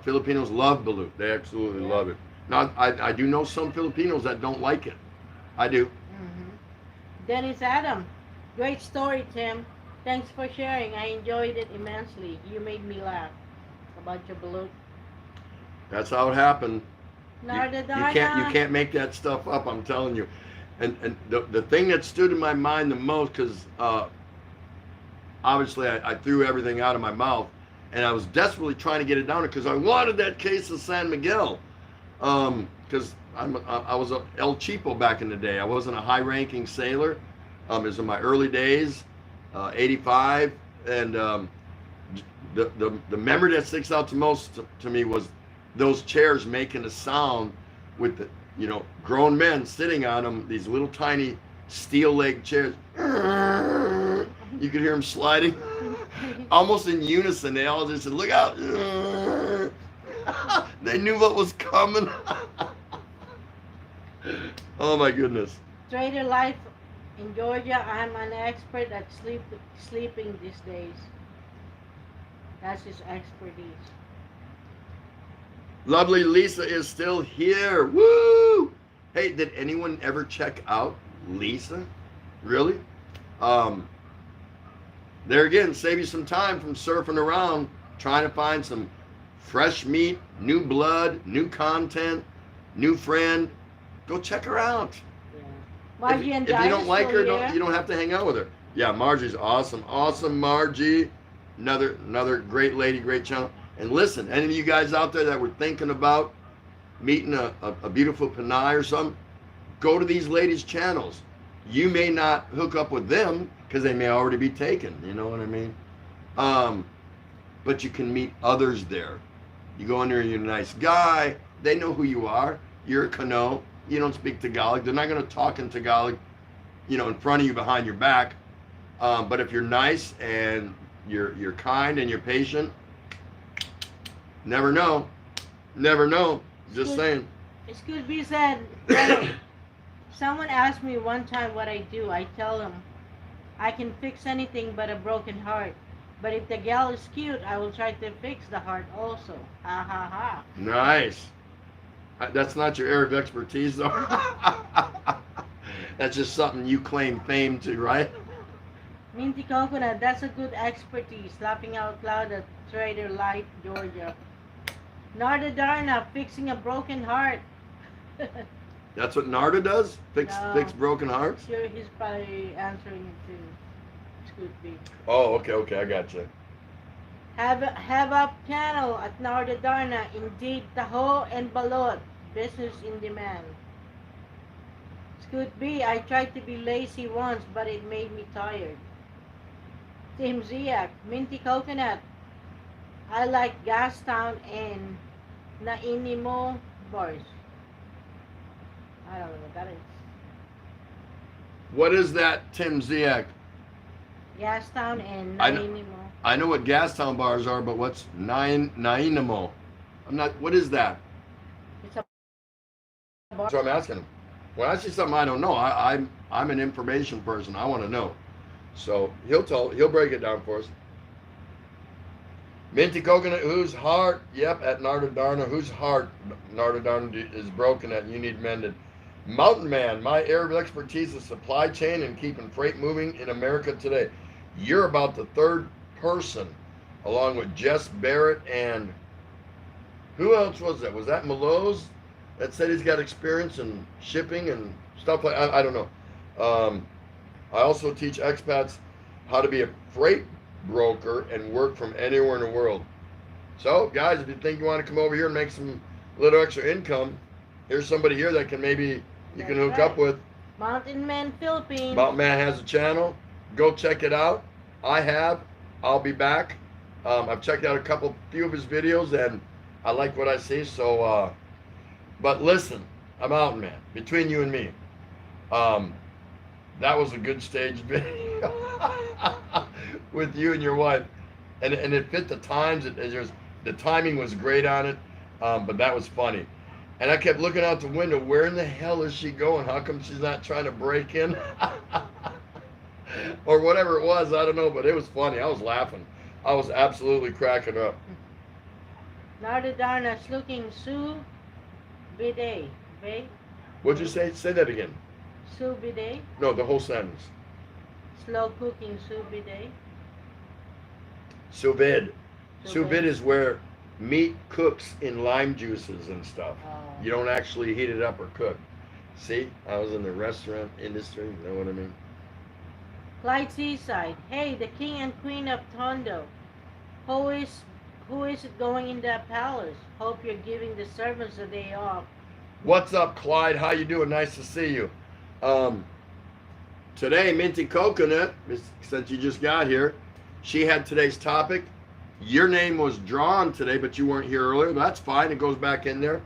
[SPEAKER 2] Filipinos love balut. They absolutely love it. Now, I do know some Filipinos that don't like it. I do.
[SPEAKER 1] Dennis Adam. Great story, Tim. Thanks for sharing. I enjoyed it immensely. You made me laugh. A bunch of balut.
[SPEAKER 2] That's how it happened. You
[SPEAKER 1] Nardadana.
[SPEAKER 2] can't make that stuff up. I'm telling you. And the thing that stood in my mind the most, because obviously I threw everything out of my mouth, and I was desperately trying to get it down because I wanted that case of San Miguel. Because I was a El Cheapo back in the day. I wasn't a high-ranking sailor. It was in my early days, 85, and the memory that sticks out to most to me was those chairs making a sound with the grown men sitting on them. These little tiny steel-legged chairs. You could hear them sliding, almost in unison. They all just said, "Look out!" They knew what was coming. Oh my goodness.
[SPEAKER 1] Trader life in Georgia. I'm an expert at sleeping these days. That's his expertise.
[SPEAKER 2] Lovely Lisa is still here. Woo! Hey, did anyone ever check out Lisa? Really? There again, save you some time from surfing around, trying to find some fresh meat, new blood, new content, new friend. Go check her out.
[SPEAKER 1] Yeah. Margie and
[SPEAKER 2] if you don't like her,
[SPEAKER 1] here.
[SPEAKER 2] you don't have to hang out with her. Yeah, Margie's awesome. Awesome, Margie. Another great lady, great channel. And listen, any of you guys out there that were thinking about meeting a beautiful Panay or something, go to these ladies' channels. You may not hook up with them because they may already be taken. You know what I mean? But you can meet others there. You go in there, you're a nice guy. They know who you are. You're a Kano. You don't speak Tagalog. They're not going to talk in Tagalog, in front of you, behind your back. But if you're nice and you're kind and you're patient, never know. Just saying.
[SPEAKER 1] It's good to be said. Someone asked me one time what I do. I tell them I can fix anything but a broken heart. But if the gal is cute, I will try to fix the heart also. Ha ha ha.
[SPEAKER 2] Nice. That's not your area of expertise, though. That's just something you claim fame to, right?
[SPEAKER 1] Minty Coconut, that's a good expertise. Laughing out loud at Trader Life, Georgia. Narda Darna, fixing a broken heart.
[SPEAKER 2] That's what Narda does? Fix broken hearts?
[SPEAKER 1] Sure, he's probably answering to Scoot.
[SPEAKER 2] Oh, okay, I gotcha.
[SPEAKER 1] Have up channel at Narda Darna. Indeed, Taho and Balot. Business in demand. Scoot B, I tried to be lazy once, but it made me tired. Tim Ziak, Minty Coconut. I like Gastown and Nainimo bars. I don't know what that is.
[SPEAKER 2] What is that, Tim Ziak?
[SPEAKER 1] Gastown and
[SPEAKER 2] I know-
[SPEAKER 1] Nainimo.
[SPEAKER 2] I know what Gastown bars are, but what's Nainimo? What is that?
[SPEAKER 1] It's a bar.
[SPEAKER 2] That's what I'm asking him. When I see something I don't know, I'm an information person. I want to know. So he'll break it down for us. Minty Coconut, whose heart? Yep, at Narda Darna. Whose heart, Narda Darna, is broken that you need mended? Mountain Man, my area of expertise is supply chain and keeping freight moving in America today. You're about the third person, along with Jess Barrett and who else was that? Was that Malose that said he's got experience in shipping and stuff like I don't know. I also teach expats how to be a freight broker and work from anywhere in the world. So, guys, if you think you want to come over here and make some little extra income, here's somebody here that can maybe you can hook up with.
[SPEAKER 1] Mountain Man Philippines.
[SPEAKER 2] Mountain Man has a channel. Go check it out. I have. I'll be back. I've checked out few of his videos, and I like what I see. So, but listen, I'm Mountain Man. Between you and me, that was a good stage video with you and your wife, and it fit the times. The timing was great on it, but that was funny. And I kept looking out the window. Where in the hell is she going? How come she's not trying to break in? Or whatever it was, I don't know, but it was funny. I was laughing. I was absolutely cracking up.
[SPEAKER 1] Narda Darna's looking Sue Bidet.
[SPEAKER 2] What'd you say? Say that again.
[SPEAKER 1] Sous vide.
[SPEAKER 2] No, the whole sentence.
[SPEAKER 1] Slow cooking sous vide.
[SPEAKER 2] Sous vide.
[SPEAKER 1] Sous
[SPEAKER 2] Sous vide
[SPEAKER 1] vide.
[SPEAKER 2] is where meat cooks in lime juices and stuff.
[SPEAKER 1] Oh.
[SPEAKER 2] You don't actually heat it up or cook. See, I was in the restaurant industry. You know what I mean?
[SPEAKER 1] Clyde Seaside. Hey, the king and queen of Tondo. Who is who is it going in that palace? Hope you're giving the servants a day off.
[SPEAKER 2] What's up, Clyde? How you doing? Nice to see you. Today, Minty Coconut, since you just got here, she had today's topic. Your name was drawn today, but you weren't here earlier. That's fine. It goes back in there.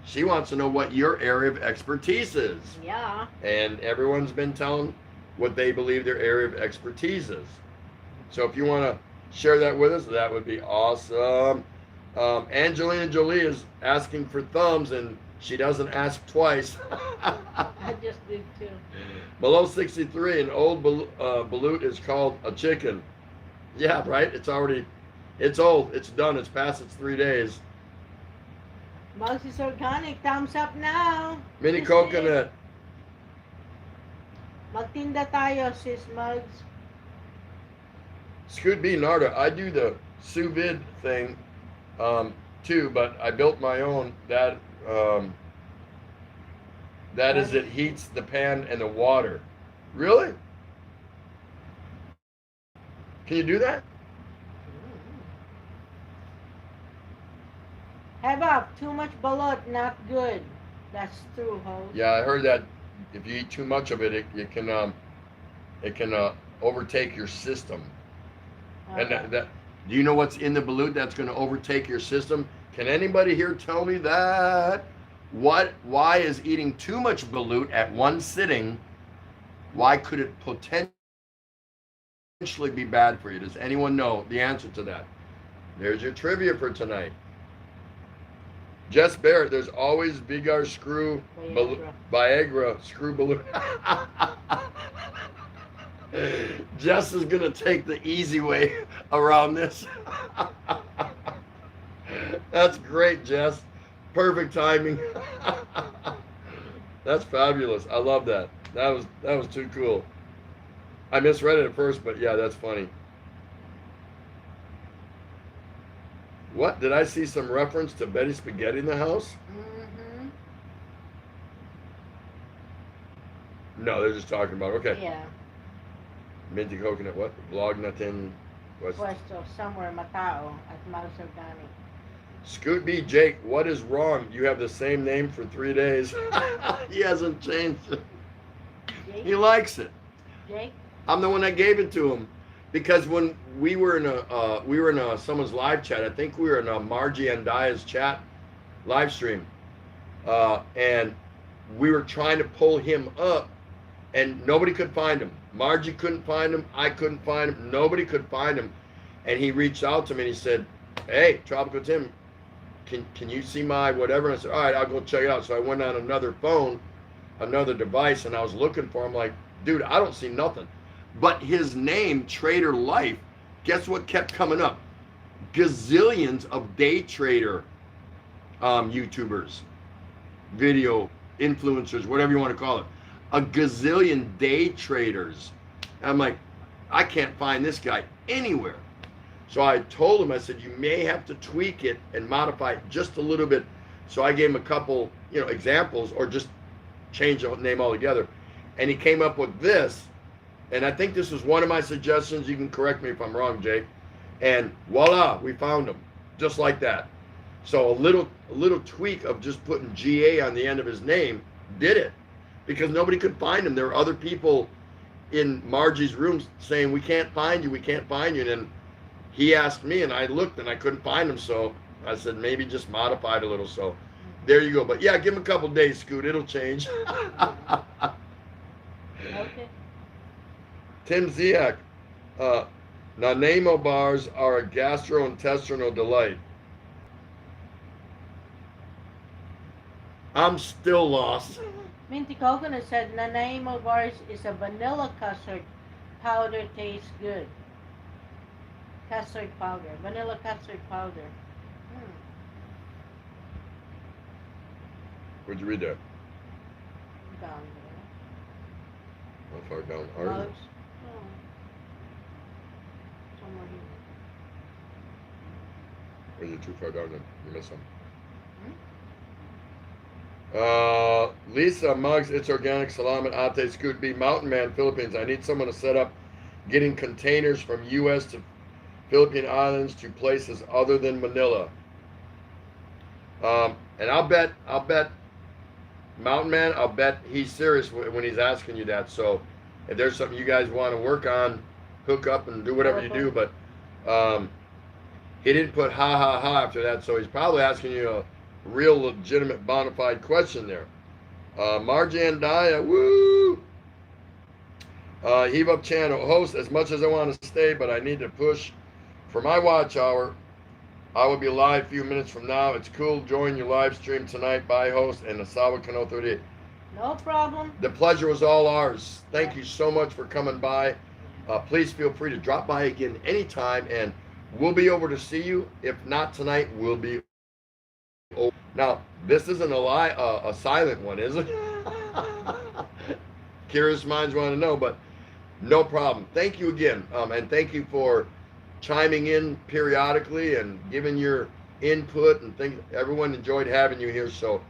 [SPEAKER 2] She wants to know what your area of expertise is.
[SPEAKER 1] Yeah.
[SPEAKER 2] And everyone's been telling what they believe their area of expertise is. So if you want to share that with us, that would be awesome. Angelina Jolie is asking for thumbs, and she doesn't ask twice.
[SPEAKER 1] I just did too.
[SPEAKER 2] Below 63, an old balut is called a chicken. Yeah, right? It's old. It's done. It's past its 3 days.
[SPEAKER 1] Mugs is organic. Thumbs up now.
[SPEAKER 2] Mini
[SPEAKER 1] Sis
[SPEAKER 2] coconut.
[SPEAKER 1] Nick. Magtinda tayo, sis Mugs.
[SPEAKER 2] Scoot B Narda. I do the sous vide thing too, but I built my own. That is, it heats the pan and the water. Really? Can you do that?
[SPEAKER 1] Have up. Too much balut, not good. That's true, ho.
[SPEAKER 2] Yeah, I heard that if you eat too much of it, it can overtake your system. And that, do you know what's in the balut that's going to overtake your system? Can anybody here tell me that? Why is eating too much balut at one sitting? Why could it potentially be bad for you? Does anyone know the answer to that? There's your trivia for tonight. Jess Barrett, there's always Vigar screw Viagra screw balut. Jess is gonna take the easy way around this. That's great, Jess. Perfect timing. That's fabulous. I love that. That was too cool. I misread it at first, but yeah, that's funny. What? Did I see some reference to Betty Spaghetti in the house?
[SPEAKER 1] Mm-hmm.
[SPEAKER 2] No, they're just talking about, okay.
[SPEAKER 1] Yeah.
[SPEAKER 2] Minty coconut, what? Vlog natin.
[SPEAKER 1] Puesto somewhere Matao at Mugs Organic.
[SPEAKER 2] Scoot B Jake, what is wrong? You have the same name for 3 days. He hasn't changed it.
[SPEAKER 1] Jake?
[SPEAKER 2] He likes it.
[SPEAKER 1] Jake?
[SPEAKER 2] I'm the one that gave it to him. Because when we were in someone's live chat, I think we were in a Margie and Daya's chat live stream, and we were trying to pull him up, and nobody could find him. Margie couldn't find him. I couldn't find him. Nobody could find him, and he reached out to me and he said, "Hey, Tropical Tim, can you see my whatever?" And I said, "All right, I'll go check it out." So I went on another phone, another device, and I was looking for him. Like, dude, I don't see nothing. But his name, Trader Life, guess what kept coming up? Gazillions of day trader YouTubers, video influencers, whatever you want to call it. A gazillion day traders. And I'm like, I can't find this guy anywhere. So I told him, I said, you may have to tweak it and modify it just a little bit. So I gave him a couple, examples, or just change the name altogether. And he came up with this. And I think this was one of my suggestions. You can correct me if I'm wrong, Jake. And voila, we found him, just like that. So a little tweak of just putting GA on the end of his name did it, because nobody could find him. There were other people in Margie's room saying, we can't find you, we can't find you. And then he asked me, and I looked, and I couldn't find him. So I said, maybe just modify it a little. So there you go. But yeah, give him a couple days, Scoot. It'll change.
[SPEAKER 1] Okay.
[SPEAKER 2] Tim Ziak, Nanaimo bars are a gastrointestinal delight. I'm still lost.
[SPEAKER 1] Minty Coconut said Nanaimo bars is a vanilla custard powder, tastes good. Custard powder, vanilla custard powder.
[SPEAKER 2] Where'd you read that?
[SPEAKER 1] down there.
[SPEAKER 2] How far down are you?
[SPEAKER 1] Mugs. Oh. Somewhere here.
[SPEAKER 2] Or are you too far down and you miss them? Lisa Muggs, it's organic, Salamat Ate, Scoot B, Mountain Man, Philippines. I need someone to set up getting containers from U.S. to Philippine Islands to places other than Manila. And I'll bet, Mountain Man, I'll bet he's serious when he's asking you that. So if there's something you guys want to work on, hook up and do whatever you do. But he didn't put ha ha ha after that, so he's probably asking you a real legitimate bona fide question there. Marjan Daya, woo! Heave Up Channel host, as much as I want to stay, but I need to push for my watch hour. I will be live a few minutes from now. It's cool. Join your live stream tonight. Bye, host, and Asawa Kano 38.
[SPEAKER 1] No problem.
[SPEAKER 2] The pleasure was all ours. Thank you so much for coming by. Please feel free to drop by again anytime, and we'll be over to see you. If not tonight, we'll be over. Now, this isn't a silent one, is it? Curious minds want to know, but no problem. Thank you again, and thank you for chiming in periodically and giving your input and things. Everyone enjoyed having you here. So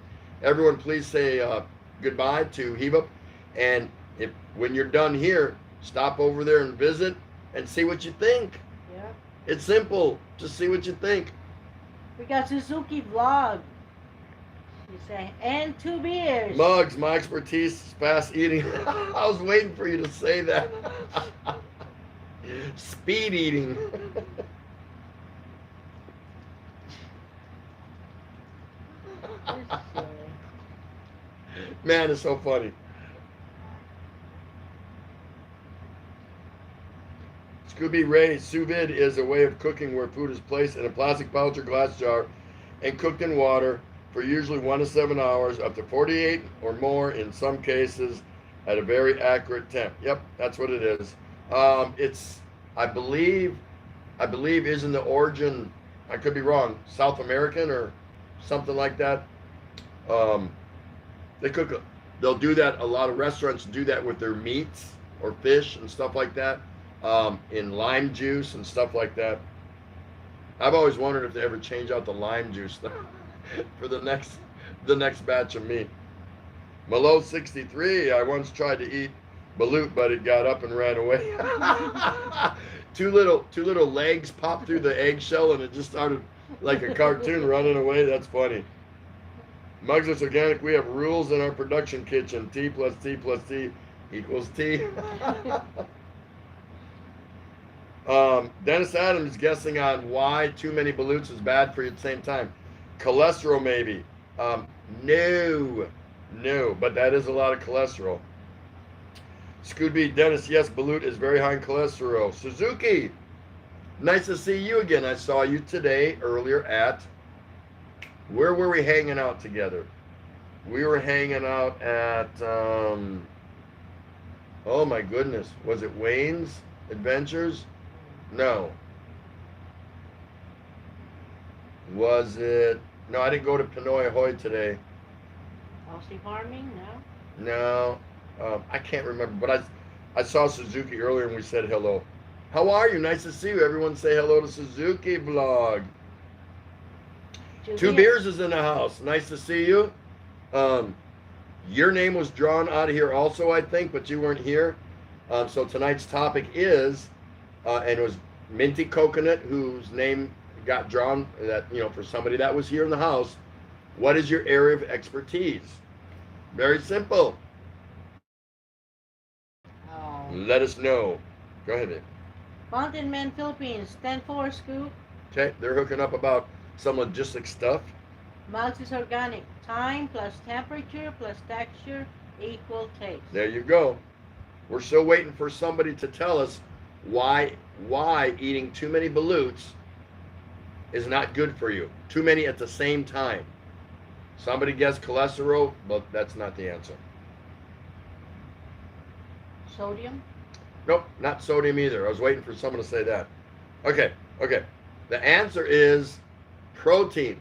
[SPEAKER 2] everyone, please say goodbye to Heave Up. And if when you're done here, stop over there and visit and see what you think.
[SPEAKER 1] Yeah.
[SPEAKER 2] It's simple. Just see what you think.
[SPEAKER 1] We got Suzuki Vlog. You say, and 2 beers.
[SPEAKER 2] Mugs, my expertise is fast eating. I was waiting for you to say that. Speed eating. Man, it's so funny. Scooby Ray, sous vide is a way of cooking where food is placed in a plastic pouch or glass jar and cooked in water for usually 1 to 7 hours, up to 48 or more in some cases, at a very accurate temp. Yep, that's what it is. It's, I believe isn't the origin, I could be wrong, South American or something like that. They'll do that, a lot of restaurants do that with their meats or fish and stuff like that, in lime juice and stuff like that. I've always wondered if they ever change out the lime juice for the next batch of meat. Malo 63, I once tried to eat balut, but it got up and ran away. two little legs popped through the eggshell and it just started like a cartoon running away. That's funny. Mugs, it's organic. We have rules in our production kitchen. T plus T plus T equals T. Dennis Adams guessing on why too many balutes is bad for you at the same time. Cholesterol, maybe. No, but that is a lot of cholesterol. Scooby Dennis, yes, balut is very high in cholesterol. Suzuki, nice to see you again. I saw you today earlier at, where were we hanging out together? We were hanging out at, oh my goodness, was it Wayne's Adventures? No. Was it, no, I didn't go to Pinoy Ahoy today.
[SPEAKER 1] Aussie Farming, no?
[SPEAKER 2] No. I can't remember, but I saw Suzuki earlier and we said hello. How are you? Nice to see you. Everyone say hello to Suzuki Vlog. Two Beers is in the house. Nice to see you. Your name was drawn out of here also, I think, but you weren't here. So tonight's topic is, and it was Minty Coconut, whose name got drawn, that, you know, for somebody that was here in the house. What is your area of expertise? Very simple. Let us know. Go ahead, babe.
[SPEAKER 1] Mountain Man Philippines, 10-4 scoop.
[SPEAKER 2] Okay, they're hooking up about some logistic stuff.
[SPEAKER 1] Mugs is organic. Time plus temperature plus texture equal taste.
[SPEAKER 2] There you go. We're still waiting for somebody to tell us why eating too many balutes is not good for you. Too many at the same time. Somebody guessed cholesterol, but that's not the answer.
[SPEAKER 1] Sodium?
[SPEAKER 2] Nope, not sodium either. I was waiting for someone to say that. Okay. The answer is protein.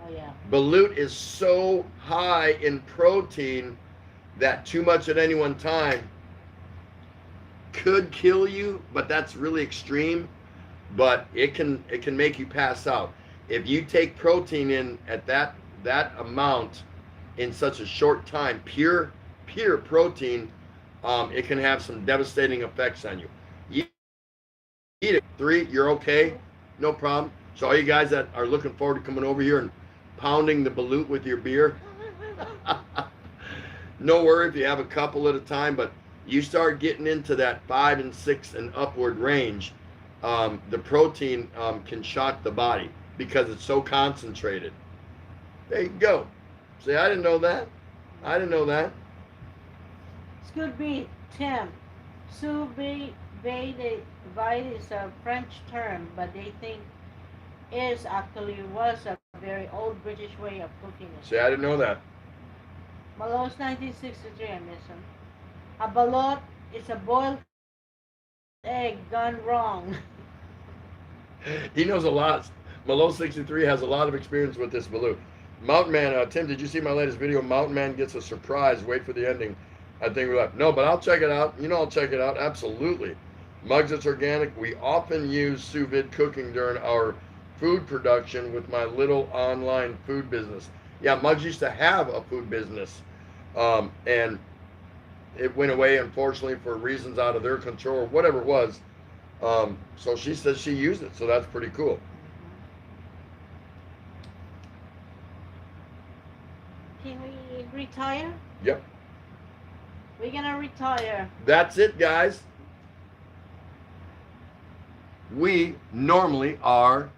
[SPEAKER 1] Oh, yeah.
[SPEAKER 2] Balut is so high in protein that too much at any one time could kill you, but that's really extreme. But it can make you pass out. If you take protein in at that amount in such a short time, pure protein, it can have some devastating effects on you. You eat it 3, you're okay, no problem. So all you guys that are looking forward to coming over here and pounding the balut with your beer, no worry if you have a couple at a time, but you start getting into that 5 and 6 and upward range, the protein can shock the body because it's so concentrated. There you go. See, I didn't know that. I didn't know that.
[SPEAKER 1] This could be Tim. Sous vide is a French term, but they think was a very old British way of cooking it.
[SPEAKER 2] See, I didn't know that.
[SPEAKER 1] Malot's 1963, I miss him. A balot is a boiled egg gone wrong.
[SPEAKER 2] He knows a lot. Malot 63 has a lot of experience with this balut. Mountain Man, Tim, did you see my latest video? Mountain Man gets a surprise. Wait for the ending. I think we're like, no, but I'll check it out. You know, I'll check it out. Absolutely. Mugs, it's organic. We often use sous vide cooking during our food production with my little online food business. Yeah, Mugs used to have a food business, and it went away, unfortunately, for reasons out of their control or whatever it was. So she says she used it, so that's pretty cool.
[SPEAKER 1] Can we retire?
[SPEAKER 2] Yep.
[SPEAKER 1] We're gonna retire.
[SPEAKER 2] That's it, guys. We normally are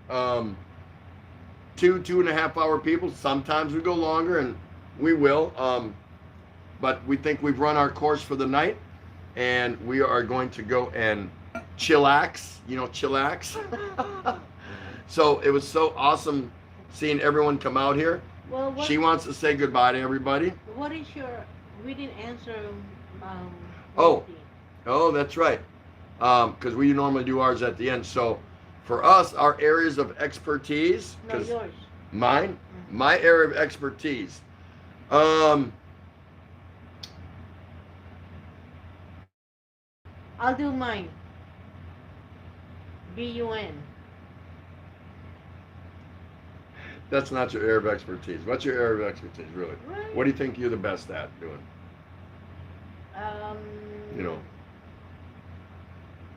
[SPEAKER 2] 2.5 hour people. Sometimes we go longer, and we will. But we think we've run our course for the night, and we are going to go and chillax. You know, chillax. So it was so awesome seeing everyone come out here.
[SPEAKER 1] Well,
[SPEAKER 2] She wants to say goodbye to everybody.
[SPEAKER 1] What is your? We didn't answer.
[SPEAKER 2] Oh, that's right. Because we normally do ours at the end. So for us, our areas of expertise.
[SPEAKER 1] No, yours.
[SPEAKER 2] Mine?
[SPEAKER 1] Mm-hmm.
[SPEAKER 2] My area of expertise. I'll
[SPEAKER 1] do mine. BUN.
[SPEAKER 2] That's not your area of expertise. What's your area of expertise, really?
[SPEAKER 1] Right.
[SPEAKER 2] What do you think you're the best at doing? You know.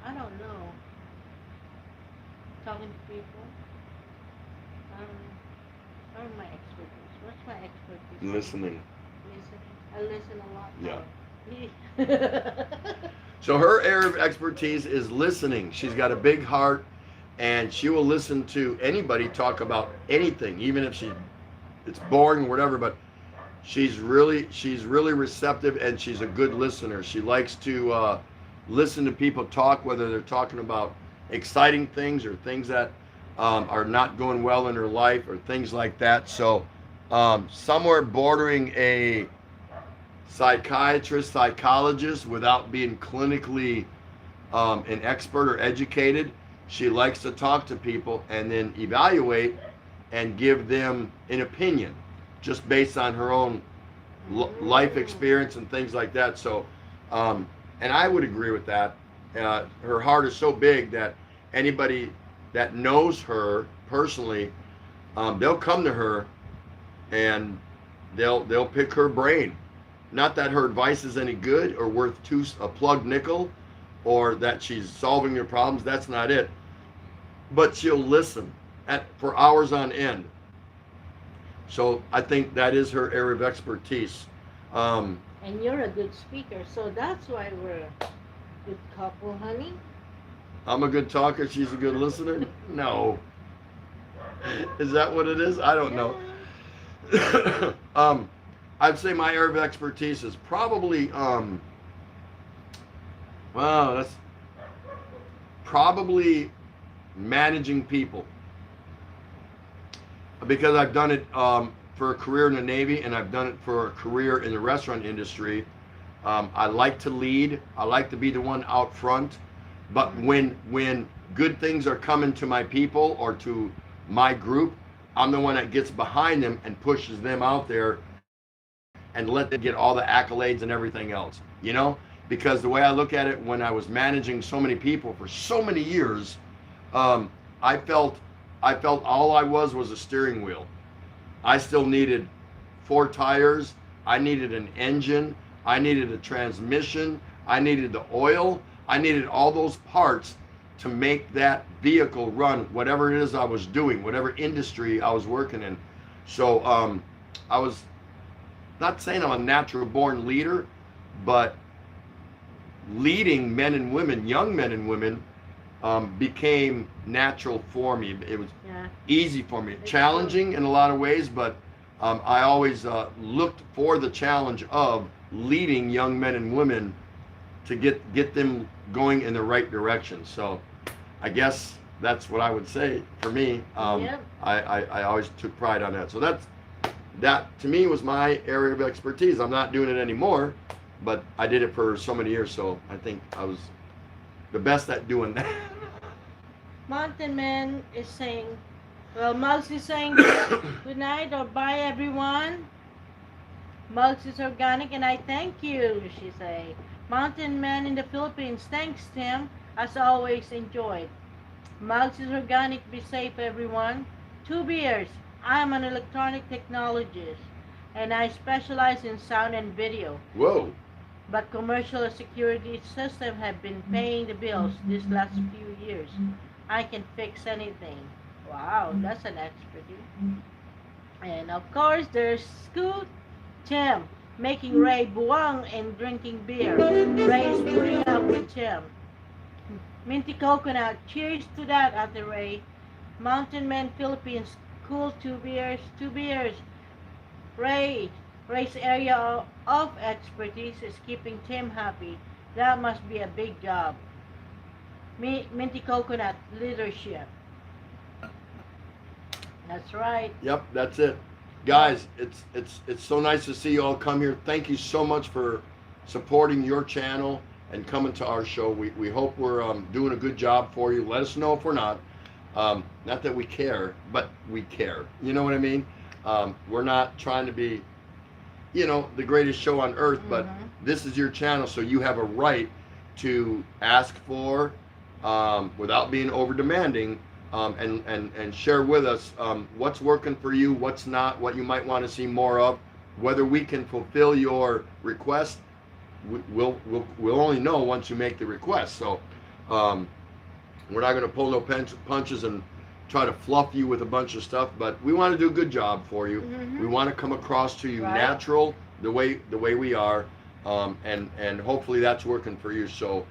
[SPEAKER 1] I don't know. Talking to people. What are my expertise? What's my expertise?
[SPEAKER 2] Listening.
[SPEAKER 1] I listen a lot.
[SPEAKER 2] Yeah. So her area of expertise is listening. She's got a big heart, and she will listen to anybody talk about anything, even if it's boring or whatever. But she's really receptive, and she's a good listener. She likes to listen to people talk, whether they're talking about exciting things or things that are not going well in her life or things like that. So somewhere bordering a psychiatrist, psychologist, without being clinically an expert or educated. She likes to talk to people and then evaluate and give them an opinion just based on her own life experience and things like that. So, and I would agree with that. Her heart is so big that anybody that knows her personally, they'll come to her and they'll pick her brain. Not that her advice is any good or worth a plugged nickel, or that she's solving your problems. That's not it. But she'll listen for hours on end. So I think that is her area of expertise.
[SPEAKER 1] And you're a good speaker, so that's why we're a good couple, honey.
[SPEAKER 2] I'm a good talker. She's a good listener. No. Is that what it is? I don't know. I'd say my area of expertise is probably, that's probably managing people. Because I've done it for a career in the Navy, and I've done it for a career in the restaurant industry. I like to lead. I like to be the one out front. But when good things are coming to my people or to my group, I'm the one that gets behind them and pushes them out there and let them get all the accolades and everything else, you know? Because the way I look at it, when I was managing so many people for so many years, I felt all I was a steering wheel. I still needed 4 tires. I needed an engine. I needed a transmission. I needed the oil. I needed all those parts to make that vehicle run, whatever it is I was doing, whatever industry I was working in. So I was not saying I'm a natural born leader, but leading men and women, young men and women, became natural for me. It was easy for me, challenging in a lot of ways, but I always looked for the challenge of leading young men and women to get them going in the right direction. So I guess that's what I would say for me. I always took pride on that. So that to me was my area of expertise. I'm not doing it anymore, but I did it for so many years. So I think I was the best at doing that.
[SPEAKER 1] Mountain Man is saying, well, Mugs is saying good night or bye everyone. Mugs is organic and I thank you, she say. Mountain Man in the Philippines, thanks Tim, as always enjoyed. Mugs is organic, be safe everyone. 2 beers, I am an electronic technologist and I specialize in sound and video.
[SPEAKER 2] Whoa.
[SPEAKER 1] But commercial security systems have been paying the bills these last few years. I can fix anything. Wow, that's an expertise. And of course, there's Scoot Tim making Ray buwang and drinking beer. Ray's putting up with Tim. Minty coconut. Cheers to that, Ate Ray. Mountain Man Philippines. Cool 2 beers. 2 beers. Ray's area of expertise is keeping Tim happy. That must be a big job. Minty coconut leadership. That's right.
[SPEAKER 2] Yep, that's it. Guys, it's so nice to see you all come here. Thank you so much for supporting your channel and coming to our show. We hope we're doing a good job for you. Let us know if we're not. Not that we care, but we care. You know what I mean? We're not trying to be, the greatest show on earth, but this is your channel, so you have a right to ask for, without being over demanding, and share with us what's working for you, what's not, what you might want to see more of. Whether we can fulfill your request, we'll only know once you make the request. So we're not going to pull no punches and try to fluff you with a bunch of stuff, but we want to do a good job for you. We want to come across to you natural, the way we are, and hopefully that's working for you. So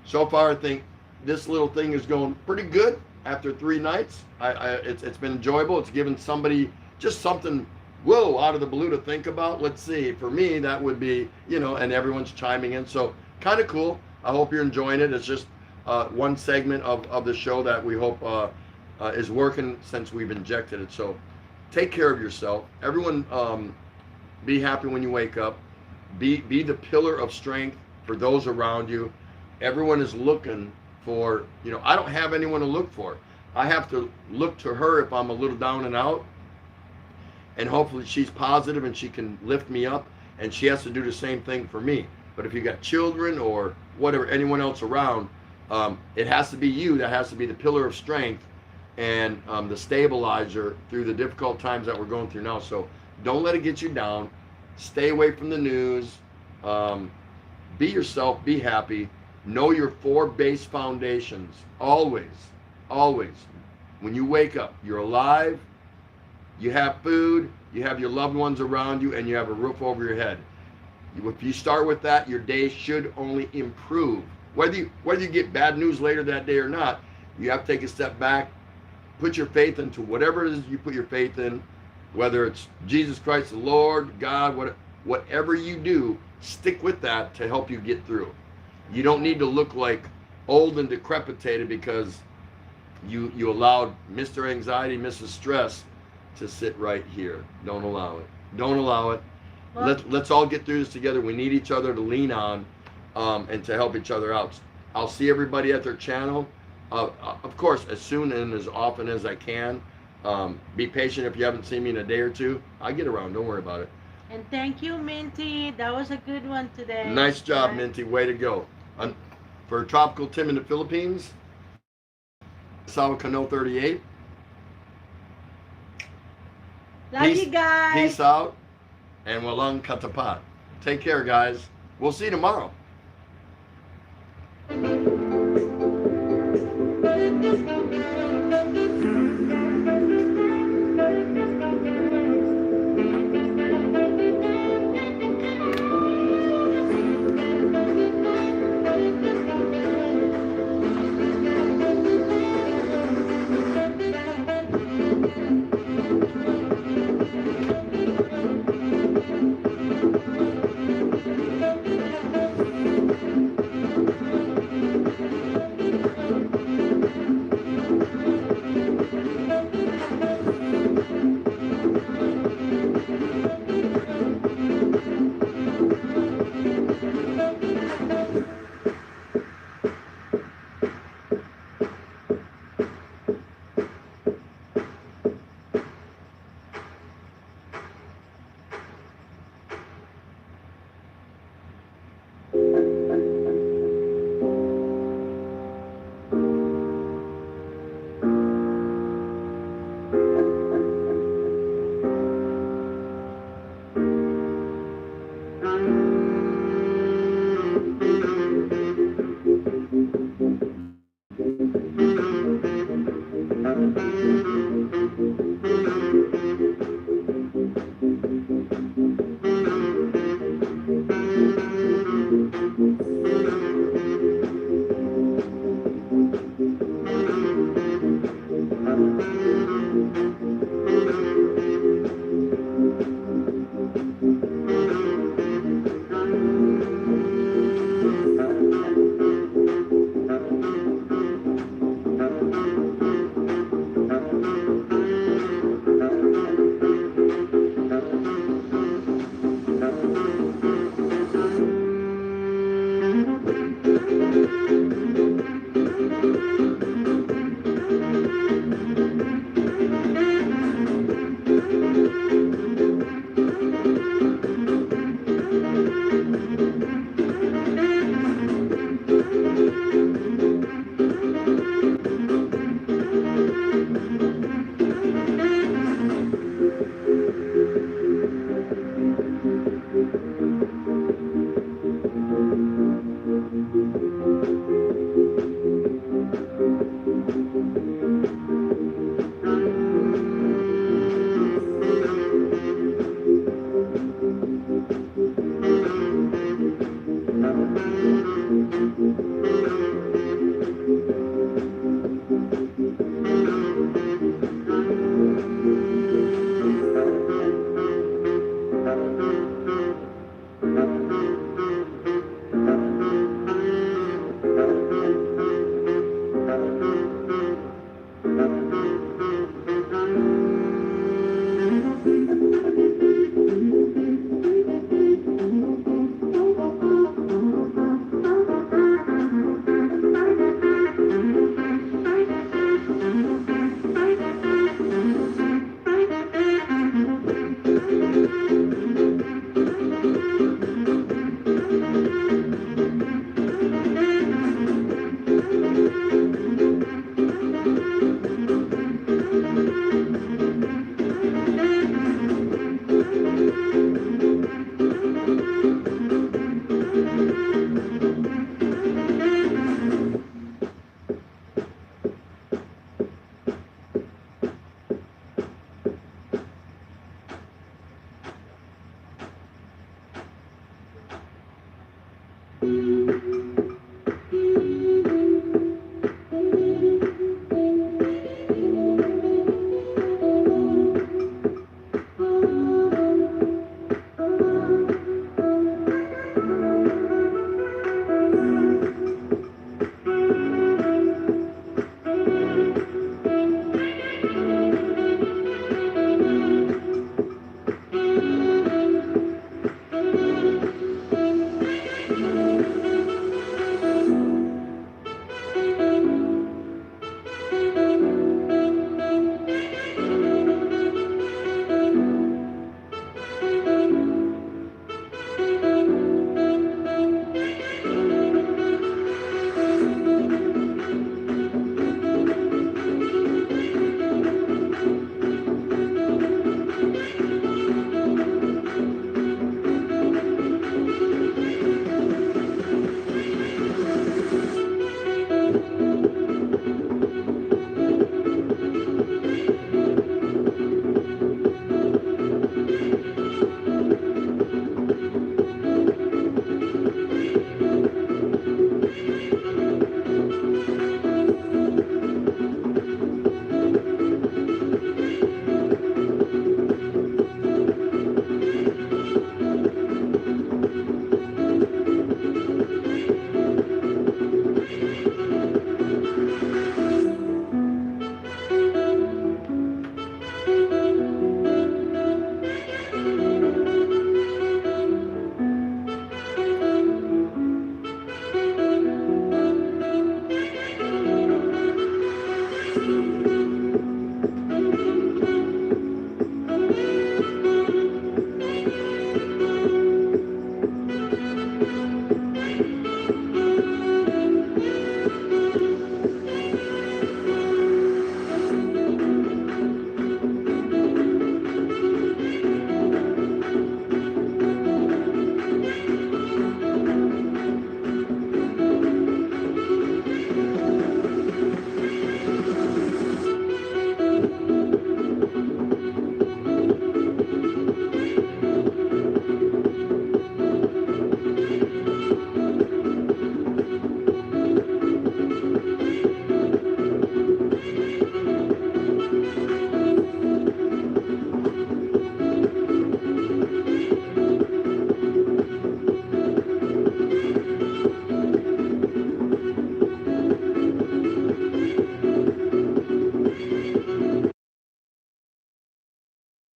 [SPEAKER 2] so far I think this little thing is going pretty good. After 3 nights, it's been enjoyable. It's given somebody just something, whoa, out of the blue to think about. Let's see. For me, that would be, and everyone's chiming in. So kind of cool. I hope you're enjoying it. It's just one segment of the show that we hope is working since we've injected it. So take care of yourself. Everyone, be happy when you wake up. Be the pillar of strength for those around you. Everyone is looking for, I don't have anyone to look for. I have to look to her if I'm a little down and out, and hopefully she's positive and she can lift me up, and she has to do the same thing for me. But if you got children or whatever, anyone else around, it has to be you that has to be the pillar of strength and the stabilizer through the difficult times that we're going through now. So don't let it get you down. Stay away from the news. Be yourself, be happy. Know your 4 base foundations. Always. When you wake up, you're alive, you have food, you have your loved ones around you, and you have a roof over your head. If you start with that, your day should only improve. Whether you get bad news later that day or not, you have to take a step back, put your faith into whatever it is you put your faith in, whether it's Jesus Christ the Lord, God, whatever you do, stick with that to help you get through. You don't need to look like old and decrepitated because you allowed Mr. Anxiety, Mrs. Stress to sit right here. Don't allow it. Well, let's all get through this together. We need each other to lean on and to help each other out. I'll see everybody at their channel. Of course, as soon and as often as I can. Be patient if you haven't seen me in a day or two. I get around. Don't worry about it.
[SPEAKER 1] And thank you, Minty. That was a good one today.
[SPEAKER 2] Nice job,
[SPEAKER 1] Right.
[SPEAKER 2] Minty. Way to go. For Tropical Tim in the Philippines, Sao Cano 38.
[SPEAKER 1] Love you guys.
[SPEAKER 2] Peace out. And walang katapat. Take care, guys. We'll see you tomorrow.